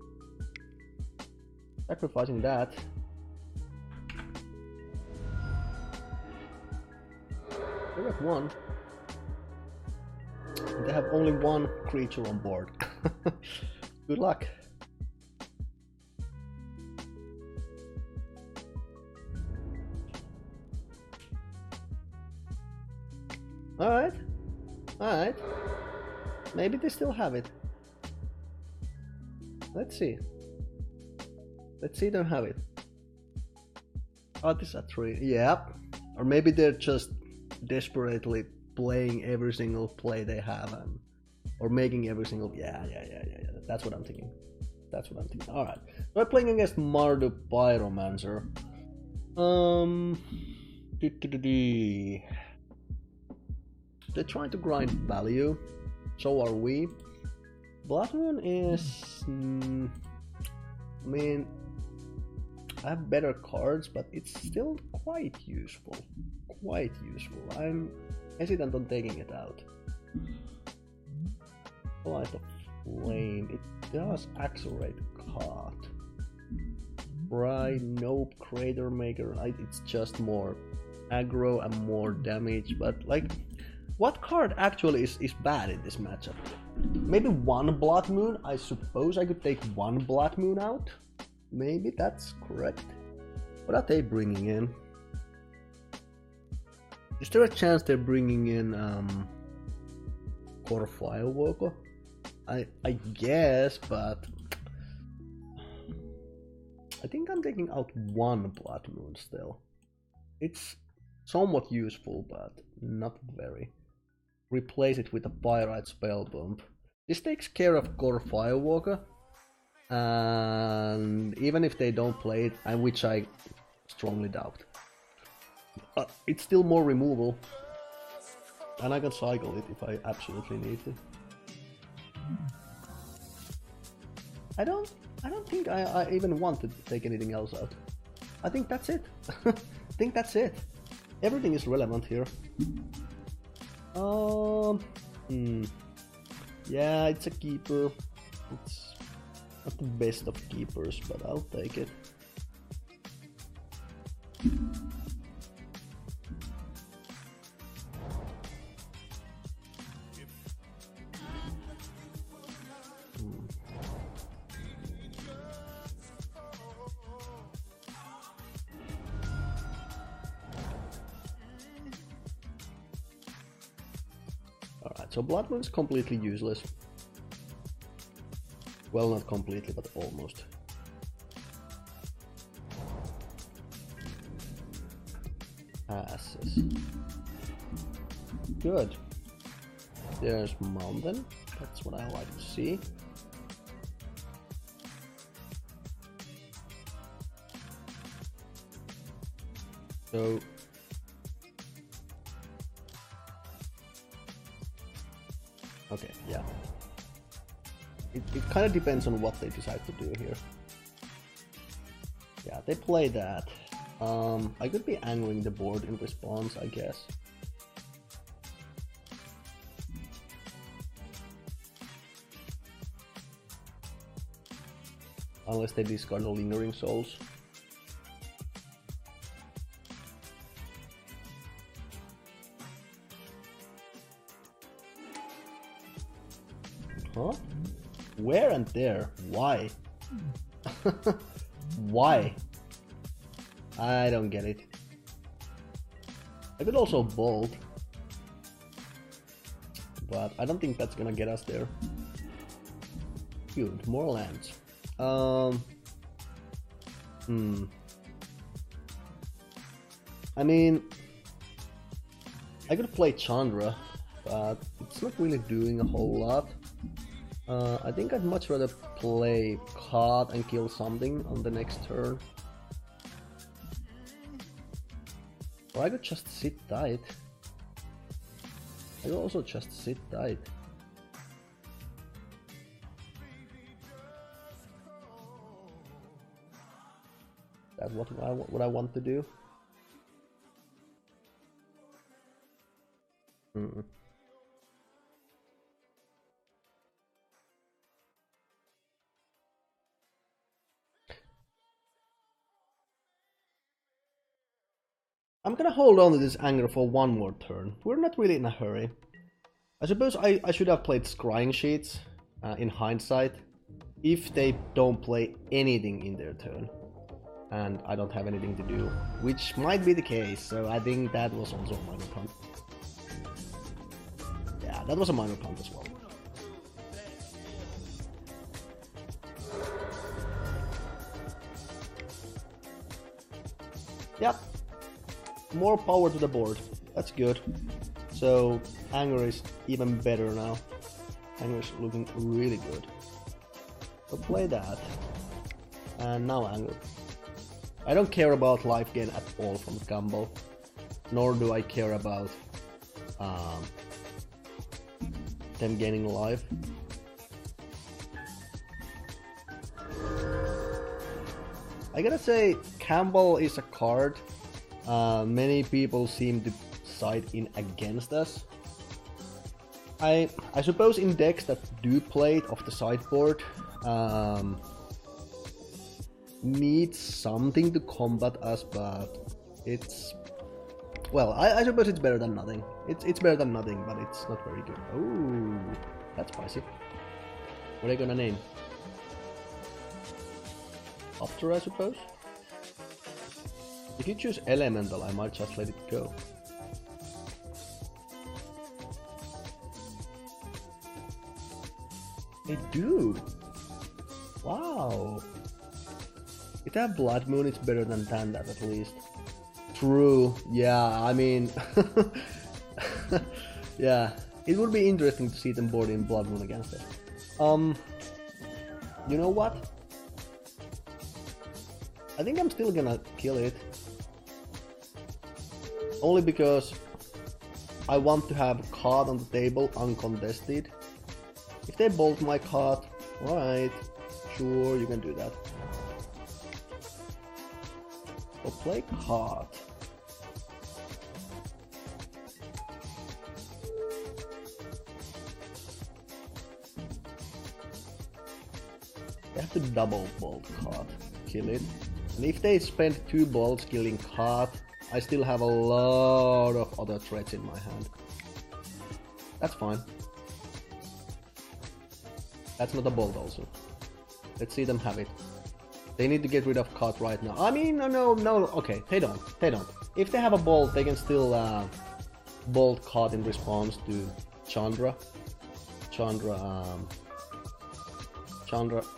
Sacrificing that. They're at 1. And they have only 1 creature on board. Good luck. Alright. Alright. Maybe they still have it. Let's see. Let's see them have it. Oh, this is a 3. Yep. Or maybe they're just desperately playing every single play they have, or making every single. Yeah. That's what I'm thinking. That's what I'm thinking. All right. So I'm playing against Marduk Pyromancer. They're trying to grind value. So are we. Blood Moon is. I mean, I have better cards, but it's still quite useful. Quite useful. I'm hesitant on taking it out. Light of Flame. It does accelerate card. Right, nope, Crater Maker. It's just more aggro and more damage, but like, what card actually is bad in this matchup? Maybe one Blood Moon. I suppose I could take one Blood Moon out. Maybe that's correct. What are they bringing in? Is there a chance they're bringing in Core Firewalker? I guess, but I think I'm taking out one Blood Moon still. It's somewhat useful, but not very. Replace it with a Pyrite Spell Bomb. This takes care of Core Firewalker, and even if they don't play it, which I strongly doubt, it's still more removal, and I can cycle it if I absolutely need to. I don't think I even want to take anything else out. I think that's it. I think that's it. Everything is relevant here. Yeah, it's a keeper. It's not the best of keepers, but I'll take it. Alright, so Blood Moon is completely useless. Well, not completely, but almost. Passes. Good. There's Mountain. That's what I like to see. So okay, yeah. It kind of depends on what they decide to do here. Yeah, they play that. I could be angling the board in response, I guess. Unless they discard the Lingering Souls. Huh? Where and there? Why? Why? I don't get it. I could also bolt, but I don't think that's gonna get us there. Good, more lands. I mean, I could play Chandra, but it's not really doing a whole lot. I think I'd much rather play card and kill something on the next turn. Or I could just sit tight. I could also just sit tight. That's what I want to do. I'm gonna hold on to this anger for one more turn. We're not really in a hurry. I suppose I should have played Scrying Sheets in hindsight, if they don't play anything in their turn and I don't have anything to do, which might be the case, so I think that was also a minor punt. Yeah, that was a minor punt as well. Yep. More power to the board. That's good. So anger is even better now. Anger is looking really good. So play that. And now anger. I don't care about life gain at all from combo. Nor do I care about them gaining life. I gotta say, Campbell is a card many people seem to side in against us. I suppose in decks that do play it off the sideboard need something to combat us, but it's, well, I suppose it's better than nothing. It's better than nothing, but it's not very good. Oh, That's spicy. What are they gonna name? Opter, I suppose? If you choose elemental, I might just let it go. They do! Wow! If they have Blood Moon, it's better than that at least. True, yeah, I mean... yeah, it would be interesting to see them board in Blood Moon against it. You know what? I think I'm still gonna kill it. Only because I want to have a card on the table uncontested. If they bolt my card, alright, sure, you can do that. So play card. They have to double bolt card, kill it. And if they spend 2 bolts killing card, I still have a lot of other threats in my hand. That's fine. That's not a bolt also. Let's see them have it. They need to get rid of card right now. I mean, no, okay, they don't. If they have a bolt, they can still bolt card in response to Chandra. Chandra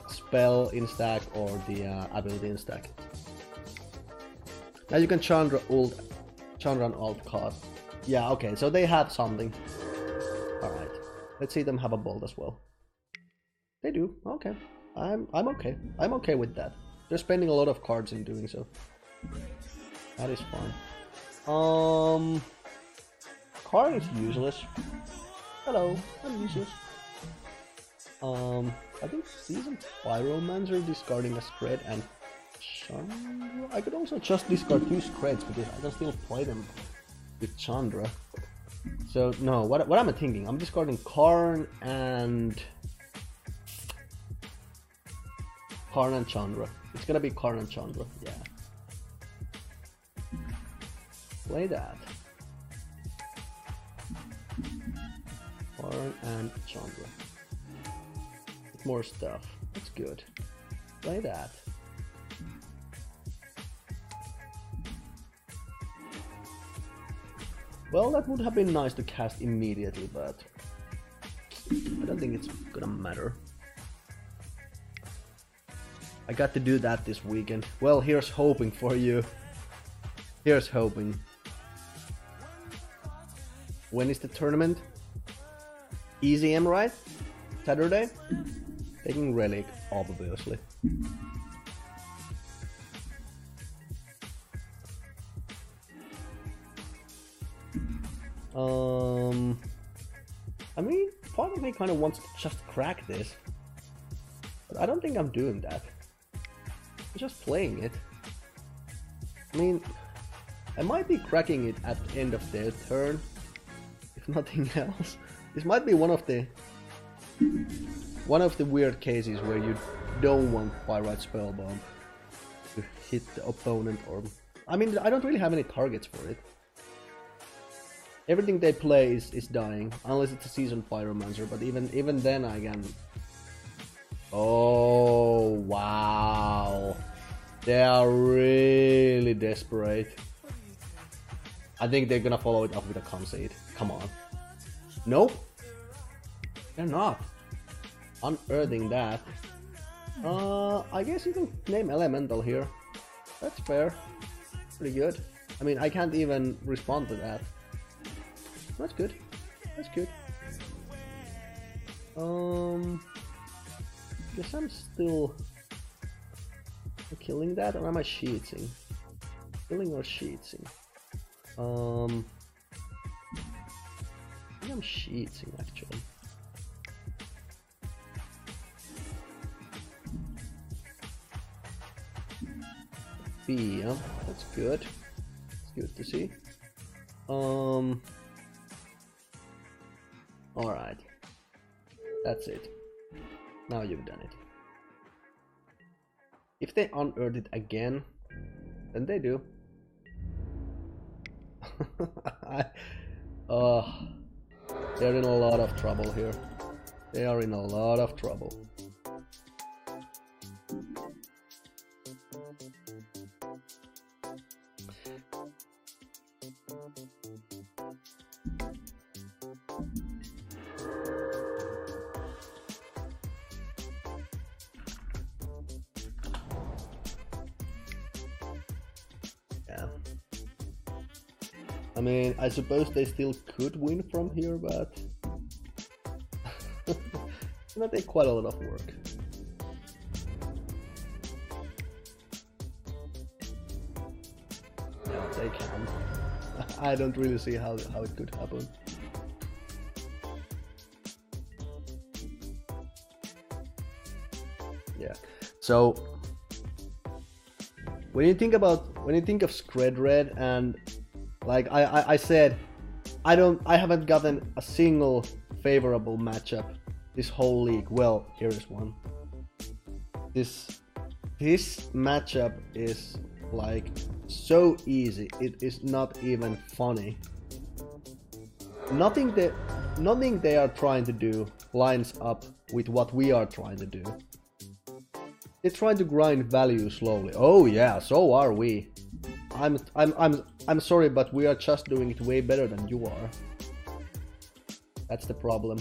spell in stack or the ability in stack. Now you can Chandra and alt card. Yeah, okay, so they have something. Alright. Let's see them have a bolt as well. They do, okay. I'm okay. I'm okay with that. They're spending a lot of cards in doing so. That is fine. Card is useless. Hello, I'm useless. I think Season Pyromancer discarding a Skred and Chandra. I could also just discard 2 Skreds because I can still play them with Chandra. So no, what am I thinking? I'm discarding Karn and Chandra. It's gonna be Karn and Chandra, yeah. Play that. Karn and Chandra. More stuff. That's good. Play that. Well, that would have been nice to cast immediately, but I don't think it's gonna matter. I got to do that this weekend. Well, here's hoping for you. Here's hoping. When is the tournament? EZM, right? Saturday? Taking Relic, obviously. I mean, part of me kind of wants to just crack this. But I don't think I'm doing that. I'm just playing it. I mean, I might be cracking it at the end of their turn, if nothing else. This might be one of the weird cases where you don't want Pyrite Spellbomb to hit the opponent, or... I mean, I don't really have any targets for it. Everything they play is dying, unless it's a Seasoned Pyromancer, but even then I can... Oh, wow. They are really desperate. I think they're gonna follow it up with a Concede. Come on. Nope. They're not. Unearthing that. I guess you can name Elemental here. That's fair. Pretty good. I mean, I can't even respond to that. That's good. That's good. Guess I'm still killing that, or am I sheeting? Killing or sheeting? I think I'm sheeting actually. Yeah, that's good. It's good to see. Alright. That's it. Now you've done it. If they unearth it again, then they do. They're in a lot of trouble here. They are in a lot of trouble. Yeah. I mean, I suppose they still could win from here, but it's gonna take quite a lot of work. Yeah, they can. I don't really see how it could happen. Yeah. So when you think of Skred Red, and like I said, I haven't gotten a single favorable matchup this whole league. Well, here is one. This matchup is like so easy, it is not even funny. Nothing they are trying to do lines up with what we are trying to do. They're trying to grind value slowly. Oh yeah, so are we. I'm sorry, but we are just doing it way better than you are. That's the problem.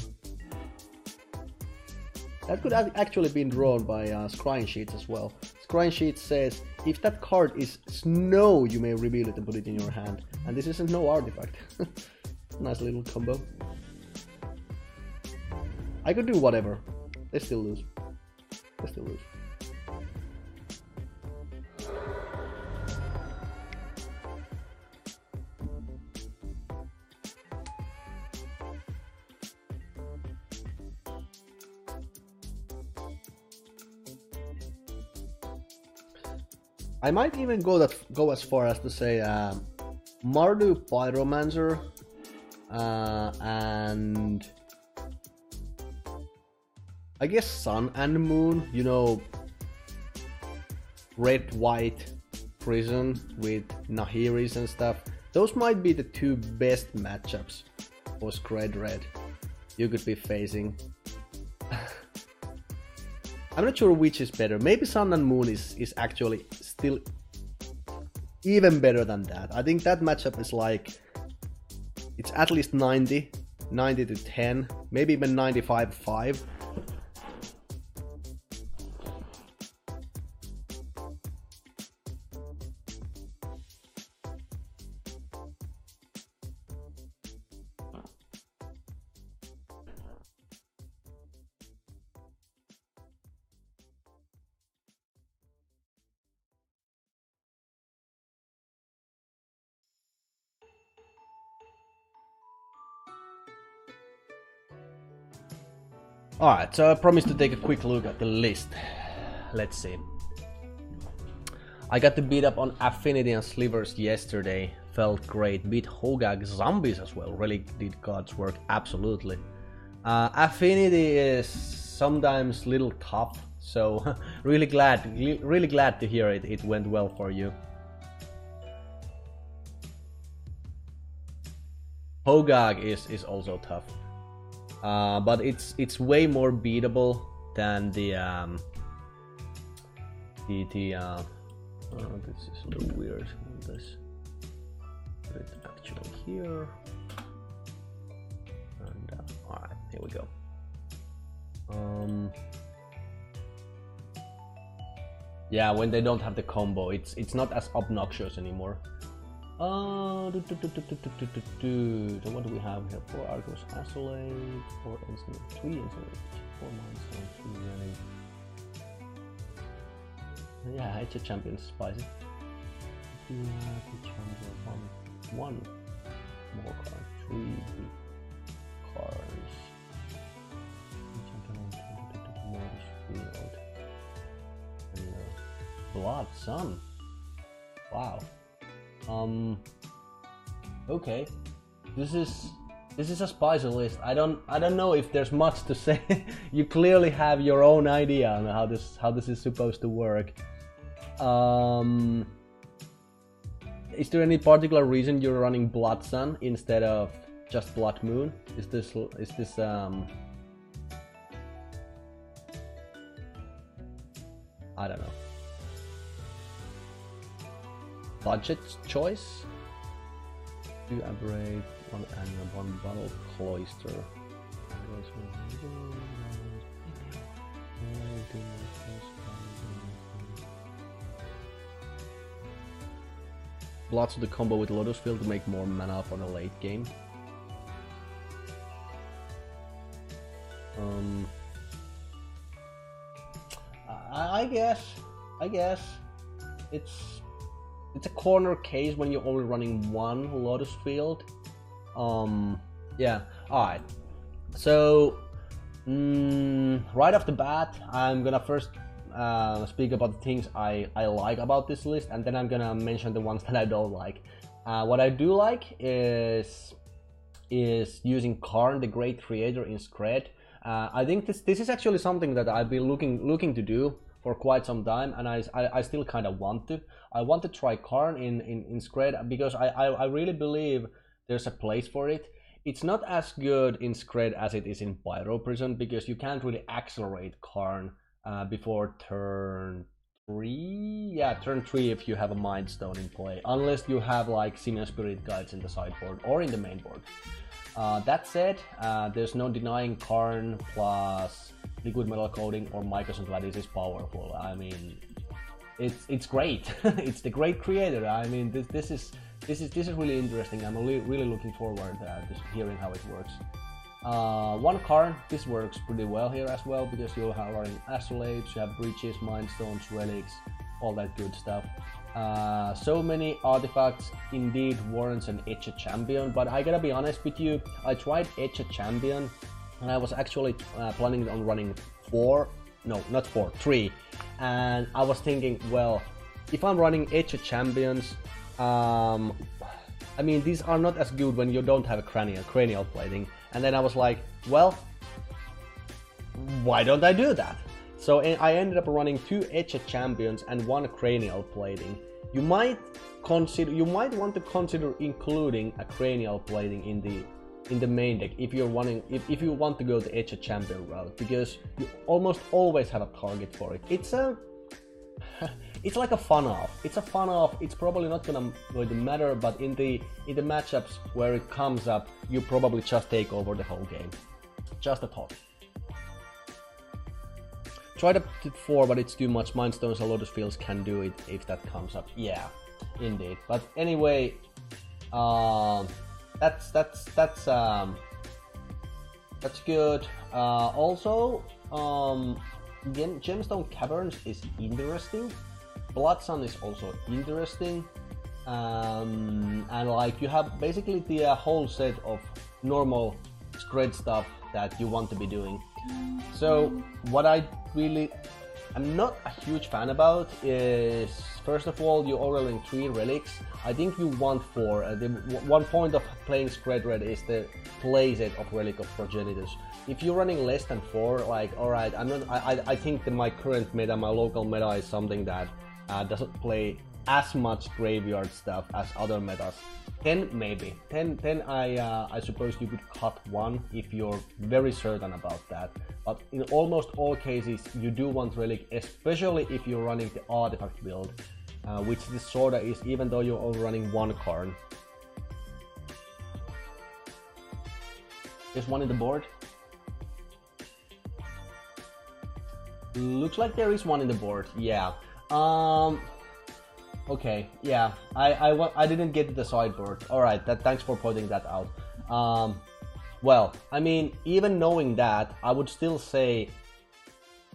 That could have actually been drawn by scrying sheets as well. Scrying sheet says if that card is snow, you may reveal it and put it in your hand. And this isn't no artifact. Nice little combo. I could do whatever. They still lose. They still lose. I might even go as far as to say Mardu Pyromancer and I guess Sun and Moon, you know, red-white prison with Nahiris and stuff. Those might be the two best matchups for Skred Red you could be facing. I'm not sure which is better. Maybe Sun and Moon is actually still even better than that. I think that matchup is like, it's at least 90 to 10, maybe even 95-5. Alright, so I promised to take a quick look at the list. Let's see. I got to beat up on Affinity and Slivers yesterday. Felt great. Beat Hogag Zombies as well. Really did God's work, absolutely. Affinity is sometimes a little tough, so really glad to hear it went well for you. Hogag is also tough. But it's way more beatable than the oh, this is a little weird. This put it actually here, and all right, here we go. Yeah, when they don't have the combo, it's not as obnoxious anymore. So what do we have here? 4 Argos Isolate, 4 Instant, 3 Instant, 4 Monster, 3 Ray. Yeah, it's a champion, spicy. One more card, 3 big cards. Blood Sun. Wow. Okay, this is a spicy list. I don't know if there's much to say. You clearly have your own idea on how this is supposed to work. Is there any particular reason you're running Blood Sun instead of just Blood Moon? Is this I don't know. Budget choice? 2 aberrate, 1 annual, 1 bottle cloister. Lots of the combo with Lotus Field to make more mana for the late game. I guess it's a corner case when you're only running 1 Lotus Field. Yeah. All right. So right off the bat, I'm gonna first speak about the things I like about this list, and then I'm gonna mention the ones that I don't like. What I do like is using Karn, the Great Creator, in Skred. I think this is actually something that I've been looking to do for quite some time, and I still kind of want to. I want to try Karn in Skred because I really believe there's a place for it. It's not as good in Skred as it is in Pyro Prison because you can't really accelerate Karn before turn 3. Yeah, turn 3 if you have a Mind Stone in play, unless you have like Simian Spirit Guides in the sideboard or in the main board. That said, there's no denying Karn plus Liquid Metal Coating or Mycos and Gladys is powerful. I mean, it's great. It's the Great Creator. I mean, this is really interesting. I'm really looking forward to hearing how it works. 1 Karn, this works pretty well here as well because you're running Astrolabes, you have Breaches, Mind Stones, Relics, all that good stuff. So many artifacts indeed warrants an Etch a Champion, but I gotta be honest with you, I tried Etch a Champion and I was actually planning on running 3, and I was thinking, well, if I'm running Etch a Champions, I mean, these are not as good when you don't have a cranial plating, and then I was like, well, why don't I do that? So I ended up running 2 Etch a Champions and 1 cranial plating. You might want to consider including a cranial plating in the main deck if you're running if you want to go the Etch a Champion route, because you almost always have a target for it. It's like a fun off. It's a fun off. It's probably not going to matter, but in the matchups where it comes up, you probably just take over the whole game. Just a thought. Tried up to 4, but it's too much. Mind Stones and Lotus Fields can do it if that comes up. Yeah, indeed. But anyway, that's good. Also, Gemstone Caverns is interesting. Blood Sun is also interesting. And like you have basically the whole set of normal Skred stuff that you want to be doing. So what I really am not a huge fan about is, first of all, you're already running 3 relics. I think you want 4. The one point of playing Skred Red is the playset of Relic of Progenitors. If you're running less than 4, like, alright, I think that my current meta, my local meta, is something that doesn't play as much graveyard stuff as other metas. 10 maybe. 10 I suppose you could cut 1 if you're very certain about that. But in almost all cases you do want Relic, especially if you're running the artifact build, which this sorta is, even though you're only running 1 Karn. There's 1 in the board. Looks like there is 1 in the board, yeah. Okay, yeah, I didn't get to the sideboard. Alright, thanks for pointing that out. Well, I mean, even knowing that, I would still say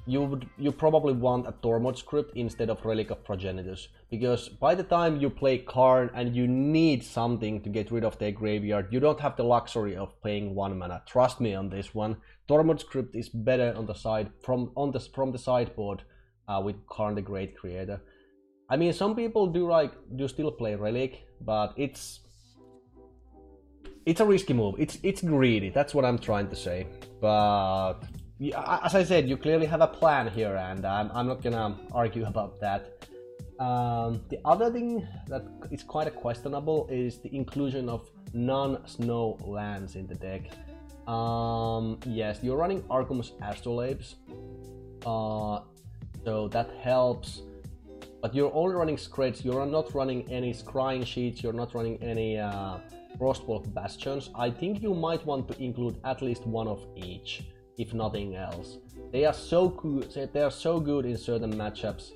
you probably want a Tormod script instead of Relic of Progenitors, because by the time you play Karn and you need something to get rid of their graveyard, you don't have the luxury of paying 1 mana. Trust me on this one. Tormod script is better on the side from the sideboard with Karn the Great Creator. I mean, some people do still play Relic, but it's a risky move. It's greedy. That's what I'm trying to say. But as I said, you clearly have a plan here, and I'm not gonna argue about that. The other thing that is quite questionable is the inclusion of non-snow lands in the deck. Yes, you're running Arcum's Astrolabes. so that helps. But you're only running Skreds, you're not running any Scrying Sheets, you're not running any Frostwolf Bastions. I think you might want to include at least one of each, if nothing else. They are so good, in certain matchups.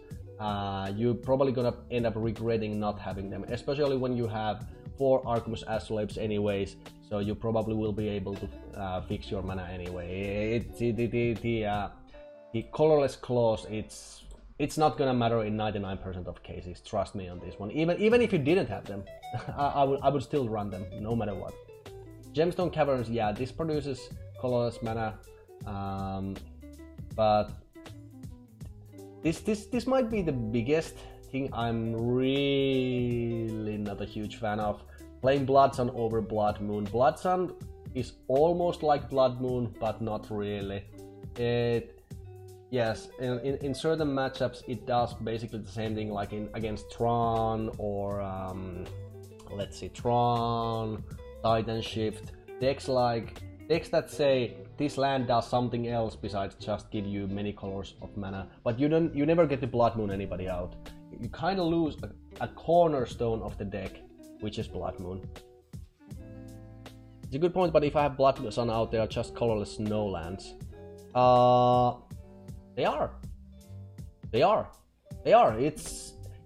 You're probably gonna end up regretting not having them, especially when you have 4 Arcumus Astrolabes anyways, so you probably will be able to fix your mana anyway. The Colorless Claws, it's not gonna matter in 99% of cases, trust me on this one. Even if you didn't have them, I would still run them, no matter what. Gemstone Caverns, yeah, this produces colorless mana, but this might be the biggest thing I'm really not a huge fan of. Playing Blood Sun over Blood Moon. Blood Sun is almost like Blood Moon, but not really. Yes, in certain matchups it does basically the same thing like against Tron or let's see, Tron, Titan Shift, decks that say this land does something else besides just give you many colors of mana, but you never get to Blood Moon anybody out. You kind of lose a cornerstone of the deck, which is Blood Moon. It's a good point, but if I have Blood Sun out, they are just colorless snow lands. They are.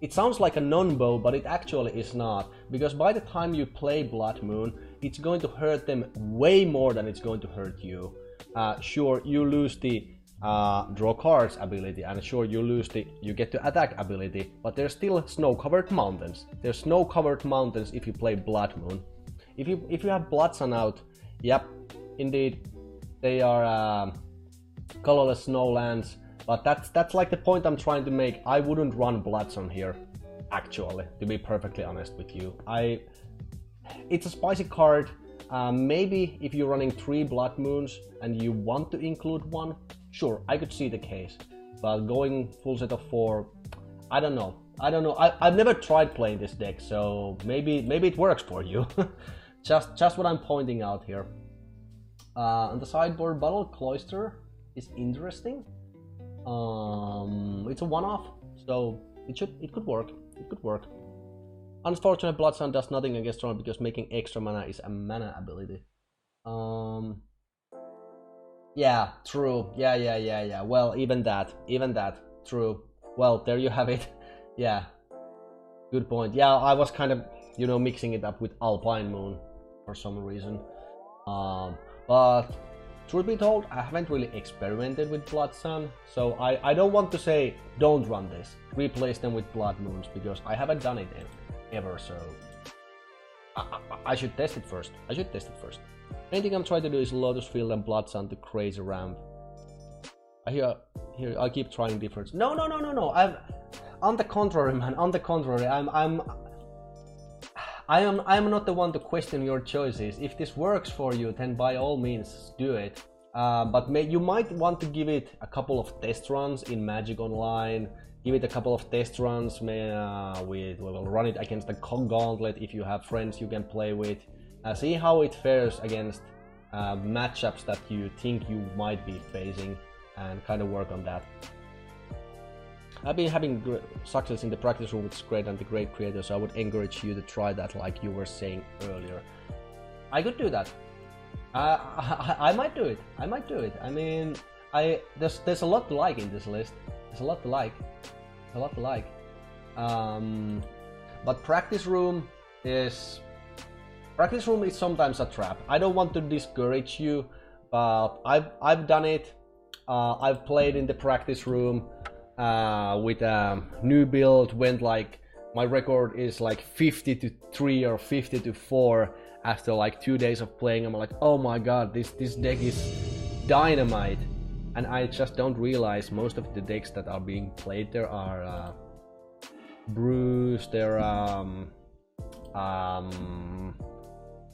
It sounds like a non-bow, but it actually is not, because by the time you play Blood Moon, it's going to hurt them way more than it's going to hurt you. Sure, you lose the draw cards ability, and sure, you get to attack ability, but there's still snow-covered mountains. There's snow-covered mountains if you play Blood Moon. If you have Blood Sun out, yep, indeed, they are colorless snowlands, but that's like the point I'm trying to make. I wouldn't run Blood Sun here, actually, to be perfectly honest with you. It's a spicy card. Maybe if you're running 3 Blood Moons and you want to include one, sure, I could see the case. But going full set of 4, I don't know. I've never tried playing this deck, so maybe it works for you. just what I'm pointing out here. On the sideboard, Battle Cloister is interesting. It's a one-off, so it could work. It could work. Unfortunately, Blood Sun does nothing against Tron because making extra mana is a mana ability. Yeah, true. Yeah. Well, even that, true. Well, there you have it. Yeah, good point. Yeah, I was kind of, mixing it up with Alpine Moon for some reason. But truth be told, I haven't really experimented with Blood Sun, so I don't want to say don't run this. Replace them with Blood Moons, because I haven't done it ever, so I should test it first. Main thing I'm trying to do is Lotus Field and Blood Sun to crazy ramp. I keep trying different. No. On the contrary, man. On the contrary, I am not the one to question your choices. If this works for you, then by all means do it. But you might want to give it a couple of test runs in Magic Online. Give it a couple of test runs. We'll run it against the Gauntlet if you have friends you can play with. See how it fares against matchups that you think you might be facing, and kind of work on that. I've been having success in the practice room with Skred and the Great Creator, so I would encourage you to try that, like you were saying earlier. I could do that. I might do it. I mean, there's a lot to like in this list. There's a lot to like. But practice room is sometimes a trap. I don't want to discourage you, but I've done it. I've played in the practice room with a new build. Went like, my record is like 50-3 or 50-4 after like 2 days of playing. I'm like, oh my god, this deck is dynamite. And I just don't realize most of the decks that are being played there are bruised. They're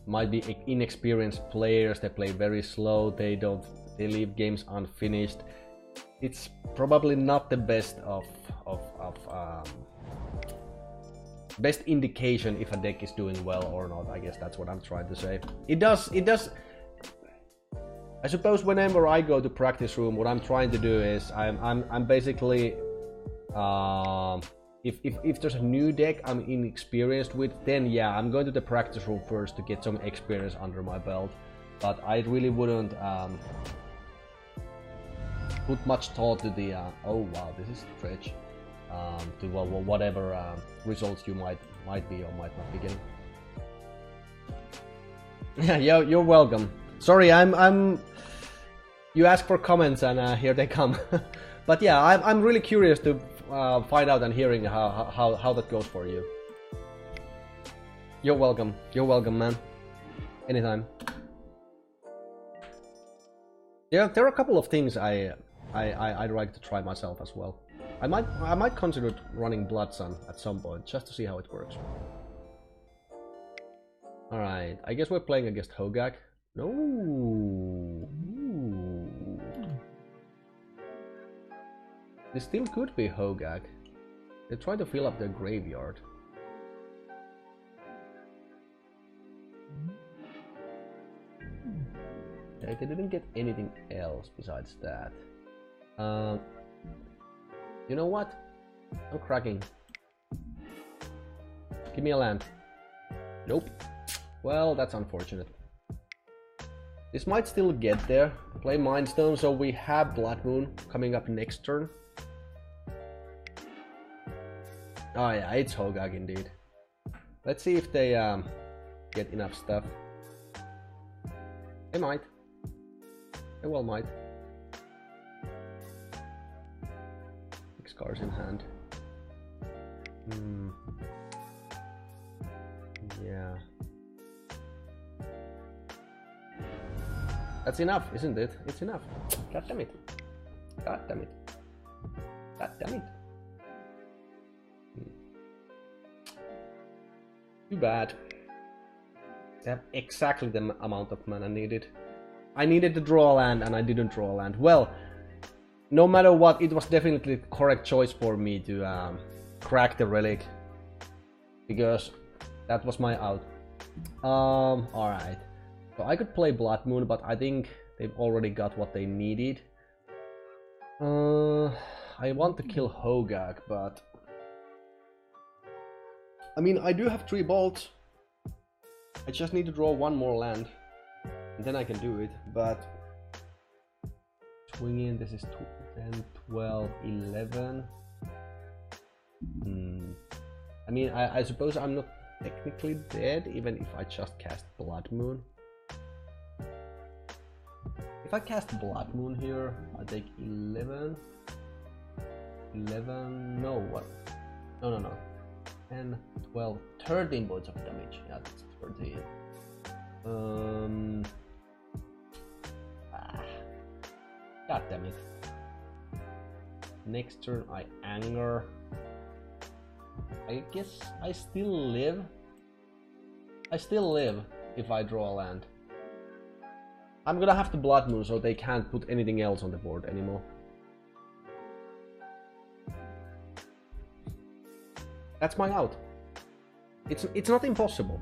might be inexperienced players. They play very slow. They leave games unfinished. It's probably not the best best indication if a deck is doing well or not. I guess that's what I'm trying to say. It does. I suppose whenever I go to practice room, what I'm trying to do is I'm basically If there's a new deck I'm inexperienced with, then yeah, I'm going to the practice room first to get some experience under my belt. But I really wouldn't put much thought to the oh wow, this is stretch, to whatever results you might be or might not be getting. Yeah, you're welcome. Sorry, I'm. You ask for comments and here they come. But yeah, I'm really curious to find out and hearing how that goes for you. You're welcome. You're welcome, man. Anytime. Yeah, there are a couple of things I'd like to try myself as well. I might consider running Blood Sun at some point just to see how it works. All right, I guess we're playing against Hogak. No. Ooh. This still could be Hogak. They try to fill up their graveyard. Okay, they didn't get anything else besides that. You know what? I'm cracking. Give me a land. Nope. Well, that's unfortunate. This might still get there. Play Mindstone, so we have Blood Moon coming up next turn. Oh yeah, it's Hogak indeed. Let's see if they get enough stuff. They might. They well might. 6 cards in hand. Yeah. That's enough, isn't it? It's enough. God damn it. God damn it. God damn it. Too bad. They have exactly the amount of mana needed. I needed to draw a land and I didn't draw a land. Well, no matter what, it was definitely the correct choice for me to crack the relic. Because that was my out. Alright. So I could play Blood Moon, but I think they've already got what they needed. I want to kill Hogak, but... I mean, I do have 3 bolts. I just need to draw 1 more land. And then I can do it, but... Swing in, this is 10, 12, 11... I mean, I suppose I'm not technically dead, even if I just cast Blood Moon. If I cast Blood Moon here, I take 11... 11... no, what? No. 10, 12, 13 points of damage. Yeah, that's 13. God damn it. Next turn I anger. I guess I still live. I still live if I draw a land. I'm gonna have to Blood Moon so they can't put anything else on the board anymore. That's my out. It's not impossible.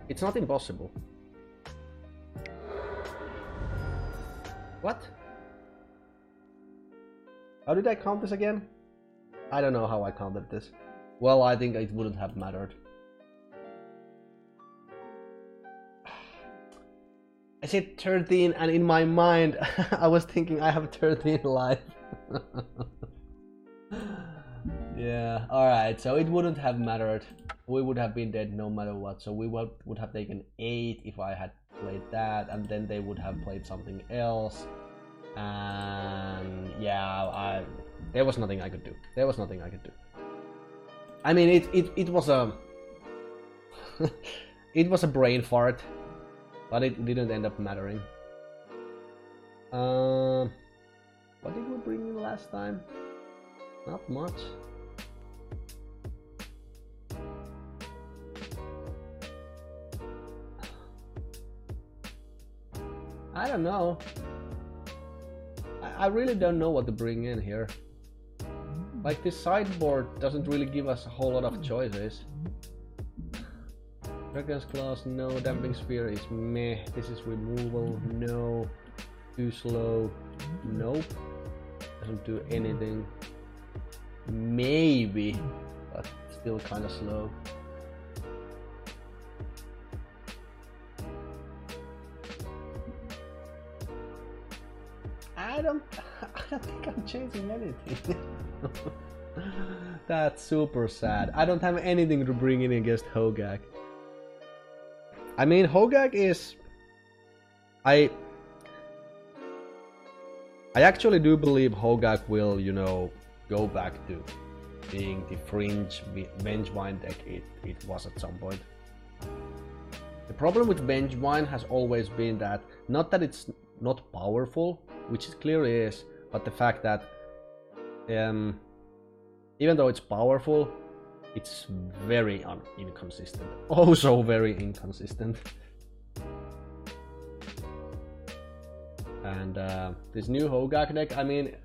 It's not impossible. What? How did I count this again? I don't know how I counted this. Well, I think it wouldn't have mattered. I said 13 and in my mind I was thinking I have 13 life. Yeah, alright, so it wouldn't have mattered. We would have been dead no matter what, so we would have taken 8 if I had played that, and then they would have played something else. And yeah, there was nothing I could do. There was nothing I could do. I mean, it was a... it was a brain fart, but it didn't end up mattering. What did we bring in last time? Not much. I don't know. I really don't know what to bring in here. Like, this sideboard doesn't really give us a whole lot of choices. Dragon's Claws, no. Damping Sphere is meh. This is removal, no. Too slow, nope. Doesn't do anything. maybe, but still kind of slow. I don't think I'm changing anything. That's super sad. I don't have anything to bring in against Hogak. I mean, Hogak is... I actually do believe Hogak will, you know, go back to being the fringe Vengevine deck it was at some point. The problem with Vengevine has always been that, not that it's not powerful, which it clearly is, but the fact that even though it's powerful, it's very inconsistent. Oh, so very inconsistent. And this new Hogak deck, I mean,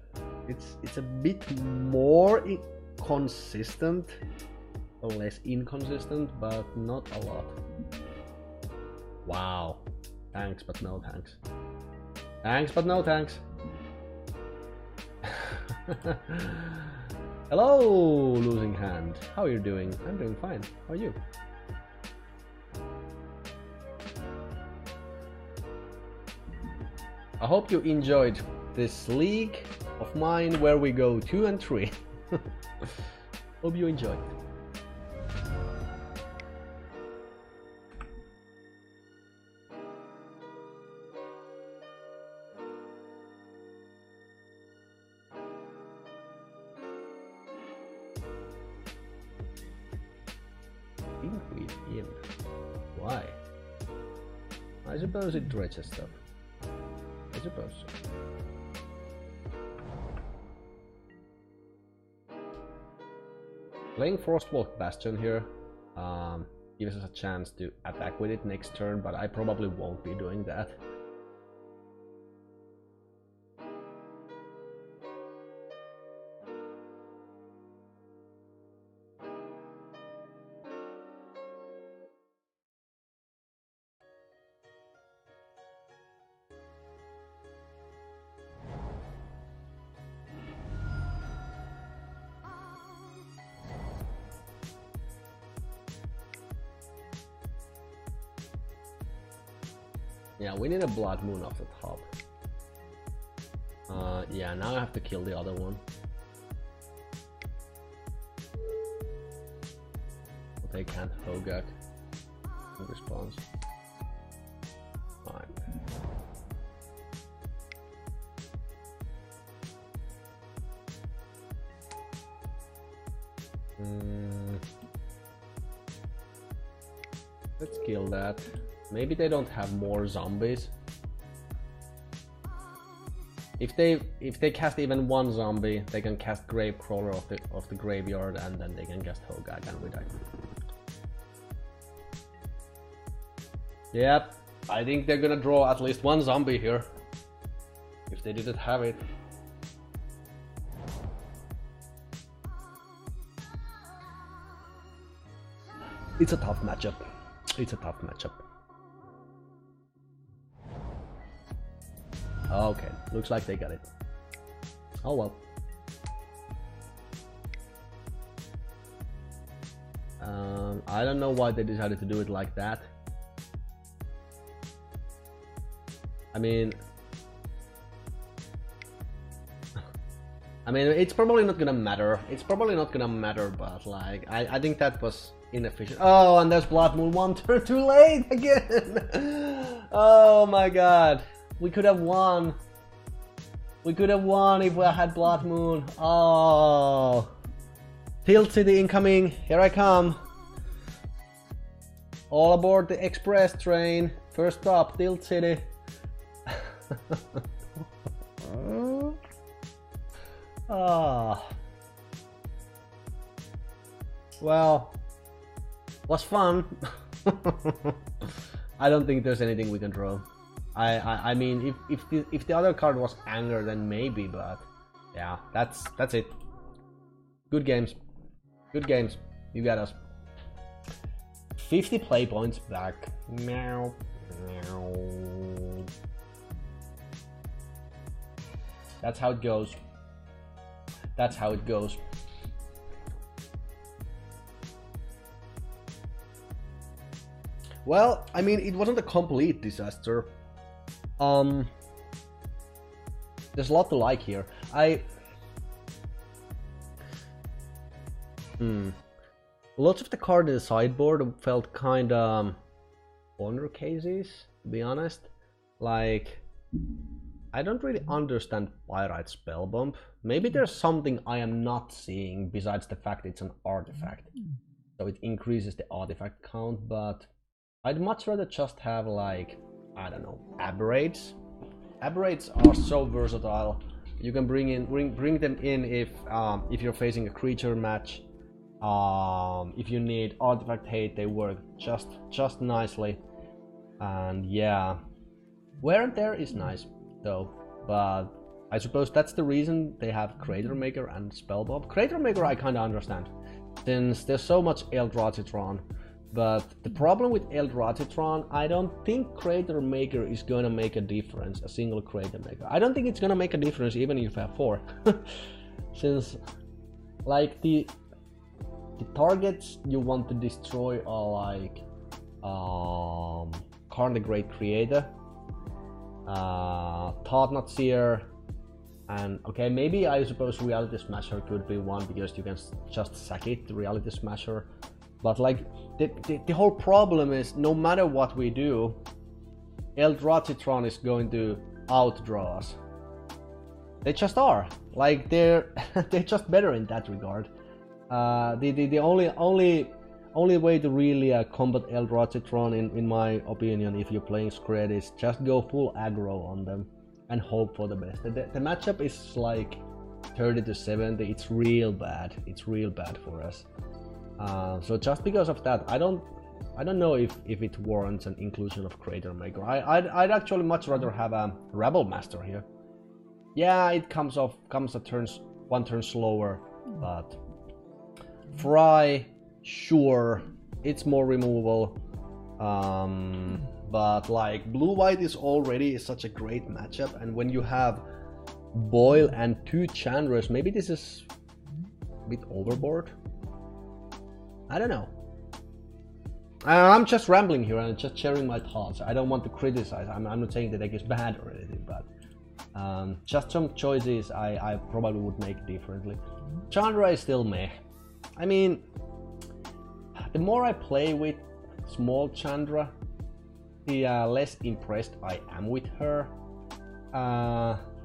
it's a bit more consistent or less inconsistent, but not a lot. Wow. Thanks, but no thanks. Thanks, but no thanks. Hello, Losing Hand. How are you doing? I'm doing fine. How are you? I hope you enjoyed this league of mine where we go 2 and 3. Hope you enjoyed. In. Why? I suppose it dredges stuff. I suppose so. Playing Frostwalk Bastion here gives us a chance to attack with it next turn, but I probably won't be doing that. Yeah, we need a Blood Moon off the top. Yeah, now I have to kill the other one. But they can't Hogak in response. Fine. Let's kill that. Maybe they don't have more zombies. If they cast even one zombie, they can cast Gravecrawler of the graveyard, and then they can cast Hogak and we die. Yep, I think they're gonna draw at least one zombie here. If they didn't have it. It's a tough matchup. It's a tough matchup. Okay, looks like they got it. Oh well. I don't know why they decided to do it like that. I mean, it's probably not gonna matter. It's probably not gonna matter, but like, I think that was inefficient. Oh, and there's Blood Moon 1 turn too late again. Oh my god. We could have won. We could have won if we had Blood Moon. Oh. Tilt City incoming. Here I come. All aboard the express train. First stop, Tilt City. Ah. Well, was fun. I don't think there's anything we can draw. I mean, if the other card was Anger, then maybe, but yeah, that's it. Good games. Good games. You got us. 50 play points back. Meow. Meow. That's how it goes. That's how it goes. Well, I mean, it wasn't a complete disaster. There's a lot to like here. Lots of the cards in the sideboard felt kinda corner cases, to be honest. Like, I don't really understand Pyrite Spellbomb. Maybe there's something I am not seeing besides the fact it's an artifact. So it increases the artifact count, but I'd much rather just have, like, I don't know, Aberrates. Aberrates are so versatile. You can bring them in if you're facing a creature match. If you need artifact hate, they work just nicely. And yeah, wear and tear is nice though, but I suppose that's the reason they have Crater Maker and Spellbomb. Crater Maker I kinda understand, since there's so much Eldrazi-tron. But the problem with Eldrazi-tron, I don't think Crater Maker is gonna make a difference, a single Crater Maker. I don't think it's gonna make a difference even if you have 4. Since, like, the targets you want to destroy are like Karn the Great Creator, Thought-Knot Seer, and okay, maybe I suppose Reality Smasher could be one because you can just sack it, the Reality Smasher. But like, the whole problem is, no matter what we do, Eldrazi-tron is going to outdraw us. They just are. Like, they're just better in that regard. The only way to really combat Eldrazi-tron, in my opinion, if you're playing Skred, is just go full aggro on them and hope for the best. The matchup is like 30 to 70. It's real bad. It's real bad for us. So just because of that, I don't know if it warrants an inclusion of Crater Maker. I'd actually much rather have a Rabble Master here. Yeah, it comes one turn slower, but Fry, sure, it's more removal. But like, blue-white is already such a great matchup, and when you have Boil and 2 Chandras, maybe this is a bit overboard. I don't know. I'm just rambling here and just sharing my thoughts. I don't want to criticize. I'm not saying the deck is bad or anything, but just some choices I probably would make differently. Chandra is still meh. I mean, the more I play with small Chandra, the less impressed I am with her.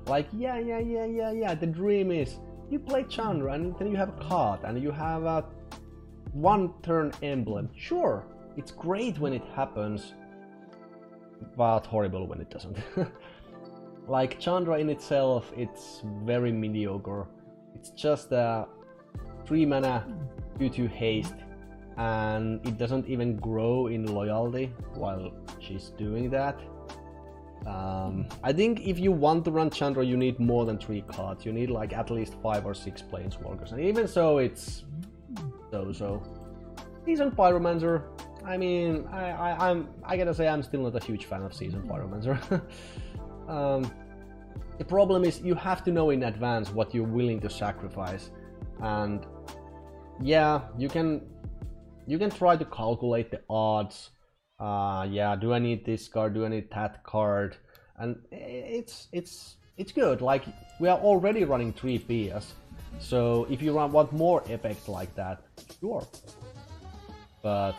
Like, yeah. The dream is you play Chandra and then you have a card and you have a 1 turn emblem. Sure, it's great when it happens, but horrible when it doesn't. Like, Chandra in itself, it's very mediocre. It's just a 3 mana 2/2 haste, and it doesn't even grow in loyalty while she's doing that. I think if you want to run Chandra, you need more than 3 cards. You need like at least 5 or 6 Planeswalkers, and even so, it's so. Seasoned Pyromancer. I mean, I gotta say, I'm still not a huge fan of Seasoned Pyromancer. The problem is you have to know in advance what you're willing to sacrifice, and yeah, you can try to calculate the odds. Yeah, do I need this card? Do I need that card? And it's good. Like, we are already running 3 PS, so if you want more effect like that, sure. But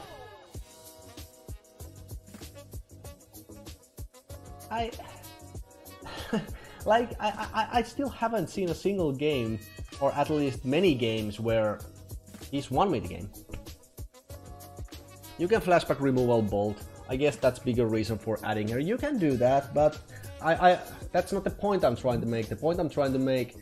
I still haven't seen a single game, or at least many games, where he's won me the game. You can flashback removal Bolt. I guess that's bigger reason for adding her. You can do that, but that's not the point I'm trying to make. The point I'm trying to make,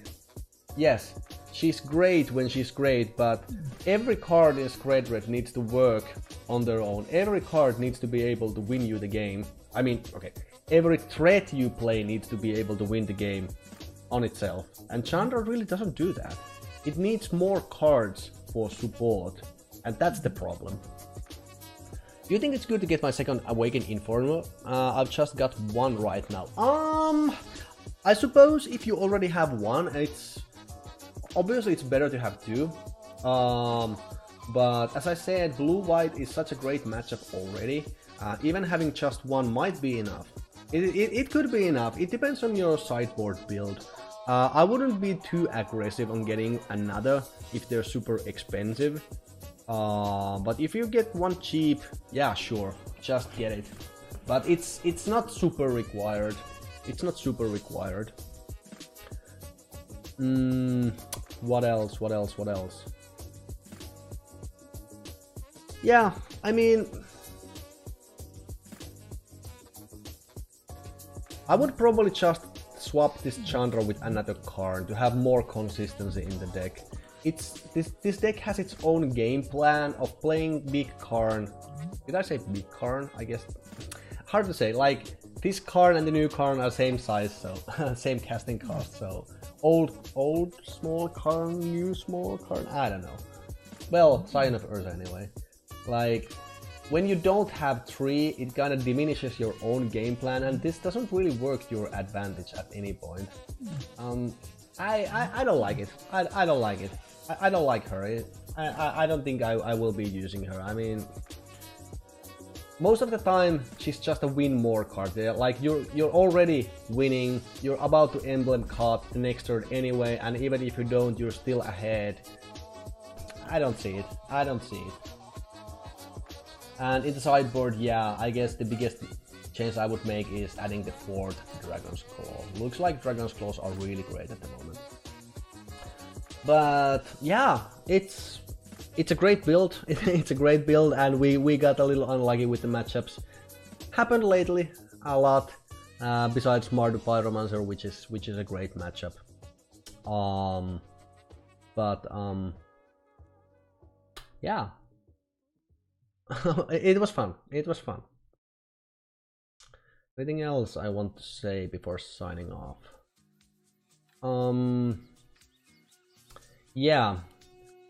yes, she's great when she's great, but every card in Skred Red needs to work on their own. Every card needs to be able to win you the game. I mean, okay, every threat you play needs to be able to win the game on itself. And Chandra really doesn't do that. It needs more cards for support, and that's the problem. Do you think it's good to get my second Awakened Inferno? I've just got 1 right now. I suppose if you already have 1, obviously it's better to have 2. But as I said, blue-white is such a great matchup already, Even having just one might be enough. It could be enough. It depends on your sideboard build. I wouldn't be too aggressive on getting another if they're super expensive. But if you get one cheap, yeah, sure, just get it. But it's not super required. It's not super required. What else? What else? What else? Yeah, I mean, I would probably just swap this Chandra with another card to have more consistency in the deck. This deck has its own game plan of playing big Karn. Did I say big Karn? I guess hard to say. Like this Karn and the new Karn are same size, so same casting cost. So old small Karn, new small Karn. I don't know. Well, Sign of Earth anyway. Like when you don't have 3, it kind of diminishes your own game plan, and this doesn't really work to your advantage at any point. I don't like it. I don't like it. I don't like her. I don't think I will be using her. I mean, most of the time she's just a win more card. Like you're already winning. You're about to emblem cut the next turn anyway, and even if you don't, you're still ahead. I don't see it. I don't see it. And in the sideboard, yeah, I guess the biggest change I would make is adding the 4th Dragon's Claw. Looks like Dragon's Claws are really great at the moment. But yeah, it's a great build. It's a great build, and we got a little unlucky with the matchups. Happened lately a lot. Besides Mardu Pyromancer, which is a great matchup. Yeah. It was fun. It was fun. Anything else I want to say before signing off? Yeah.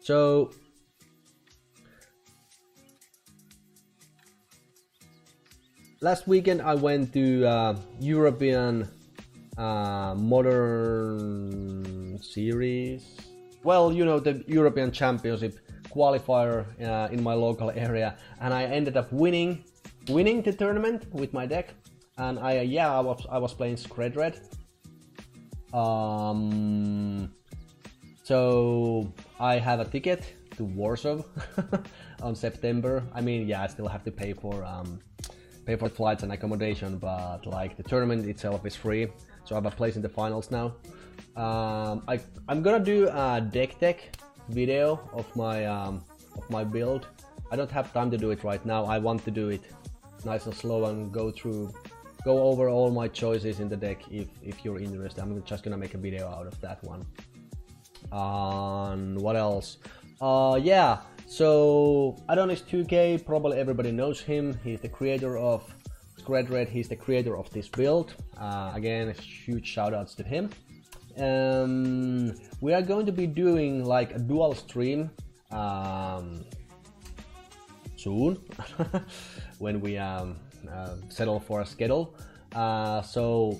So last weekend I went to European Modern Series. Well, you know, the European Championship qualifier in my local area, and I ended up winning the tournament with my deck. And I was playing Skred Red. So I have a ticket to Warsaw on September. I mean, yeah, I still have to pay for flights and accommodation, but like the tournament itself is free, so I have a place in the finals now. I'm gonna do a deck tech video of my build. I don't have time to do it right now. I want to do it nice and slow and go over all my choices in the deck. If you're interested, I'm just gonna make a video out of that one. What else? Yeah, so adonis2k, probably everybody knows him. He's the creator of Skred Red. He's the creator of this build. Again, huge shout outs to him. We are going to be doing like a dual stream soon when we settle for a schedule. So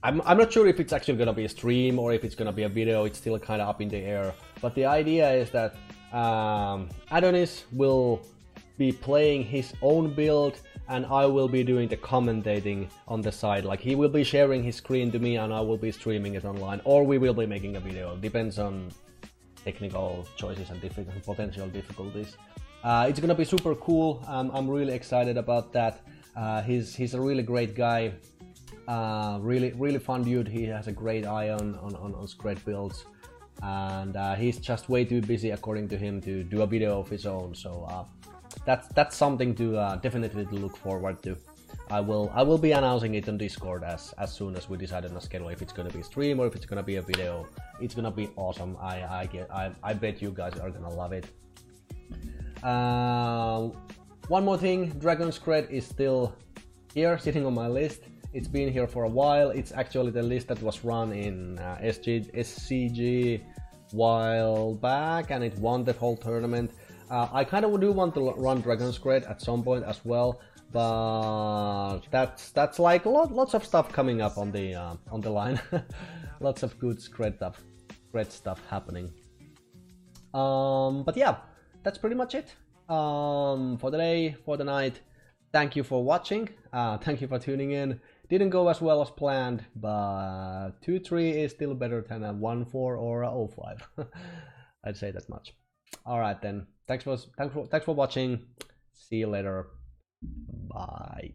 I'm not sure if it's actually gonna be a stream or if it's gonna be a video. It's still kind of up in the air. But the idea is that Adonis will be playing his own build, and I will be doing the commentating on the side. Like he will be sharing his screen to me, and I will be streaming it online, or we will be making a video. Depends on technical choices and potential difficulties. It's gonna be super cool. I'm really excited about that. He's a really great guy. Really fun dude. He has a great eye on Skred builds, and he's just way too busy, according to him, to do a video of his own. So that's something to definitely look forward to. I will be announcing it on Discord as soon as we decide on a schedule, if it's gonna be a stream or if it's gonna be a video. It's gonna be awesome. I bet you guys are gonna love it. One more thing, Dragon Skred is still here, sitting on my list. It's been here for a while. It's actually the list that was run in SCG while back, and it won the whole tournament. I kind of do want to run Dragon Skred at some point as well, but that's like lots of stuff coming up on the line. Lots of good Skred stuff happening. But yeah, that's pretty much it for the day, for the night. thank you for watching. Thank you for tuning in. Didn't go as well as planned, but 2-3 is still better than a 1-4 or a 0-5. I'd say that much. All right then. Thanks for watching. See you later. Bye.